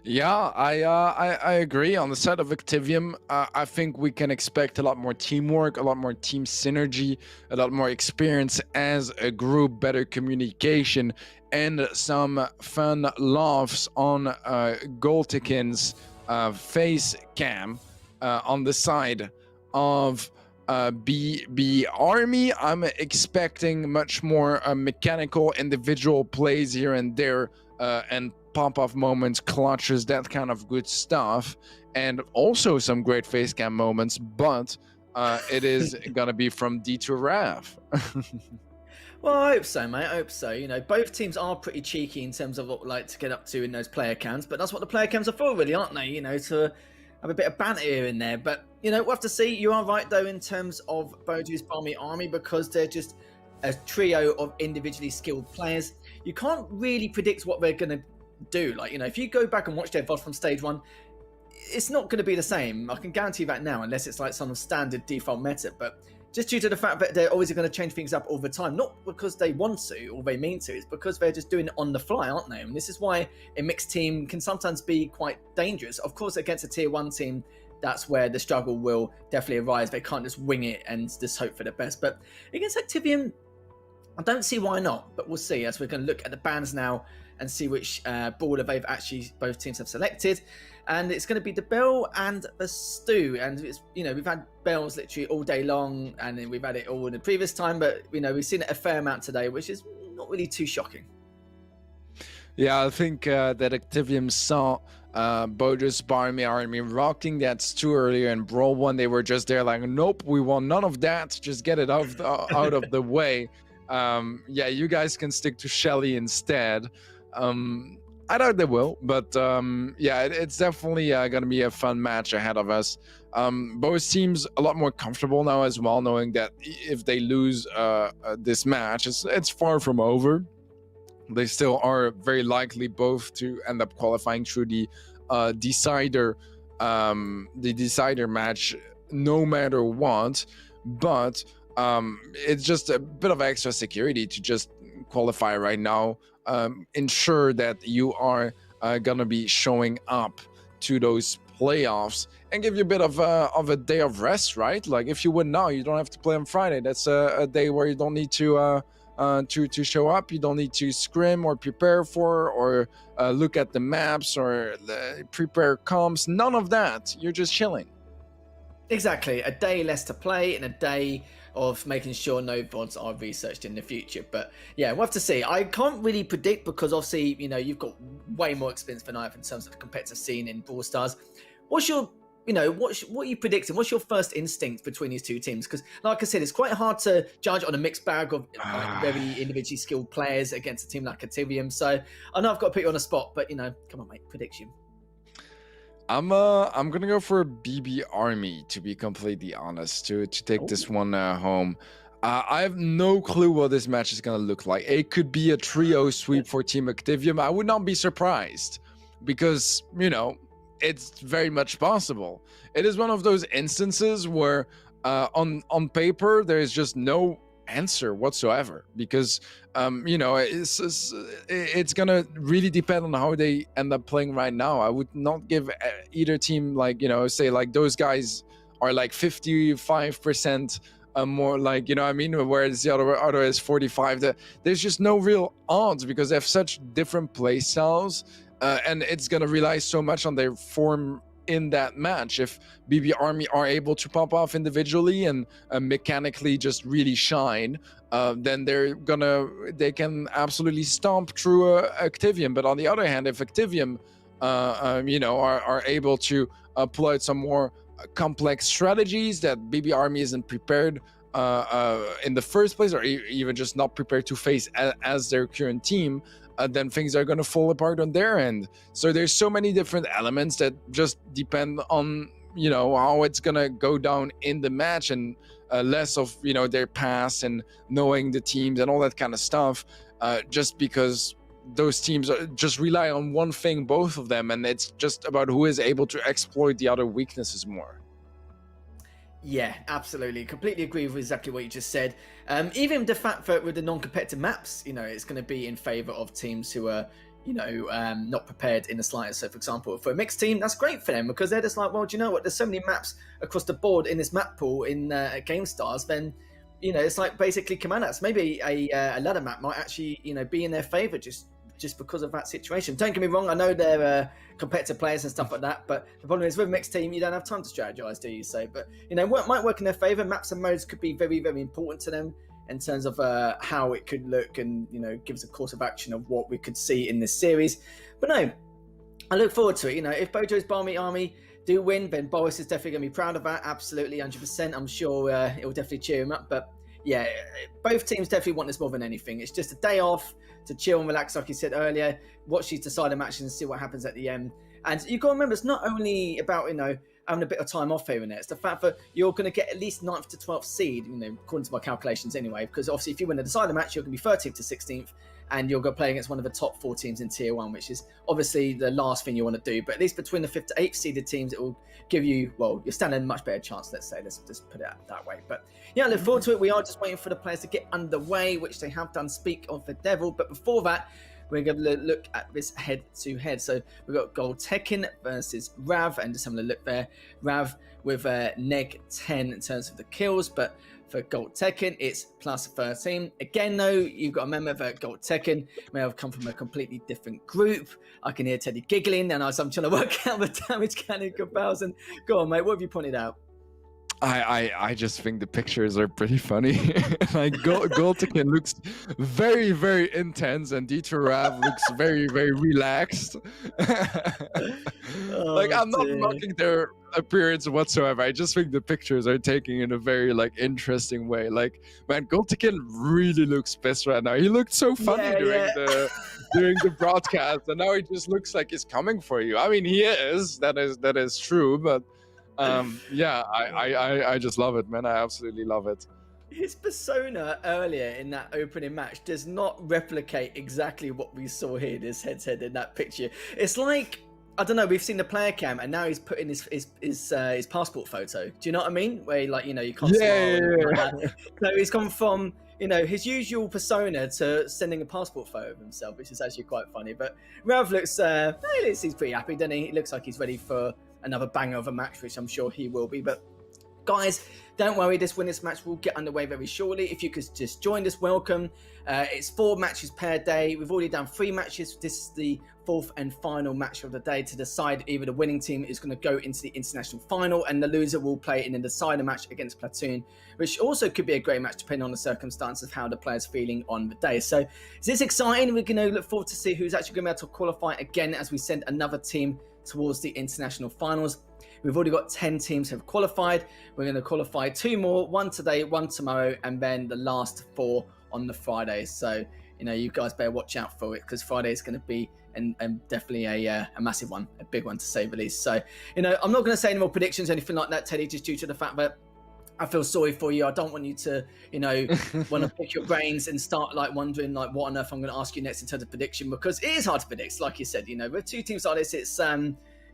Yeah, I agree. On the side of Activium, I think we can expect a lot more teamwork, a lot more team synergy, a lot more experience as a group, better communication, and some fun laughs on Goltikin's face cam on the side of BB Army. I'm expecting much more mechanical individual plays here and there, and pop-off moments, clutches, that kind of good stuff, and also some great face cam moments, but it is gonna be from D to Rav. Well, I hope so, mate. I hope so. You know, both teams are pretty cheeky in terms of what we like to get up to in those player cams, but that's what the player cams are for, really, aren't they? You know, to have a bit of banter here and there. But, you know, we'll have to see. You are right, though, in terms of Bojo's Barmy Army, because they're just a trio of individually skilled players. You can't really predict what they're going to do. Like, you know, if you go back and watch their VOD from stage one, it's not going to be the same. I can guarantee that now, unless it's like some standard default meta. But just due to the fact that they're always going to change things up all the time, not because they want to or they mean to, it's because they're just doing it on the fly, aren't they? And this is why a mixed team can sometimes be quite dangerous. Of course, against a tier 1 team, that's where the struggle will definitely arise. They can't just wing it and just hope for the best. But against Activium, I don't see why not, but we'll see as we're going to look at the bans now and see which brawler they've actually both teams have selected. And it's going to be the Bell and the Stu. And it's, you know, we've had Bells literally all day long, and then we've had it all in the previous time, but you know, we've seen it a fair amount today, which is not really too shocking. Yeah, I think that Activium saw Bojo's Barmy Army rocking that Stu earlier in Brawl 1. They were just there like, nope, we want none of that. Just get it out of the way. Yeah, you guys can stick to Shelly instead. I doubt they will, but yeah, it's definitely going to be a fun match ahead of us. Both teams a lot more comfortable now as well, knowing that if they lose this match, it's far from over. They still are very likely both to end up qualifying through the decider match, no matter what. But it's just a bit of extra security to just qualify right now. Ensure that you are gonna be showing up to those playoffs and give you a bit of a day of rest, right? Like if you win now, you don't have to play on Friday. That's a day where you don't need to show up. You don't need to scrim or prepare for or look at the maps or prepare comps. None of that. You're just chilling. Exactly. A day less to play and a day of making sure no VODs are researched in the future. But yeah, we'll have to see. I can't really predict because obviously, you know, you've got way more experience than I have in terms of the competitive scene in Brawl Stars. What's your, you know, what are you predicting? What's your first instinct between these two teams? Because like I said, it's quite hard to judge on a mixed bag of like, very individually skilled players against a team like Activium. So I know I've got to put you on the spot, but you know, come on, mate, prediction. I'm gonna go for BB Army, to be completely honest, to take this one home. I have no clue what this match is gonna look like. It could be a trio sweep for Team Activium. I would not be surprised because, you know, it's very much possible. It is one of those instances where on paper there is just no answer whatsoever, because it's gonna really depend on how they end up playing right now. I would not give either team, like, say like those guys are like 55% more, like, I mean, whereas the other is 45. There's just no real odds because they have such different play styles, and it's gonna rely so much on their form in that match. If BB Army are able to pop off individually and mechanically just really shine, then they can absolutely stomp through Activium. But on the other hand, if Activium are able to pull out some more complex strategies that BB Army isn't prepared in the first place, or even just not prepared to face as their current team, then things are going to fall apart on their end. So there's so many different elements that just depend on how it's going to go down in the match, and less of their past and knowing the teams and all that kind of stuff, just because those teams just rely on one thing, both of them, and it's just about who is able to exploit the other weaknesses more. Yeah, absolutely. Completely agree with exactly what you just said. Even the fact that with the non-competitive maps, it's going to be in favor of teams who are, not prepared in the slightest. So, for example, for a mixed team, that's great for them because they're just like, well, do you know what? There's so many maps across the board in this map pool in Gamestars. Then, it's like basically commanders. Maybe a ladder map might actually, be in their favor just because of that situation. Don't get me wrong, I know they're competitive players and stuff like that, but the problem is with a mixed team, you don't have time to strategize, do you? So, but what might work in their favor. Maps and modes could be very, very important to them in terms of how it could look, and gives a course of action of what we could see in this series. But no, I look forward to it. If Bojo's Barmy Army do win, then Boris is definitely going to be proud of that. Absolutely, 100%. I'm sure it will definitely cheer him up. But yeah, both teams definitely want this more than anything. It's just a day off to chill and relax, like you said earlier, watch these decider matches and see what happens at the end. And you've got to remember, it's not only about, having a bit of time off here and there. It's the fact that you're going to get at least 9th to 12th seed, according to my calculations anyway, because obviously if you win a decider match, you're going to be 13th to 16th, and you're going to play against one of the top 4 teams in Tier 1, which is obviously the last thing you want to do. But at least between the 5th to 8th seeded teams, it will give you, well, you're standing a much better chance, let's say. Let's just put it that way. But yeah, I look forward to it. We are just waiting for the players to get underway, which they have done. Speak of the devil. But before that, we're going to look at this head-to-head. So we've got Gold Tekken versus Rav, and just having a look there. Rav with neg 10 in terms of the kills, but for Gold Tekken, it's plus 13. Again, though, you've got to remember that Gold Tekken may have come from a completely different group. I can hear Teddy giggling, and as I'm trying to work out the damage cannon comparison. Go on, mate, what have you pointed out? I just think the pictures are pretty funny. Like Gold Tekken looks very, very intense, and Dieter Rav looks very, very relaxed. Like, I'm not knocking their appearance whatsoever. I just think the pictures are taken in a very interesting way. Like, man, Gold Tekken really looks pissed right now. He looked so funny during the broadcast, and now he just looks like he's coming for you. I mean, he is. That is true, but. I just love it, man. I absolutely love it. His persona earlier in that opening match does not replicate exactly what we saw here, this head-to-head in that picture. It's like, I don't know, we've seen the player cam and now he's putting his passport photo. Do you know what I mean? Where you can't smile. So he's gone from his usual persona to sending a passport photo of himself, which is actually quite funny. But Rav looks he's pretty happy, doesn't he? He looks like he's ready for another banger of a match, which I'm sure he will be. But guys, don't worry, this match will get underway very shortly. If you could just join us, welcome. It's 4 matches per day. We've already done 3 matches. This is the 4th and final match of the day to decide either the winning team is going to go into the international final and the loser will play in a decider match against Platoon, which also could be a great match depending on the circumstances of how the player's feeling on the day. So is this exciting? We're going to look forward to see who's actually going to be able to qualify again as we send another team towards the international finals. We've already got 10 teams who have qualified. We're going to qualify 2 more, 1 today, 1 tomorrow, and then the last 4 on the Friday. So, you guys better watch out for it because Friday is going to be and definitely a massive one, a big one to say the least. So, I'm not going to say any more predictions or anything like that, Teddy, just due to the fact that I feel sorry for you. I don't want you to, want to pick your brains and start wondering what on earth I'm going to ask you next in terms of prediction, because it is hard to predict. Like you said, with 2 teams like this, it's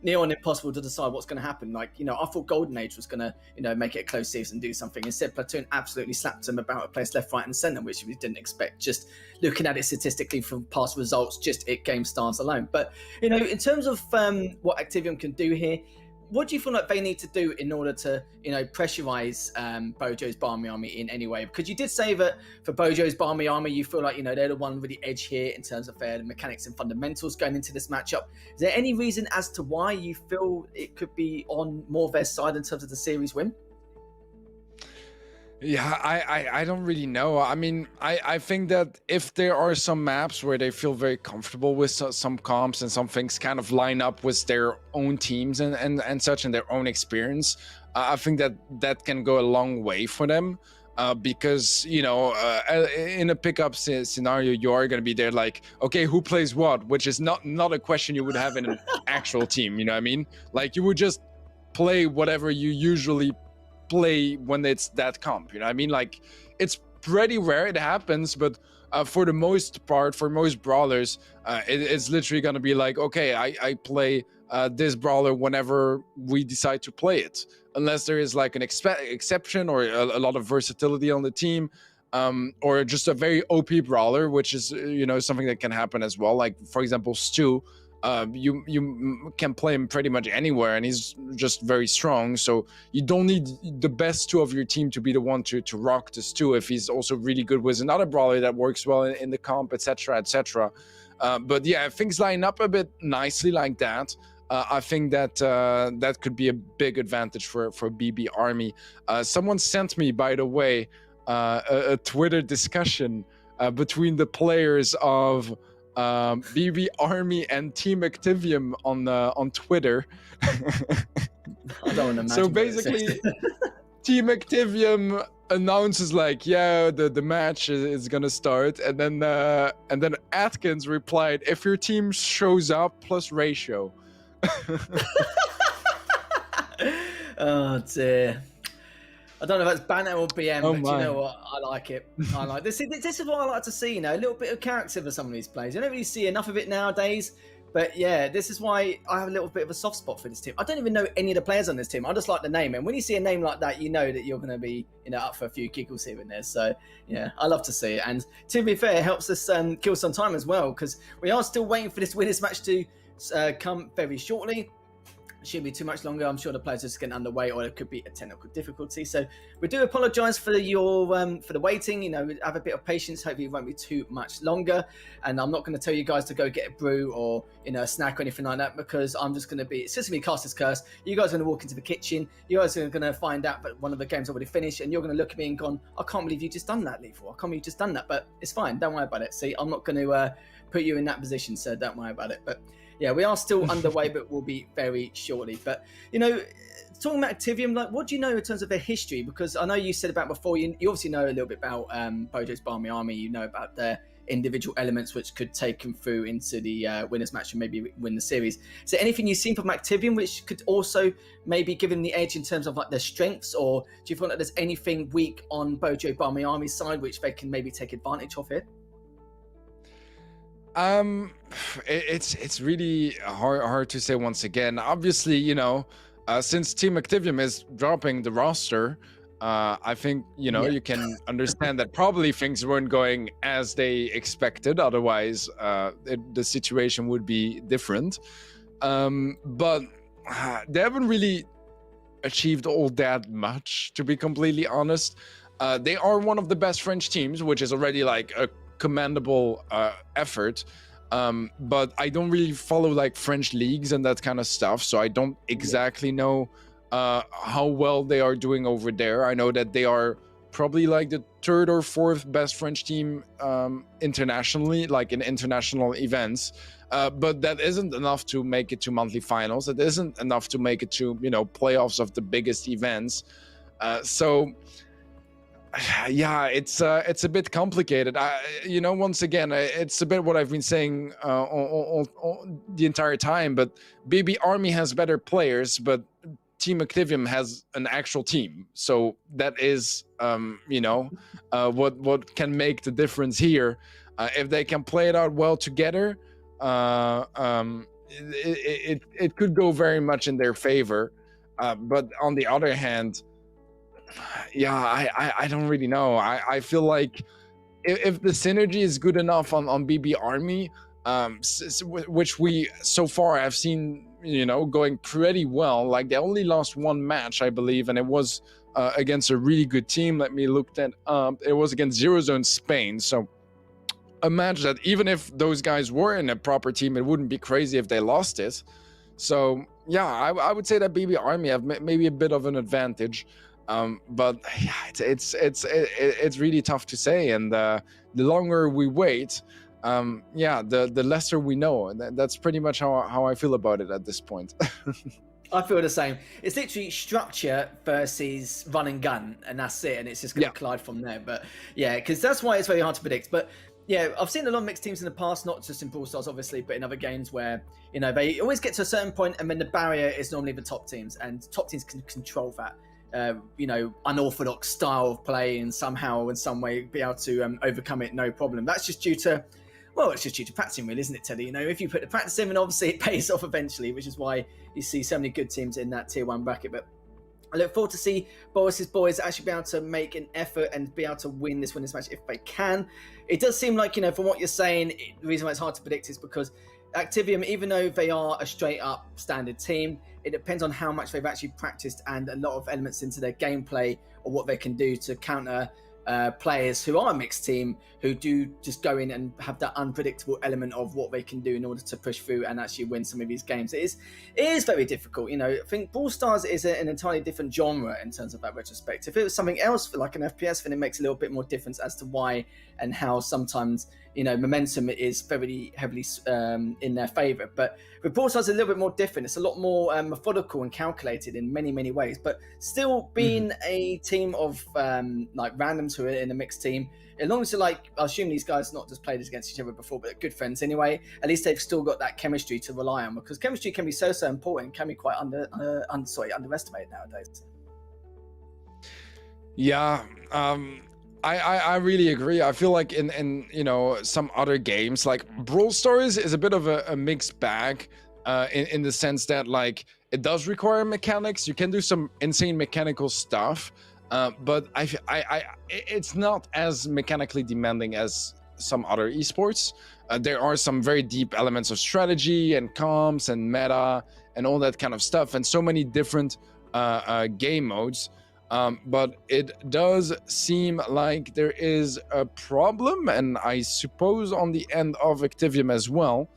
near on impossible to decide what's going to happen. Like, I thought Golden Age was going to, make it a close season and do something. Instead, Platoon absolutely slapped them about a place left, right, and centre, which we didn't expect. Just looking at it statistically from past results, just at Gamestars alone. But in terms of what Activium can do here, what do you feel like they need to do in order to, pressurize Bojo's Barmy Army in any way? Because you did say that for Bojo's Barmy Army, you feel like, they're the one with the edge here in terms of their mechanics and fundamentals going into this matchup. Is there any reason as to why you feel it could be on more of their side in terms of the series win? Yeah, I don't really know. I mean, I think that if there are some maps where they feel very comfortable with some comps and some things kind of line up with their own teams and such and their own experience, I think that can go a long way for them. Because in a pickup scenario, you are going to be there like, okay, who plays what, which is not a question you would have in an actual team. You know what I mean? Like, you would just play whatever you usually play when it's that comp. You know what I mean? Like, it's pretty rare it happens, but for the most part, for most brawlers, it's literally going to be like, okay, I play this brawler whenever we decide to play it, unless there is like an exception or a lot of versatility on the team, or just a very OP brawler, which is something that can happen as well. Like, for example, Stu, you can play him pretty much anywhere, and he's just very strong. So you don't need the best two of your team to be the one to rock the Stu if he's also really good with another brawler that works well in the comp, etc., etc. But yeah, if things line up a bit nicely like that, I think that that could be a big advantage for BB Army. Someone sent me, by the way, a Twitter discussion between the players of BB Army and Team Activium on Twitter. I don't want to imagine. So basically, Team Activium announces like, yeah, the match is gonna start, and then Atkins replied, "If your team shows up plus ratio." Oh dear. I don't know if that's banner or BM, but my. you know what? I like it. I like this. This is what I like to see. A little bit of character for some of these players. You don't really see enough of it nowadays. But yeah, this is why I have a little bit of a soft spot for this team. I don't even know any of the players on this team. I just like the name, and when you see a name like that, you know that you're going to be, up for a few giggles here and there. So yeah, I love to see it. And to be fair, it helps us kill some time as well, because we are still waiting for this winners match to come very shortly. Shouldn't be too much longer. I'm sure the players are just getting underway, or it could be a technical difficulty. So we do apologise for your for the waiting. Have a bit of patience. Hopefully it won't be too much longer. And I'm not going to tell you guys to go get a brew or a snack or anything like that, because I'm just going to be. It's just going to be Caster's Curse. You guys are going to walk into the kitchen. You guys are going to find out that one of the games already finished, and you're going to look at me and gone, "I can't believe you just done that, Lethal. I can't believe you just done that." But it's fine. Don't worry about it. See, I'm not going to put you in that position, so don't worry about it. But yeah, we are still underway, but we'll be very shortly. But, talking about Activium, like, what do you know in terms of their history? Because I know you said about before, you obviously know a little bit about Bojo's Barmy Army. You know about their individual elements which could take them through into the winners match and maybe win the series. Is there anything you've seen from Activium which could also maybe give them the edge in terms of like their strengths? Or do you feel like there's anything weak on Bojo Barmy Army's side which they can maybe take advantage of here? It's really hard to say once again. Obviously, since Team Activium is dropping the roster, I think you can understand that probably things weren't going as they expected. Otherwise, the situation would be different. But they haven't really achieved all that much, to be completely honest. They are one of the best French teams, which is already like a commendable effort, but I don't really follow like French leagues and that kind of stuff, so I don't exactly know how well they are doing over there. I know that they are probably like the third or fourth best French team internationally, like in international events, but that isn't enough to make it to monthly finals. It isn't enough to make it to playoffs of the biggest events. So yeah, it's a bit complicated. Once again, it's a bit what I've been saying the entire time. But BB Army has better players, but Team Activium has an actual team. So that is, what can make the difference here. If they can play it out well together, it could go very much in their favor. But on the other hand, yeah, I don't really know. I feel like if the synergy is good enough on BB Army, which we so far have seen, going pretty well. Like they only lost one match, I believe, and it was against a really good team. Let me look that up. It was against Zero Zone Spain. So a match that even if those guys were in a proper team, it wouldn't be crazy if they lost it. So yeah, I would say that BB Army have maybe a bit of an advantage. But yeah, it's really tough to say, and the longer we wait, the lesser we know, and that's pretty much how I feel about it at this point. I feel the same. It's literally structure versus run and gun, and that's it, and it's just going to collide from there. But yeah, because that's why it's very hard to predict. But yeah, I've seen a lot of mixed teams in the past, not just in Brawl Stars, obviously, but in other games where, they always get to a certain point, and then the barrier is normally the top teams, and top teams can control that. Unorthodox style of play and somehow in some way be able to overcome it, no problem. That's just due to, it's just due to practicing, really, isn't it, Teddy? If you put the practice in, and obviously it pays off eventually, which is why you see so many good teams in that tier 1 bracket. But I look forward to see Boris's boys actually be able to make an effort and be able to win this match if they can. It does seem like, from what you're saying, the reason why it's hard to predict is because Activium, even though they are a straight up standard team, it depends on how much they've actually practiced and a lot of elements into their gameplay or what they can do to counter players who are a mixed team, who do just go in and have that unpredictable element of what they can do in order to push through and actually win some of these games. It is very difficult. I think Brawl Stars is an entirely different genre in terms of that retrospect. If it was something else, for like an FPS, then it makes a little bit more difference as to why and how sometimes momentum is very heavily in their favor. But with Brawl Stars, it's a little bit more different. It's a lot more methodical and calculated in many, many ways. But still being a team of like randoms who are in a mixed team, as long as you're I assume these guys not just played against each other before, but they're good friends anyway. At least they've still got that chemistry to rely on, because chemistry can be so important, can be quite underestimated nowadays. Yeah. I really agree. I feel like in some other games, like Brawl Stars is a bit of a mixed bag, in the sense that like it does require mechanics. You can do some insane mechanical stuff, but it's not as mechanically demanding as some other esports. There are some very deep elements of strategy and comps and meta and all that kind of stuff, and so many different game modes. But it does seem like there is a problem, and I suppose on the end of Activium as well.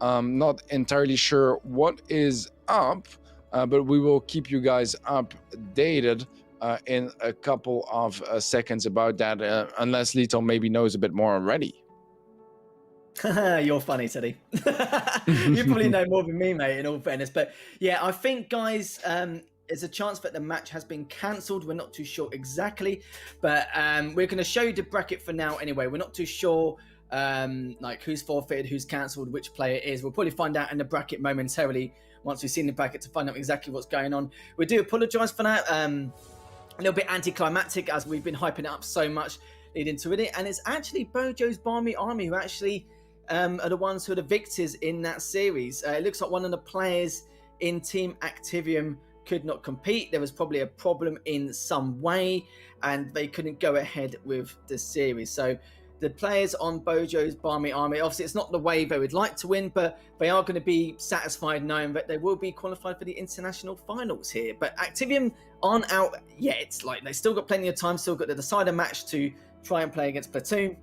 Not entirely sure what is up, but we will keep you guys updated in a couple of seconds about that, unless Lito maybe knows a bit more already. You're funny, Teddy. You probably know more than me, mate, in all fairness. But yeah, I think, guys, there's a chance that the match has been cancelled. We're not too sure exactly, but we're going to show you the bracket for now anyway. We're not too sure like who's forfeited, who's cancelled, which player it is. We'll probably find out in the bracket momentarily once we've seen the bracket to find out exactly what's going on. We do apologise for that. A little bit anticlimactic, as we've been hyping it up so much leading to it. And it's actually Bojo's Barmy Army who actually are the ones who are the victors in that series. It looks like one of the players in Team Activium could not compete. There was probably a problem in some way, and they couldn't go ahead with the series. So the players on Bojo's Barmy Army, obviously it's not the way they would like to win, but they are going to be satisfied knowing that they will be qualified for the international finals here. But Activium aren't out yet. Like, they still got plenty of time, still got the decider match to try and play against Platoon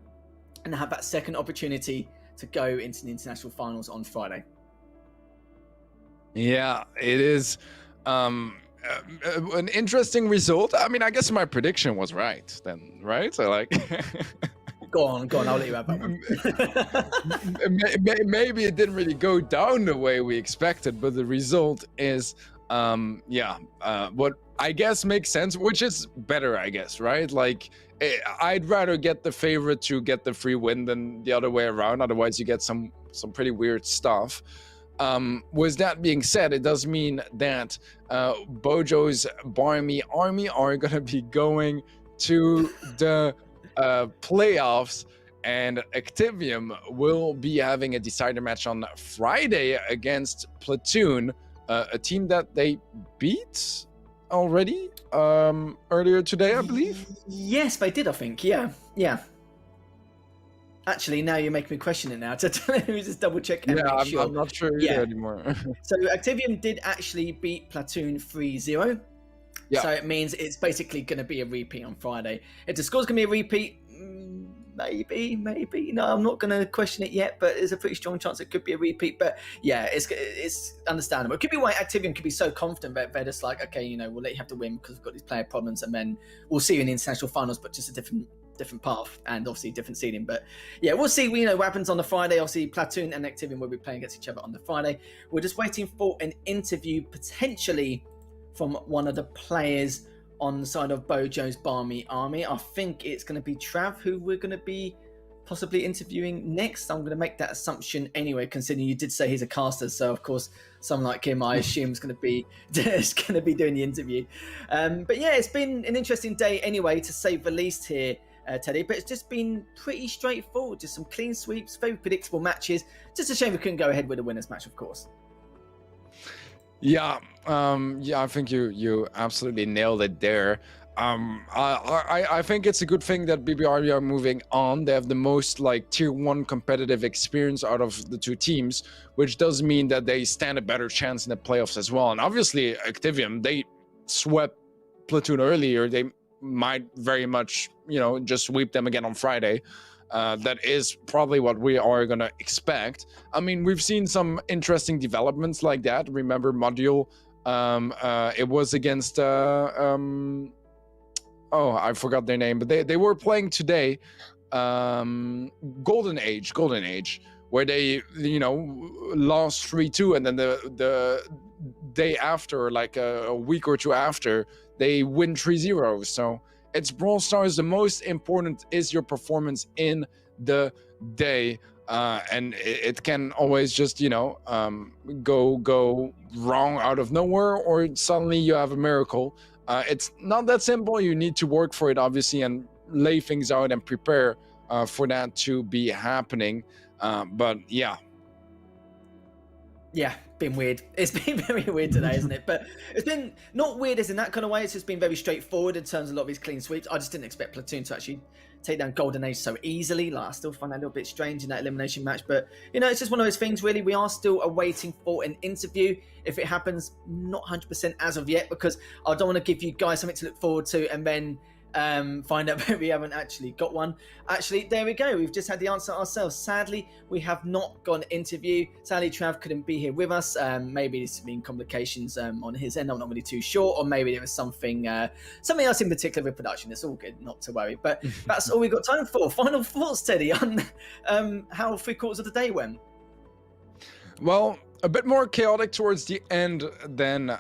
and have that second opportunity to go into the international finals on Friday. Yeah, it is an interesting result. I mean, I guess my prediction was right then, right? So like Go on, I'll let you have that one. Maybe it didn't really go down the way we expected, but the result is what I guess makes sense, which is better, I guess, right? Like, I'd rather get the favorite to get the free win than the other way around. Otherwise, you get some pretty weird stuff. With that being said, it does mean that Bojo's Barmy Army are going to be going to the playoffs and Activium will be having a decider match on Friday against Platoon, a team that they beat already earlier today, I believe. Yes, they did, I think. Yeah. Actually, now you're making me question it now. Let me just double check and make sure. I'm not sure either anymore. So Activium did actually beat Platoon 3-0. Yeah. So it means it's basically going to be a repeat on Friday. If the score's going to be a repeat, maybe. No, I'm not going to question it yet, but there's a pretty strong chance it could be a repeat. But yeah, it's understandable. It could be why Activium could be so confident that they're just like, okay, we'll let you have to win because we've got these player problems, and then we'll see you in the international finals, but just a different path and obviously different seeding. But yeah, we'll see. What happens on the Friday. Obviously, Platoon and Activium will be playing against each other on the Friday. We're just waiting for an interview potentially from one of the players on the side of Bojo's Barmy Army. I think it's going to be Trav who we're going to be possibly interviewing next. I'm going to make that assumption anyway, considering you did say he's a caster. So of course, someone like him, I assume, is going to be doing the interview. But yeah, it's been an interesting day anyway, to say the least here, Teddy. But it's just been pretty straightforward. Just some clean sweeps, very predictable matches. Just a shame we couldn't go ahead with a winners match, of course. Yeah, I think you absolutely nailed it there. I think it's a good thing that BBRB are moving on. They have the most tier 1 competitive experience out of the two teams, which does mean that they stand a better chance in the playoffs as well. And obviously, Activium, they swept Platoon earlier. They might very much, just sweep them again on Friday. That is probably what we are going to expect. I mean, we've seen some interesting developments like that. Remember Module? It was against... I forgot their name, but they were playing today. Golden Age, where they, lost 3-2, and then the day after, a week or two after, they win 3-0. So it's Brawl Stars. The most important is your performance in the day. And it can always just, go wrong out of nowhere, or suddenly you have a miracle. It's not that simple. You need to work for it, obviously, and lay things out and prepare for that to be happening. But yeah. Yeah, been weird. It's been very weird today, isn't it? But it's been not weird as in that kind of way. It's just been very straightforward in terms of a lot of these clean sweeps. I just didn't expect Platoon to actually take down Golden Age so easily. I still find that a little bit strange in that elimination match. But, it's just one of those things, really. We are still awaiting for an interview. If it happens, not 100% as of yet, because I don't want to give you guys something to look forward to and then find out that we haven't actually got one. Actually, there we go. We've just had the answer ourselves. Sadly, we have not got an interview. Sadly, Trav couldn't be here with us. Maybe there's been complications on his end. I'm not really too sure. Or maybe there was something else in particular with production. It's all good, not to worry. But that's all we've got time for. Final thoughts, Teddy, on how 3/4 of the day went. Well, a bit more chaotic towards the end than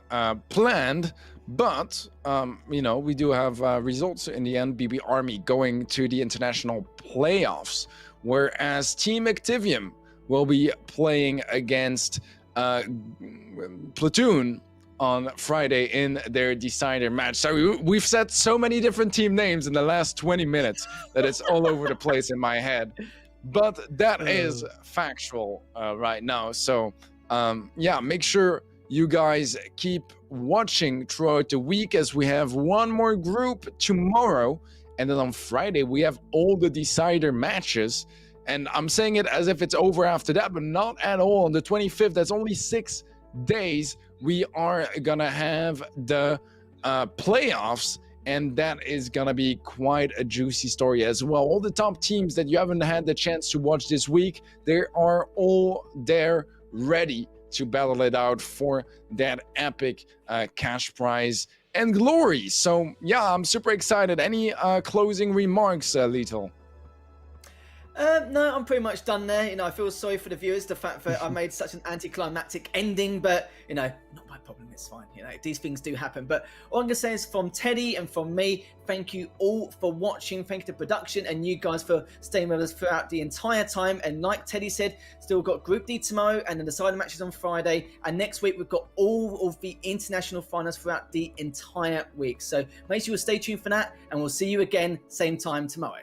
planned. But, we do have results in the end. BB Army going to the international playoffs, whereas Team Activium will be playing against Platoon on Friday in their decider match. So we've said so many different team names in the last 20 minutes that it's all over the place in my head. But that is factual right now. So, make sure you guys keep watching throughout the week, as we have one more group tomorrow, and then on Friday we have all the decider matches. And I'm saying it as if it's over after that, but not at all. On the 25th, that's only 6 days, we are gonna have the playoffs, and that is gonna be quite a juicy story as well. All the top teams that you haven't had the chance to watch this week, they are all there ready to battle it out for that epic cash prize and glory. So yeah, I'm super excited. Any closing remarks, Lethal? No, I'm pretty much done there. I feel sorry for the viewers, the fact that I made such an anticlimactic ending, but not my problem. It's fine. These things do happen. But all I'm gonna say is, from Teddy and from me, thank you all for watching. Thank you to production and you guys for staying with us throughout the entire time. And like Teddy said, still got Group D tomorrow and the decider matches on Friday. And next week we've got all of the international finals throughout the entire week. So make sure you stay tuned for that, and we'll see you again same time tomorrow.